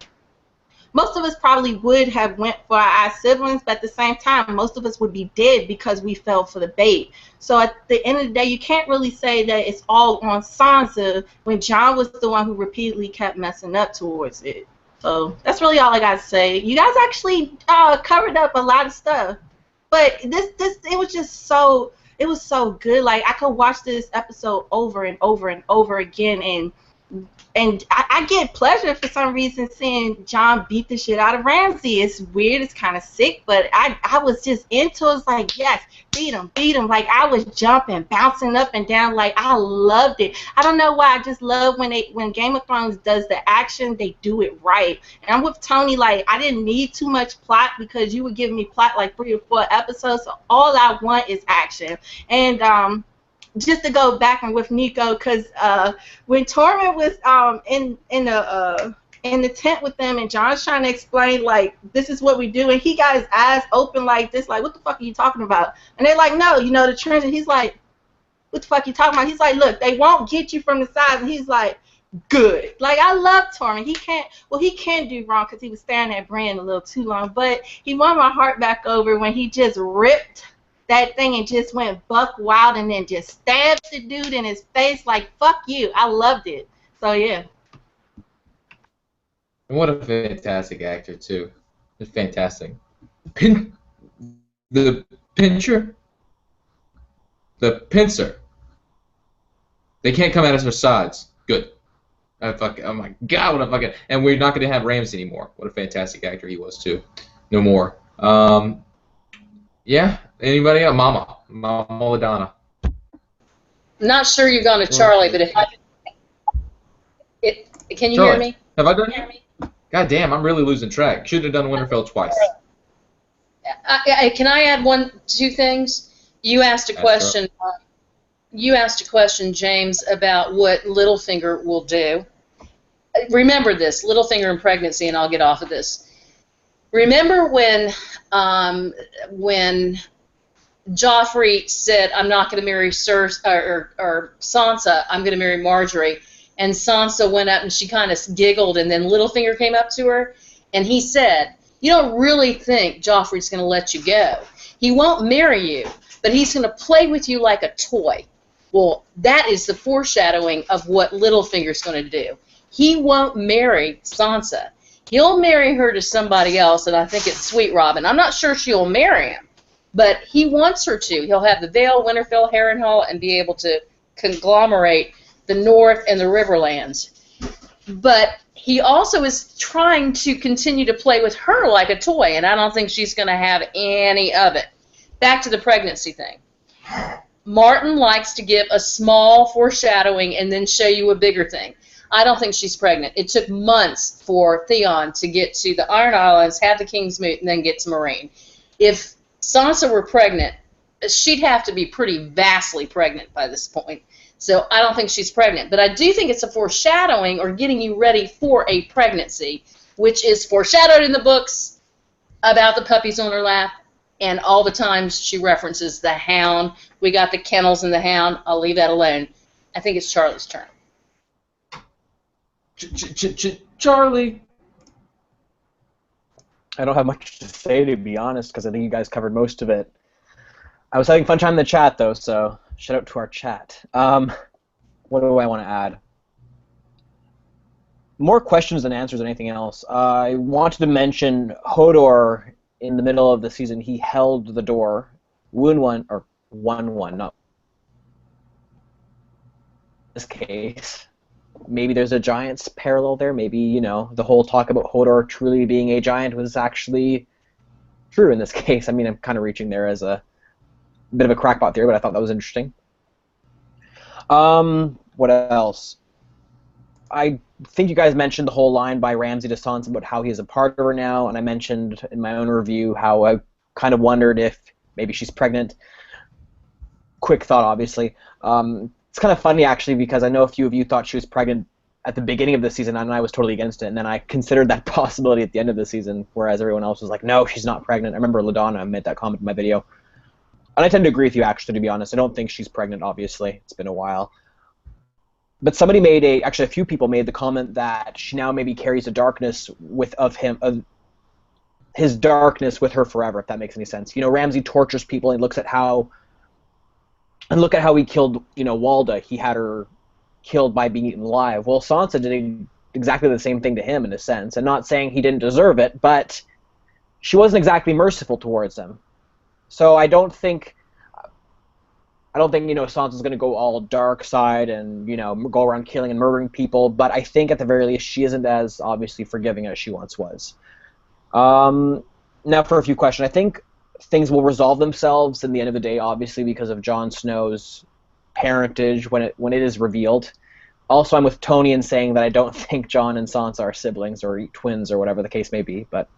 most of us probably would have went for our siblings, but at the same time, most of us would be dead because we fell for the bait. So at the end of the day, you can't really say that it's all on Sansa when Jon was the one who repeatedly kept messing up towards it. So that's really all I got to say. You guys actually covered up a lot of stuff, but it was just so. It was so good. Like, I could watch this episode over and over and over again, and I get pleasure for some reason seeing Jon beat the shit out of Ramsay. It's weird. It's kind of sick, but I was just into it. It's like, yes, beat him. Like, I was jumping, bouncing up and down. Like, I loved it. I don't know why. I just love when Game of Thrones does the action, they do it right. And I'm with Tony. Like, I didn't need too much plot, because you were giving me plot like 3 or 4 episodes. So all I want is action. And just to go back and with Nico, because when Tormund was in the tent with them, and Jon's trying to explain, like, this is what we do, and he got his eyes open like this, like, what the fuck are you talking about? And they're like, no, you know, the trench. And he's like, what the fuck are you talking about? He's like, look, they won't get you from the sides. And he's like, good. Like, I love Tormund. He can do wrong, because he was staring at Bran a little too long, but he won my heart back over when he just ripped that thing and just went buck wild and then just stabbed the dude in his face like, fuck you. I loved it. So, yeah. What a fantastic actor, too. It's fantastic. The pincer. They can't come at us from sides. Good. Oh my God, what a fucking... And we're not going to have Ramsay anymore. What a fantastic actor he was, too. No more. Yeah. Anybody else? Mama LaDonna. Not sure you've gone to Charlie, but can you hear me? Have I done it? God damn, I'm really losing track. Should have done Winterfell twice. Can I add 2 things? You asked a question. You asked a question, James, about what Littlefinger will do. Remember this, Littlefinger and pregnancy, and I'll get off of this. Remember when Joffrey said, I'm not going to marry or Sansa, I'm going to marry Marjorie, and Sansa went up and she kind of giggled, and then Littlefinger came up to her, and he said, you don't really think Joffrey's going to let you go. He won't marry you, but he's going to play with you like a toy. Well, that is the foreshadowing of what Littlefinger's going to do. He won't marry Sansa. He'll marry her to somebody else, and I think it's Sweet Robin. I'm not sure she'll marry him, but he wants her to. He'll have the Vale, Winterfell, Harrenhal, and be able to conglomerate the North and the Riverlands. But he also is trying to continue to play with her like a toy, and I don't think she's going to have any of it. Back to the pregnancy thing. Martin likes to give a small foreshadowing and then show you a bigger thing. I don't think she's pregnant. It took months for Theon to get to the Iron Islands, have the King's Moot, and then get to Meereen. If Sansa were pregnant, she'd have to be pretty vastly pregnant by this point. So I don't think she's pregnant. But I do think it's a foreshadowing or getting you ready for a pregnancy, which is foreshadowed in the books about the puppies on her lap and all the times she references the hound. We got the kennels and the hound. I'll leave that alone. I think it's Charlie's turn. Charlie. I don't have much to say, to be honest, because I think you guys covered most of it. I was having fun time in the chat, though, so shout out to our chat. What do I want to add? More questions than answers than anything else. I wanted to mention Hodor in the middle of the season. He held the door. Won-1, not this case. Maybe there's a Giants parallel there. Maybe, you know, the whole talk about Hodor truly being a giant was actually true in this case. I mean, I'm kind of reaching there as a bit of a crackpot theory, but I thought that was interesting. What else? I think you guys mentioned the whole line by Ramsay to Sansa about how he's a part of her now, and I mentioned in my own review how I kind of wondered if maybe she's pregnant. Quick thought, obviously. It's kind of funny, actually, because I know a few of you thought she was pregnant at the beginning of the season, and I was totally against it, and then I considered that possibility at the end of the season, whereas everyone else was like, no, she's not pregnant. I remember LaDonna made that comment in my video. And I tend to agree with you, actually, to be honest. I don't think she's pregnant, obviously. It's been a while. But somebody made actually a few people made the comment that she now maybe carries a darkness of his darkness with her forever, if that makes any sense. You know, Ramsay tortures people and looks at how, and look at how he killed, you know, Walda. He had her killed by being eaten alive. Well, Sansa did exactly the same thing to him in a sense, and not saying he didn't deserve it, but she wasn't exactly merciful towards him. So I don't think, you know, Sansa's going to go all dark side and, you know, go around killing and murdering people, but I think at the very least she isn't as obviously forgiving as she once was. Now for a few questions. I think things will resolve themselves in the end of the day, obviously, because of Jon Snow's parentage when it is revealed. Also, I'm with Tony in saying that I don't think Jon and Sansa are siblings or twins or whatever the case may be, but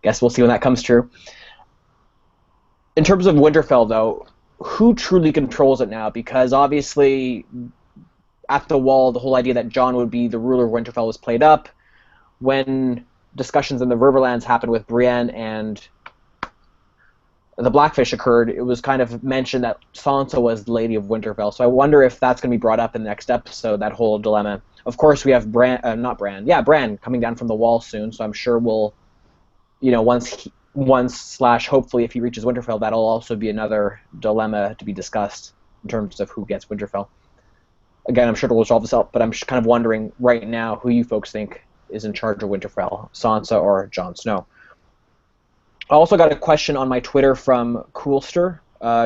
guess we'll see when that comes true. In terms of Winterfell, though, who truly controls it now? Because obviously, at the Wall, the whole idea that Jon would be the ruler of Winterfell was played up. When discussions in the Riverlands happened with Brienne and the Blackfish occurred, it was kind of mentioned that Sansa was the Lady of Winterfell. So I wonder if that's going to be brought up in the next episode, that whole dilemma. Of course, we have Bran coming down from the Wall soon, so I'm sure we'll, you know, once hopefully if he reaches Winterfell, that'll also be another dilemma to be discussed in terms of who gets Winterfell. Again, I'm sure it'll resolve itself, but I'm just kind of wondering right now who you folks think is in charge of Winterfell, Sansa or Jon Snow. I also got a question on my Twitter from Coolster.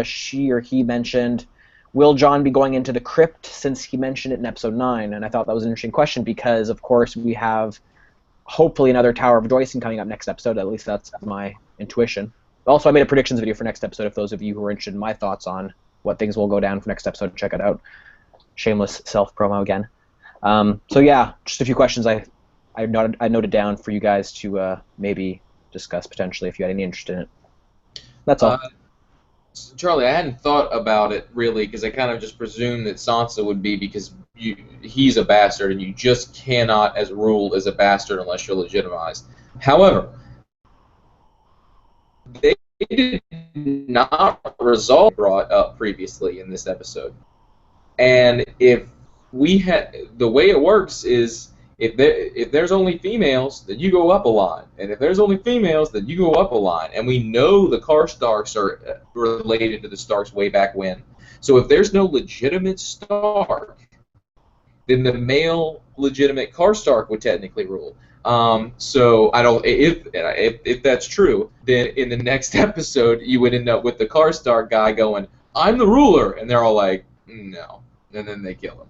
She or he mentioned, will Jon be going into the crypt, since he mentioned it in episode 9? And I thought that was an interesting question because, of course, we have hopefully another Tower of Rejoicing coming up next episode. At least that's my intuition. Also, I made a predictions video for next episode. If those of you who are interested in my thoughts on what things will go down for next episode, check it out. Shameless self-promo again. So yeah, just a few questions I noted down for you guys to maybe discuss potentially if you had any interest in it. That's all. Charlie, I hadn't thought about it really because I kind of just presumed that Sansa would be because he's a bastard and you just cannot as ruled as a bastard unless you're legitimized. However, they did not resolve brought up previously in this episode. And if we had, the way it works is if there's only females, then you go up a line. And if there's only females, then you go up a line. And we know the Karstarks are related to the Starks way back when. So if there's no legitimate Stark, then the male legitimate Karstark would technically rule. So I don't. If that's true, then in the next episode you would end up with the Karstark guy going, "I'm the ruler," and they're all like, "No," and then they kill him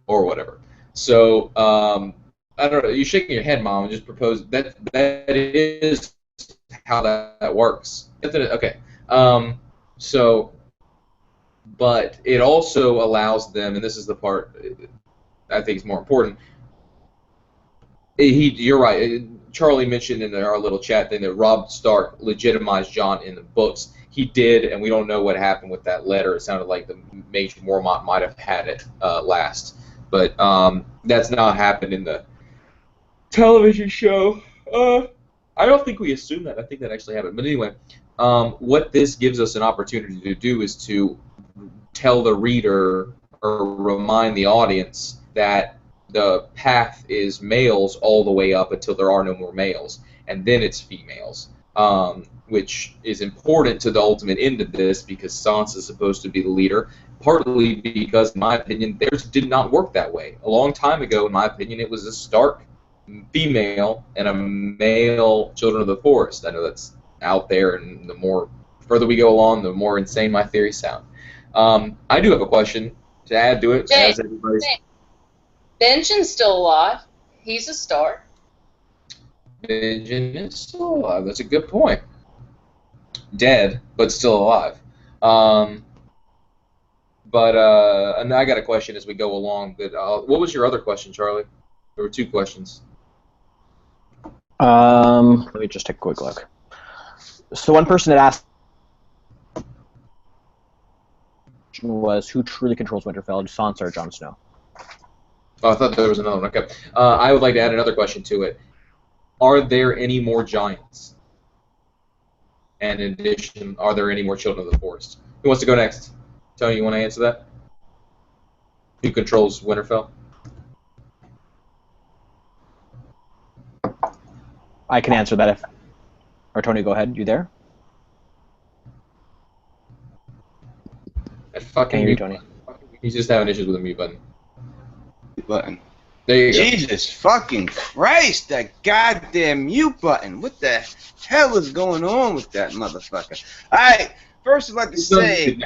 or whatever. So I don't know. You're shaking your head, Mom, and just propose that is how that works. Okay. So, but it also allows them, and this is the part I think is more important. You're right. Charlie mentioned in our little chat thing that Robb Stark legitimized Jon in the books. He did, and we don't know what happened with that letter. It sounded like the Major Mormont might have had it last, but that's not happened in the television show. I don't think we assume that. I think that actually happened. But anyway, what this gives us an opportunity to do is to tell the reader or remind the audience that the path is males all the way up until there are no more males, and then it's females, which is important to the ultimate end of this because Sansa is supposed to be the leader, partly because, in my opinion, theirs did not work that way. A long time ago, in my opinion, it was a Stark female and a male Children of the Forest. I know that's out there, and the more further we go along, the more insane my theories sound. I do have a question to add to it. As everybody's... Benjen's still alive. He's a Stark. Benjen is still alive. That's a good point. Dead, but still alive. But and I got a question as we go along. What was your other question, Charlie? There were two questions. Let me just take a quick look. So one person had asked was who truly controls Winterfell, Sansa or Jon Snow? Oh, I thought there was another one. Okay. I would like to add another question to it. Are there any more giants? And in addition, are there any more Children of the Forest? Who wants to go next? Tony, you want to answer that? Who controls Winterfell? I can answer that if... Or Tony, go ahead. You there? That fucking Can you, mute Tony? He's just having issues with the mute button. Button. There you go. Jesus fucking Christ, that goddamn mute button. What the hell is going on with that motherfucker? Alright, first I'd like to say,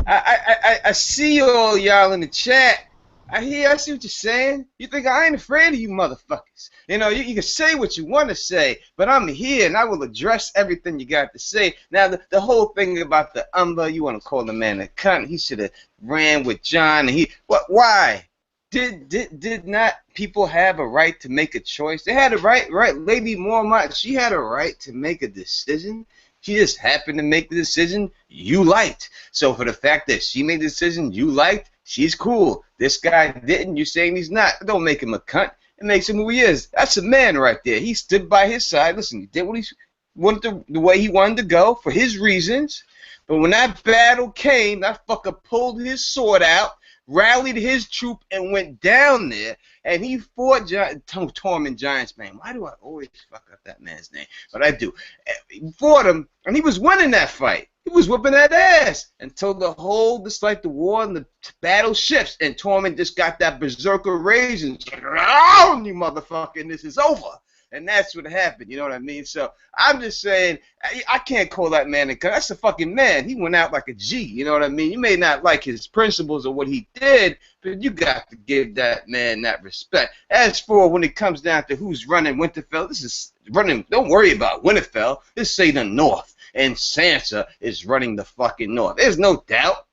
I see all y'all in the chat. I see what you're saying. You think I ain't afraid of you motherfuckers. You know, you can say what you want to say, but I'm here and I will address everything you got to say. Now, the whole thing about the you want to call the man a cunt. He should have ran with Jon. And why? Did not people have a right to make a choice? They had a right, Lady Mormont, she had a right to make a decision. She just happened to make the decision you liked. So for the fact that she made the decision you liked, she's cool. This guy didn't. You're saying he's not. Don't make him a cunt. It makes him who he is. That's a man right there. He stood by his side. Listen, he did what he wanted the way he wanted to go for his reasons. But when that battle came, that fucker pulled his sword out, rallied his troop, and went down there, and he fought Tormund Giants, man. Why do I always fuck up that man's name? But I do. He fought him, and he was winning that fight. He was whipping that ass until the war and the battle shifts, and Tormund just got that berserker rage and oh, you motherfucker, and this is over. And that's what happened, you know what I mean? So I'm just saying, I can't call that man a cunt. That's a fucking man. He went out like a G, you know what I mean? You may not like his principles or what he did, but you got to give that man that respect. As for when it comes down to who's running Winterfell, this is running, don't worry about Winterfell. This say the North, and Sansa is running the fucking North. There's no doubt.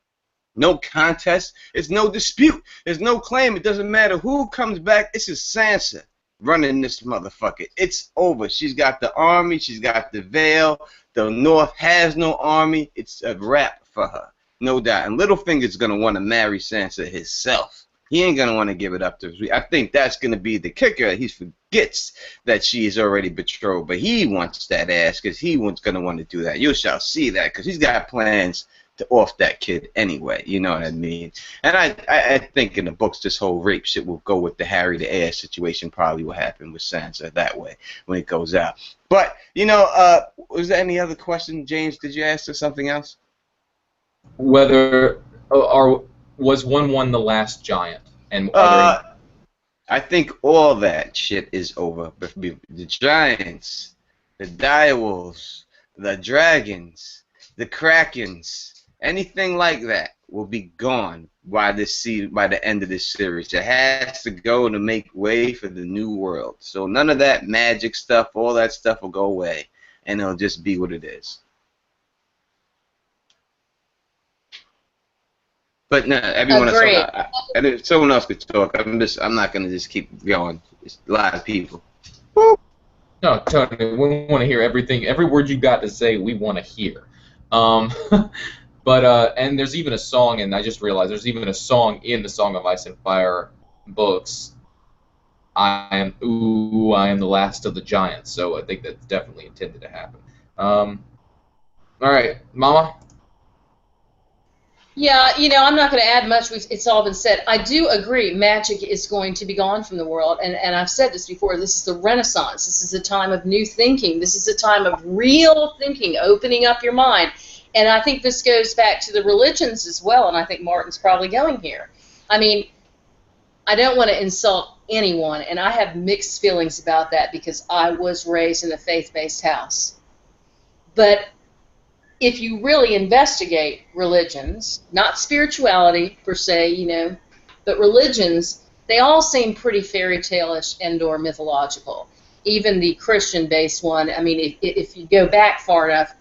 No contest. It's no dispute. There's no claim. It doesn't matter who comes back. This is Sansa running this motherfucker. It's over. She's got the army. She's got the veil. The North has no army. It's a wrap for her. No doubt. And Littlefinger's going to want to marry Sansa himself. He ain't going to want to give it up to her. I think that's going to be the kicker. He forgets that she is already betrothed. But he wants that ass because he was going to want to do that. You shall see that because he's got plans to off that kid anyway, you know what I mean? And I think in the books this whole rape shit will go with the Harry the Ass situation, probably will happen with Sansa that way when it goes out. But, you know, was there any other question, James? Did you ask us something else? Whether was 1-1 the last giant? And are I think all that shit is over. The giants, the direwolves, the dragons, the krakens, anything like that will be gone by the end of this series. It has to go to make way for the new world. So none of that magic stuff, all that stuff will go away, and it'll just be what it is. But no, everyone else. Agree. And if someone else could talk, I'm not gonna just keep going. It's a lot of people. No, Tony, we want to hear everything. Every word you got to say, we want to hear. But and there's even a song, and I just realized there's even a song in the Song of Ice and Fire books. I am the last of the giants. So I think that's definitely intended to happen. All right, Mama. Yeah, I'm not going to add much. It's all been said. I do agree magic is going to be gone from the world, and I've said this before. This is the Renaissance. This is a time of new thinking. This is a time of real thinking, opening up your mind. And I think this goes back to the religions as well, and I think Martin's probably going here. I mean, I don't want to insult anyone, and I have mixed feelings about that because I was raised in a faith-based house. But if you really investigate religions, not spirituality per se, but religions, they all seem pretty fairy tale-ish and/or mythological. Even the Christian-based one, I mean, if you go back far enough,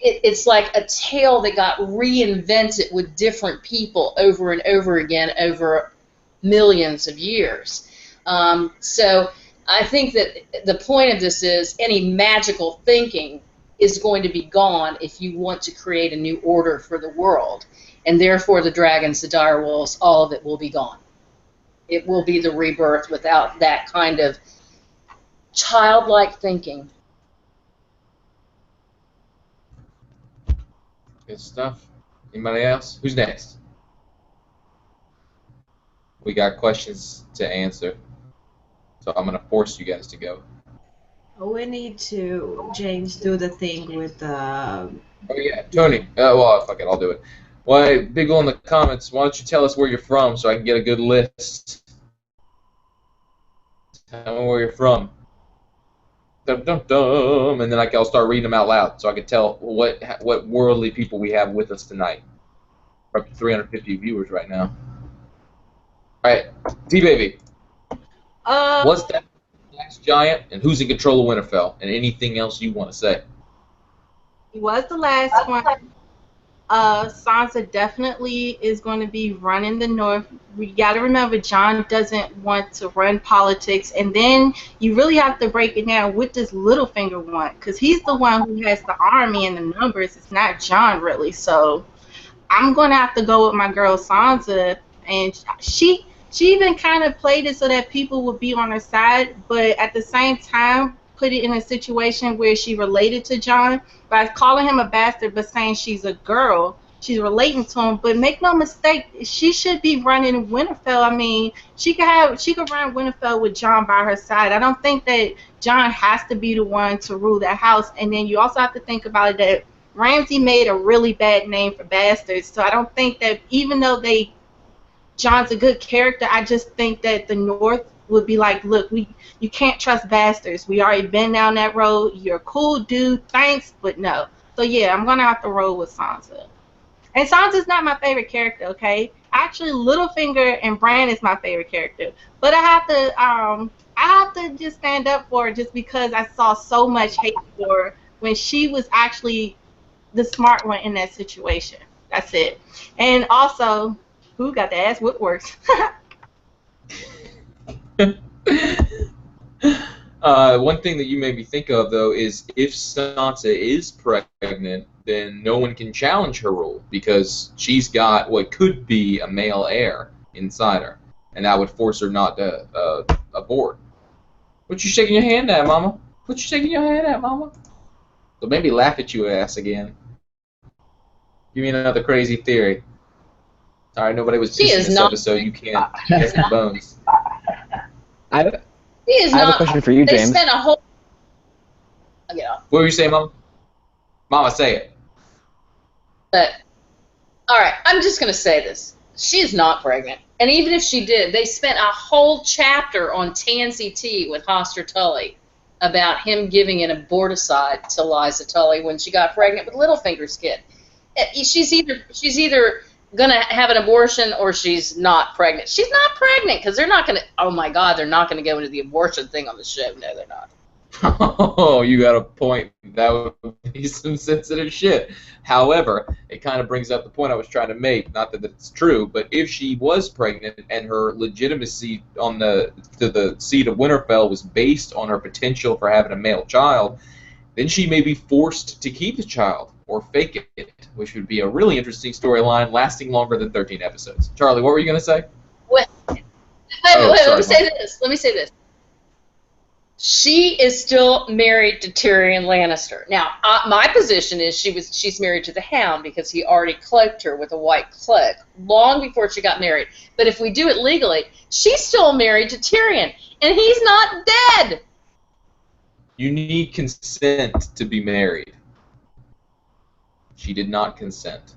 it's like a tale that got reinvented with different people over and over again over millions of years. So I think that the point of this is any magical thinking is going to be gone if you want to create a new order for the world. And therefore the dragons, the direwolves, all of it will be gone. It will be the rebirth without that kind of childlike thinking. Good stuff. Anybody else? Who's next? We got questions to answer. So I'm going to force you guys to go. We need to, James, do the thing with Oh, yeah, Tony. Well, fuck it, I'll do it. Why, Biggle in the comments, why don't you tell us where you're from so I can get a good list? Tell me where you're from. Dum, dum, dum. And then I'll start reading them out loud so I can tell what worldly people we have with us tonight. We're up to 350 viewers right now. All right, TeeBaby. What's that last giant, and who's in control of Winterfell, and anything else you want to say? He was the last one. Sansa definitely is going to be running the North. We got to remember, Jon doesn't want to run politics, and then you really have to break it down. What does Littlefinger want? Because he's the one who has the army and the numbers. It's not Jon, really. So I'm going to have to go with my girl Sansa, and she even kind of played it so that people would be on her side, but at the same time put it in a situation where she related to Jon by calling him a bastard but saying she's a girl. She's relating to him, but make no mistake, she should be running Winterfell. I mean, she could run Winterfell with Jon by her side. I don't think that Jon has to be the one to rule that house. And then you also have to think about it that Ramsay made a really bad name for bastards. So I don't think that even though Jon's a good character, I just think that the North would be like, look, you can't trust bastards. We already been down that road. You're a cool dude, thanks, but no. So yeah, I'm gonna have to roll with Sansa. And Sansa's not my favorite character, okay? Actually, Littlefinger and Bran is my favorite character. But I have to just stand up for her just because I saw so much hate for her when she was actually the smart one in that situation. That's it. And also, who got the ass whip works? One thing that you made me think of, though, is if Sansa is pregnant, then no one can challenge her rule because she's got what could be a male heir inside her, and that would force her not to abort. What you shaking your hand at, Mama? What you shaking your hand at, Mama? So maybe laugh at your ass again. Give me another crazy theory. Sorry, nobody was pissing this episode. You can't get the bones. I have a question for you, They James. spent a whole. I'll get off. What were you saying, Mama? Mama, say it. But all right, I'm just gonna say this. She is not pregnant, And even if she did, they spent a whole chapter on Tansy T with Hoster Tully about him giving an aborticide to Liza Tully when she got pregnant with Littlefinger's kid. She's either gonna have an abortion or she's not pregnant. She's not pregnant because they're not gonna. Oh my God, they're not gonna go into the abortion thing on the show. No, they're not. Oh, you got a point. That would be some sensitive shit. However, it kind of brings up the point I was trying to make. Not that it's true, but if she was pregnant and her legitimacy to the seat of Winterfell was based on her potential for having a male child, then she may be forced to keep the child or fake it, which would be a really interesting storyline lasting longer than 13 episodes. Charlie, what were you going to say? Wait, let me say this. She is still married to Tyrion Lannister. Now, my position is she's married to the Hound because he already cloaked her with a white cloak long before she got married. But if we do it legally, she's still married to Tyrion, and he's not dead. You need consent to be married. She did not consent.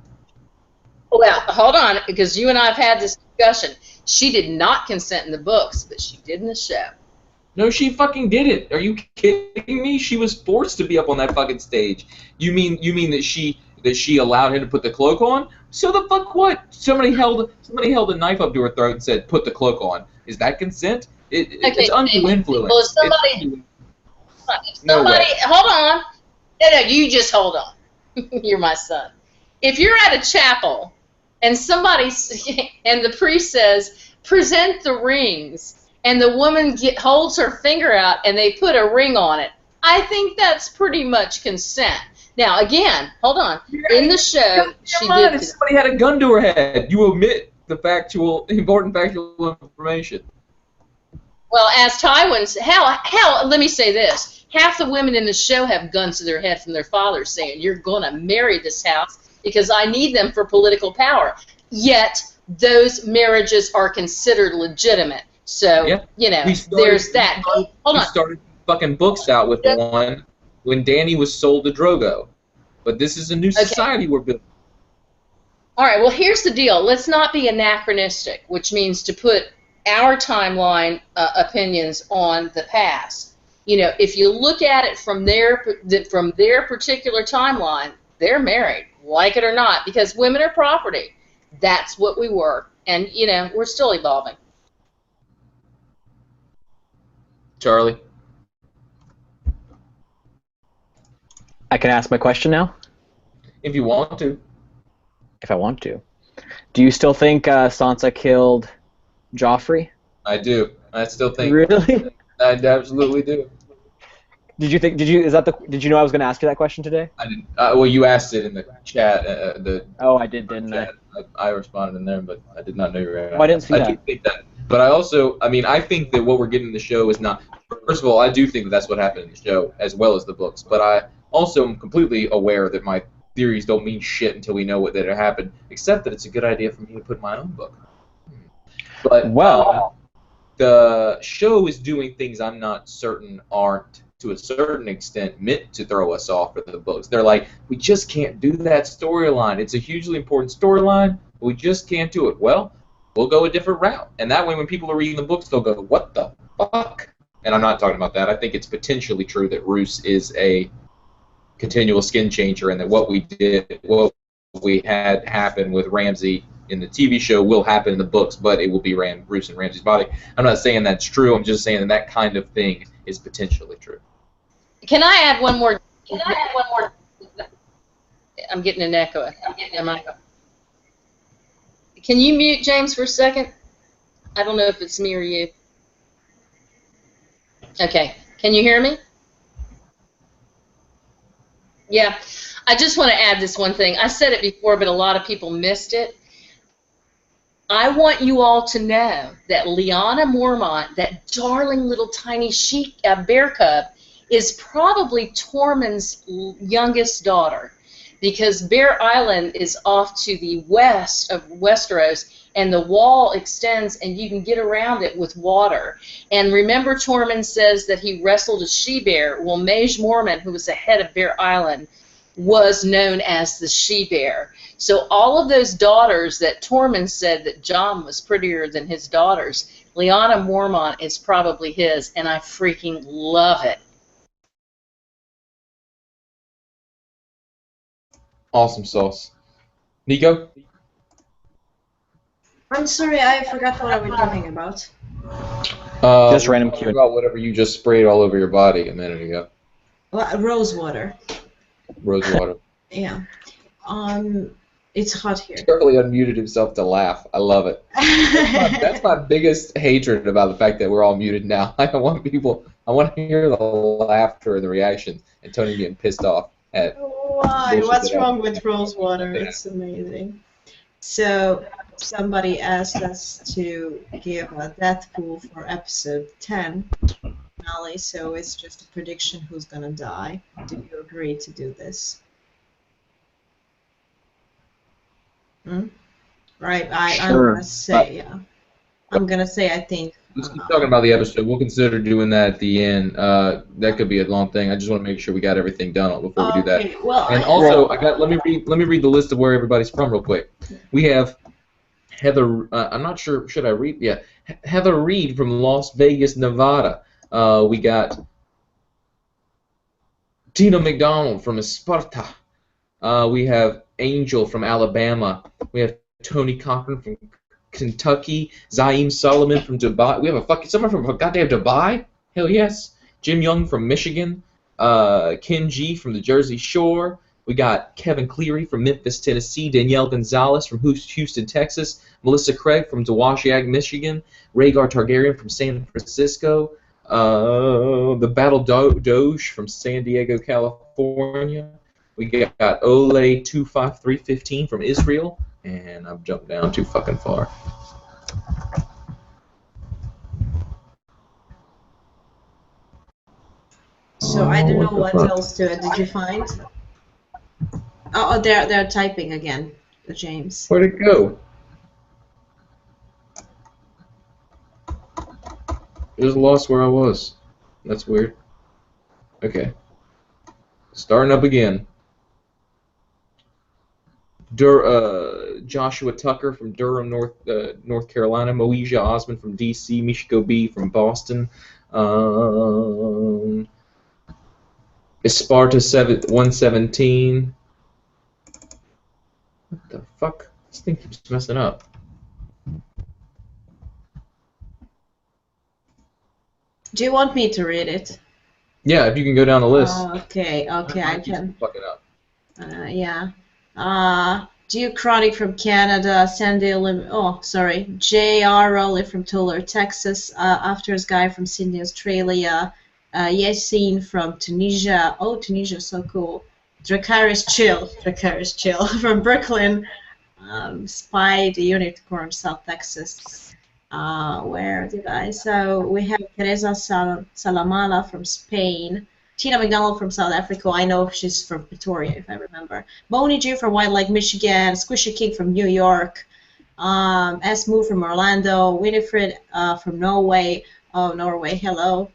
Well, hold on, because you and I have had this discussion. She did not consent in the books, but she did in the show. No, she fucking did it. Are you kidding me? She was forced to be up on that fucking stage. You mean that she allowed him to put the cloak on? So the fuck what? Somebody held a knife up to her throat and said, "Put the cloak on." Is that consent? It's undue influence. Well, somebody, hold on. No, you just hold on. You're my son. If you're at a chapel and and the priest says, "Present the rings," and the woman holds her finger out and they put a ring on it, I think that's pretty much consent. Now, again, hold on. In the show, she did. If somebody had a gun to her head, you omit the important factual information. Well, as Tywin's, hell, let me say this. Half the women in the show have guns to their head from their fathers saying, "You're going to marry this house because I need them for political power." Yet, those marriages are considered legitimate. So, yeah. There's that. Hold on. We started fucking books out with one when Dany was sold to Drogo. But this is a new society we're building. All right, well, here's the deal. Let's not be anachronistic, which means to put our timeline opinions on the past. If you look at it from their particular timeline, they're married, like it or not, because women are property. That's what we were. And, we're still evolving. Charlie? I can ask my question now? If you want to. If I want to. Do you still think Sansa killed Joffrey? I do. I still think. Really? I absolutely do. Did you know I was going to ask you that question today? I didn't. Well, you asked it in the chat. Oh, I did, didn't I? I responded in there, but I did not know you were going to. I didn't see that. I do think that. But I think that what we're getting in the show is not. First of all, I do think that's what happened in the show, as well as the books. But I also am completely aware that my theories don't mean shit until we know what that happened, except that it's a good idea for me to put my own book. But the show is doing things I'm not certain aren't, to a certain extent, meant to throw us off of the books. They're like, we just can't do that storyline. It's a hugely important storyline, but we just can't do it. Well, we'll go a different route. And that way when people are reading the books, they'll go, what the fuck? And I'm not talking about that. I think it's potentially true that Roose is a continual skin changer and that what we had happen with Ramsay in the TV show will happen in the books, but it will be Roose and Ramsay's body. I'm not saying that's true. I'm just saying that kind of thing is potentially true. Can I add one more? I'm getting an echo. Can you mute James for a second? I don't know if it's me or you. Okay. Can you hear me? Yeah. I just want to add this one thing. I said it before, but a lot of people missed it. I want you all to know that Lyanna Mormont, that darling little tiny bear cub, is probably Tormund's youngest daughter, because Bear Island is off to the west of Westeros, and the wall extends, and you can get around it with water. And remember, Tormund says that he wrestled a she-bear. Well, Maege Mormont, who was the head of Bear Island, was known as the she-bear. So all of those daughters that Tormund said that Jon was prettier than his daughters, Lyanna Mormont is probably his, and I freaking love it. Awesome sauce. Nico? I'm sorry, I forgot what I was talking about. Just random Q&A. About whatever you just sprayed all over your body a minute ago. Well, rose water. Rose water. Yeah. It's hot here. Charlie unmuted himself to laugh. I love it. That's my biggest hatred about the fact that we're all muted now. I want to hear the laughter and the reactions, and Tony getting pissed off at. Why? What's wrong with rose water? It's amazing. So somebody asked us to give a death pool for episode 10 finale, so it's just a prediction who's gonna die. Do you agree to do this? Right, I'm gonna say, yeah. I'm gonna say I think. Let's keep talking about the episode. We'll consider doing that at the end. That could be a long thing. I just want to make sure we got everything done before we do that. Well, and also, let me read the list of where everybody's from real quick. We have Heather. I'm not sure. Should I read? Yeah, Heather Reed from Las Vegas, Nevada. We got Tina McDonald from Esparta. We have Angel from Alabama. We have Tony Cochran from Kentucky. Zaim Solomon from Dubai. We have someone from goddamn Dubai. Hell yes. Jim Young from Michigan. Ken G from the Jersey Shore. We got Kevin Cleary from Memphis, Tennessee. Danielle Gonzalez from Houston, Texas. Melissa Craig from Dewashiag, Michigan. Rhaegar Targaryen from San Francisco. The Battle Doge from San Diego, California. We got Ole25315 from Israel, and I've jumped down too fucking far. So I don't know what else to. Did you find? Oh, they're typing again, James. Where'd it go? Just lost where I was. That's weird. Okay. Starting up again. Joshua Tucker from Durham, North Carolina. Moesha Osmond from D.C. Michiko B. from Boston. Esparta 117. What the fuck? This thing keeps messing up. Do you want me to read it? Yeah, if you can go down the list. Okay, I can. Fuck it up. Yeah. Geochronic from Canada, J.R. Rowley from Tulare, Texas, After's Guy from Sydney, Australia, Yassine from Tunisia. Oh, Tunisia, so cool. Dracarys Chill from Brooklyn, Spy the Unicorn, South Texas. Where did I? So we have Teresa Salamala from Spain. Tina McDonald from South Africa. I know she's from Pretoria, if I remember. Bonnie G from White Lake, Michigan. Squishy King from New York. S. Moo from Orlando. Winifred from Norway. Oh, Norway, hello.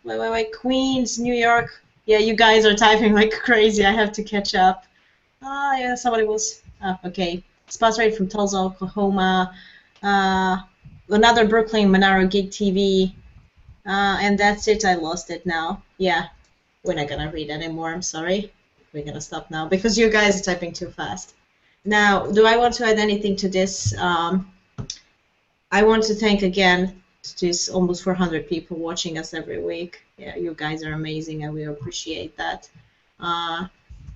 Wait. Queens, New York. Yeah, you guys are typing like crazy. I have to catch up. Yeah, somebody was. Okay. Spots right from Tulsa, Oklahoma. Another Brooklyn, Monaro Gig TV. And that's it. I lost it now. Yeah, we're not gonna read anymore. I'm sorry. We're gonna stop now because you guys are typing too fast. Now, do I want to add anything to this? I want to thank again to almost 400 people watching us every week. Yeah, you guys are amazing, and we appreciate that.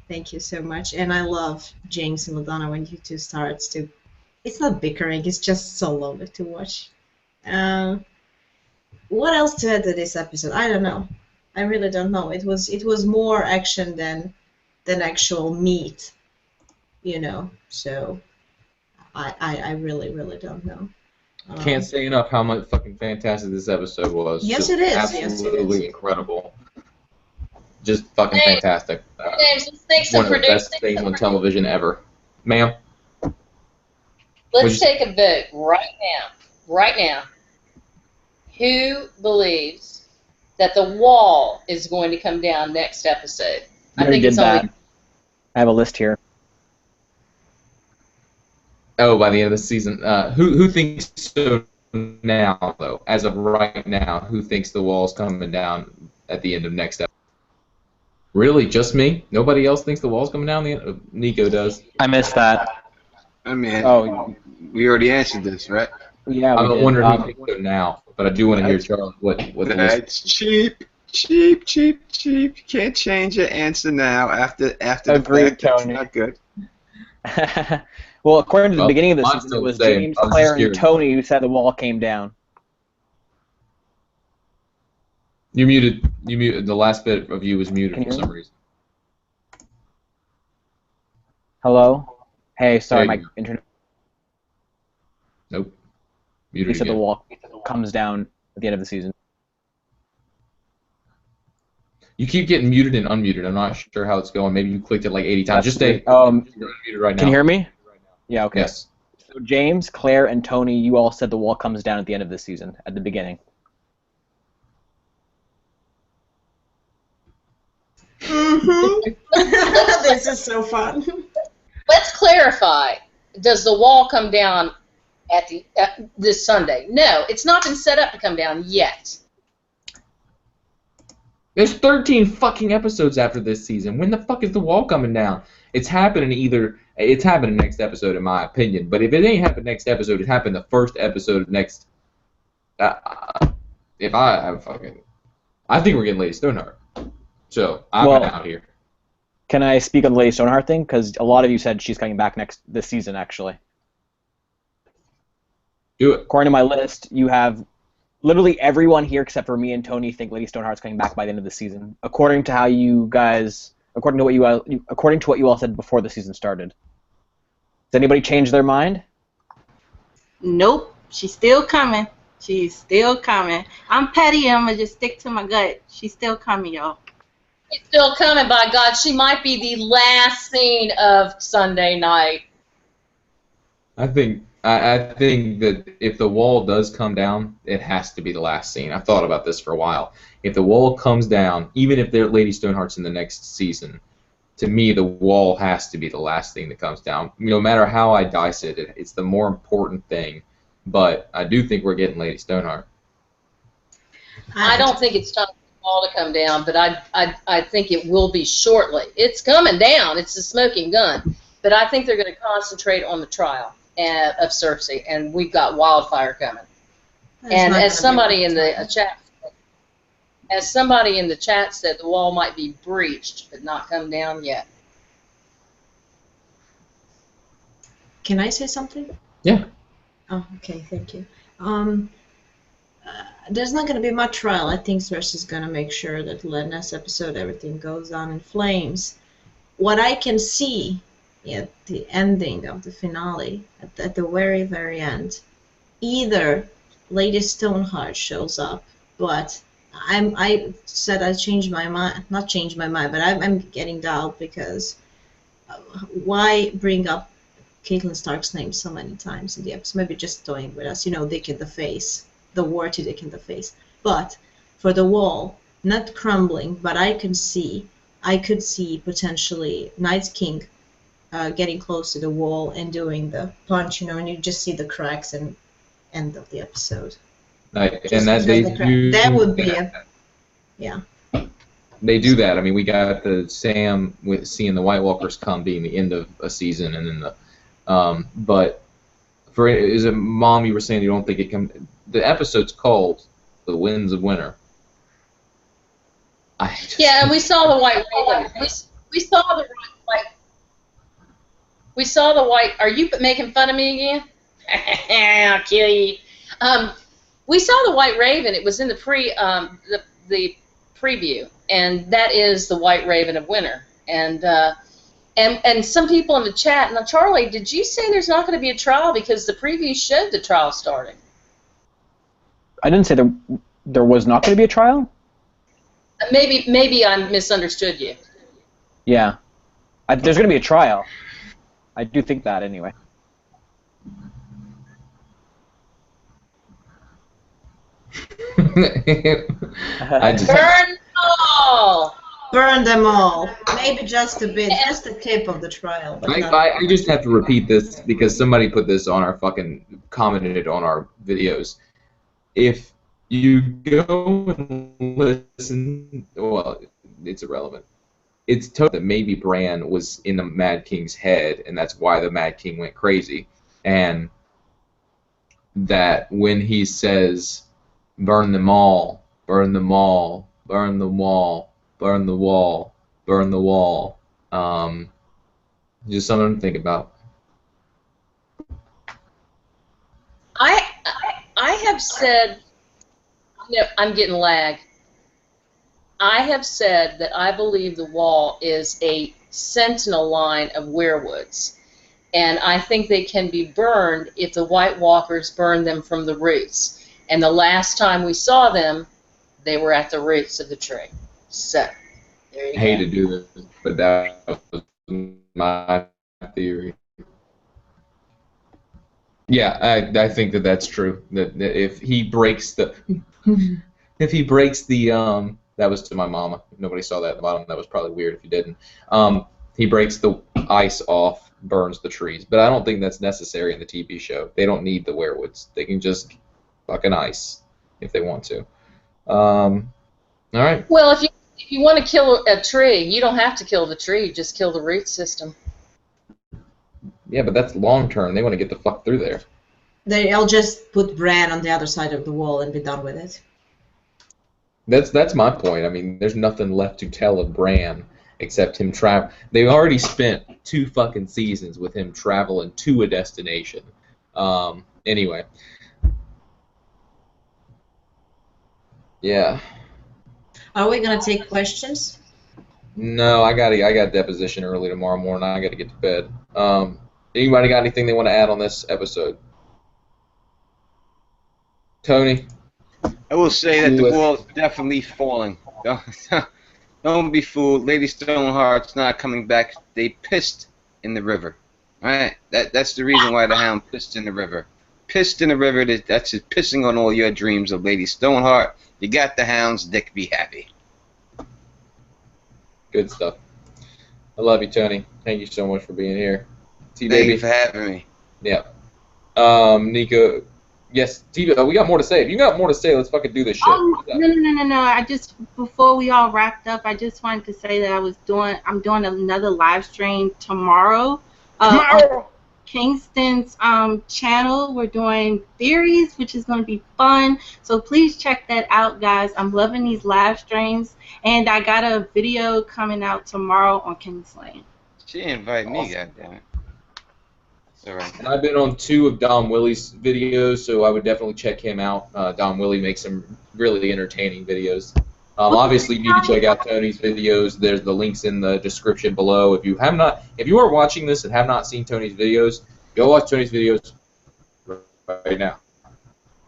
Thank you so much. And I love James and LaDonna when you two starts to. It's not bickering. It's just so lovely to watch. What else to add to this episode? I don't know. I really don't know. It was more action than actual meat, you know. So I really don't know. Can't say enough how much fucking fantastic this episode was. Yes, Just it is. Absolutely incredible. Just fucking fantastic. James, let's make some one of the predictions. best things on television ever. Ma'am? Let's take a vote right now. Who believes that the wall is going to come down next episode? I think did it's that. only. I have a list here. Oh, by the end of the season, who thinks so now though? As of right now, who thinks the wall's coming down at the end of next episode? Really, just me? Nobody else thinks the wall's coming down? Nico does. I missed that. I mean, Oh, we already answered this, right? yeah, we I'm did. wondering who thinks so now, but I do want to hear Charlie what the list. It's cheap. You can't change your answer now after the Agreed, fact. That's Tony. not good. Well, according to the Well, beginning of the mine's season, still it was the same. James, I was Claire, just and curious. Tony who said the wall came down. You muted. The last bit of you was muted Can you for hear some me? reason. Hello? Hey, sorry, There you my go. internet. Nope. He Muted said the again. wall comes down at the end of the season. You keep getting muted and unmuted. I'm not sure how it's going. Maybe you clicked it like 80 times. Just stay. You're unmuted right now. Can you hear me? Yeah, okay. Yes. So James, Claire, and Tony, you all said the wall comes down at the end of the season, at the beginning. This is so fun. Let's clarify. Does the wall come down at this Sunday? No, it's not been set up to come down yet. There's 13 fucking episodes after this season. When the fuck is the wall coming down? It's happening It's happening next episode, in my opinion. But if it ain't happened next episode, it happened the first episode of next. If I have fucking, I think we're getting Lady Stoneheart. So I'm out here. Can I speak on the Lady Stoneheart thing? Because a lot of you said she's coming back this season, actually. Do it. According to my list, you have literally everyone here except for me and Tony think Lady Stoneheart's coming back by the end of the season. According to what you all said before the season started. Does anybody change their mind? Nope. She's still coming. She's still coming. I'm petty. I'm going to just stick to my gut. She's still coming, y'all. She's still coming, by God. She might be the last scene of Sunday night. I think that if the wall does come down, it has to be the last scene. I've thought about this for a while. If the wall comes down, even if they're Lady Stoneheart's in the next season, to me the wall has to be the last thing that comes down. No matter how I dice it, it's the more important thing. But I do think we're getting Lady Stoneheart. I don't think it's time for the wall to come down, but I think it will be shortly. It's coming down. It's a smoking gun. But I think they're going to concentrate on the trial of Cersei, and we've got Wildfire coming. And as somebody in the chat said, the wall might be breached, but not come down yet. Can I say something? Yeah. Oh, okay, thank you. There's not going to be much trial. I think Cersei's going to make sure that the next episode everything goes on in flames. What I can see at the ending of the finale, at the very, very end, either Lady Stoneheart shows up, but I said I changed my mind, not changed my mind, but I'm getting doubt because why bring up Catelyn Stark's name so many times in the episode? Maybe just toying with us, dick in the face, the warty dick in the face. But for the wall, not crumbling, but I could see potentially Night King getting close to the wall and doing the punch, and you just see the cracks and end of the episode. That would be yeah. They do that. I mean, we got the Sam with seeing the White Walkers come being the end of a season, and then but is it Mom? You were saying you don't think it can. The episode's called "The Winds of Winter." Yeah, and we saw the White Raven. We saw the white. We saw the white. Are you making fun of me again? I'll kill you. We saw the White Raven. It was in the the preview, and that is the White Raven of Winter. And some people in the chat. Now, Charlie, did you say there's not going to be a trial because the preview showed the trial starting? I didn't say there was not going to be a trial. Maybe I misunderstood you. Yeah, there's going to be a trial. I do think that anyway. I just, Burn them all! Burn them all. Maybe just a bit, just the tip of the trial. But I just have to repeat this because somebody put this on our commented on our videos. If you go and listen, well, it's irrelevant. It's told that maybe Bran was in the Mad King's head, and that's why the Mad King went crazy. And that when he says, burn them all, burn them all, burn the wall, burn the wall, burn the wall, just something to think about. I have said, I'm getting lag. I have said that I believe the wall is a sentinel line of weirwoods, and I think they can be burned if the White Walkers burn them from the roots. And the last time we saw them, they were at the roots of the tree. So, there you go. I hate to do this, but that was my theory. Yeah, I think that that's true. That if he breaks the that was to my mama. If nobody saw that at the bottom. That was probably weird if you didn't. He breaks the ice off, burns the trees. But I don't think that's necessary in the TV show. They don't need the weirwoods. They can just fucking ice if they want to. All right. Well, if you want to kill a tree, you don't have to kill the tree. Just kill the root system. Yeah, but that's long term. They want to get the fuck through there. They'll just put Bran on the other side of the wall and be done with it. That's my point. I mean, there's nothing left to tell of Bran except him travel. They've already spent 2 fucking seasons with him traveling to a destination. Anyway. Yeah. Are we gonna take questions? No, I got deposition early tomorrow morning. I got to get to bed. Anybody got anything they want to add on this episode? Tony? I will say that the wall is definitely falling. Don't be fooled. Lady Stoneheart's not coming back. They pissed in the river. Alright? That's the reason why the Hound pissed in the river. Pissed in the river, that's just pissing on all your dreams of Lady Stoneheart. You got the Hound's dick, be happy. Good stuff. I love you, Tony. Thank you so much for being here. Thank you for having me. Yeah. Nico. Yes, TeeBaby. We got more to say. If you got more to say, let's fucking do this shit. No. I just, before we all wrapped up, I just wanted to say that I'm doing another live stream tomorrow. On Kingston's channel. We're doing theories, which is going to be fun. So please check that out, guys. I'm loving these live streams. And I got a video coming out tomorrow on Kingsland. She invited me, goddammit. All right. And I've been on 2 of Don Willie's videos, so I would definitely check him out. Don Willie makes some really entertaining videos. Obviously, you need to check out Tony's videos. There's the links in the description below. If you are watching this and have not seen Tony's videos, go watch Tony's videos right now.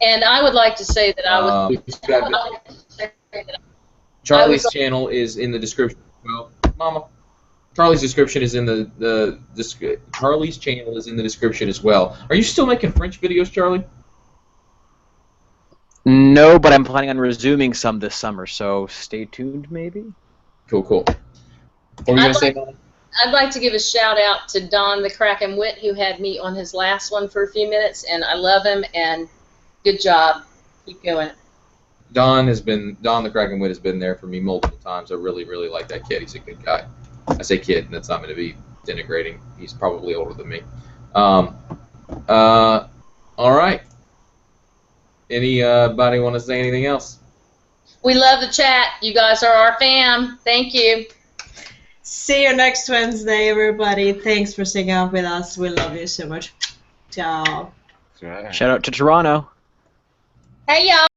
And I would like to say that Charlie's channel is in the description. Well, Mama. Charlie's description is in Charlie's channel is in the description as well. Are you still making French videos, Charlie? No, but I'm planning on resuming some this summer, so stay tuned, maybe. Cool. What were you gonna say, Mama? I'd like to give a shout out to Don the Kraken Wit, who had me on his last one for a few minutes, and I love him. And good job. Keep going. Don the Kraken Wit has been there for me multiple times. I really like that kid. He's a good guy. I say kid, and that's not going to be denigrating. He's probably older than me. All right. Anybody want to say anything else? We love the chat. You guys are our fam. Thank you. See you next Wednesday, everybody. Thanks for sticking out with us. We love you so much. Ciao. Shout out to Toronto. Hey, y'all.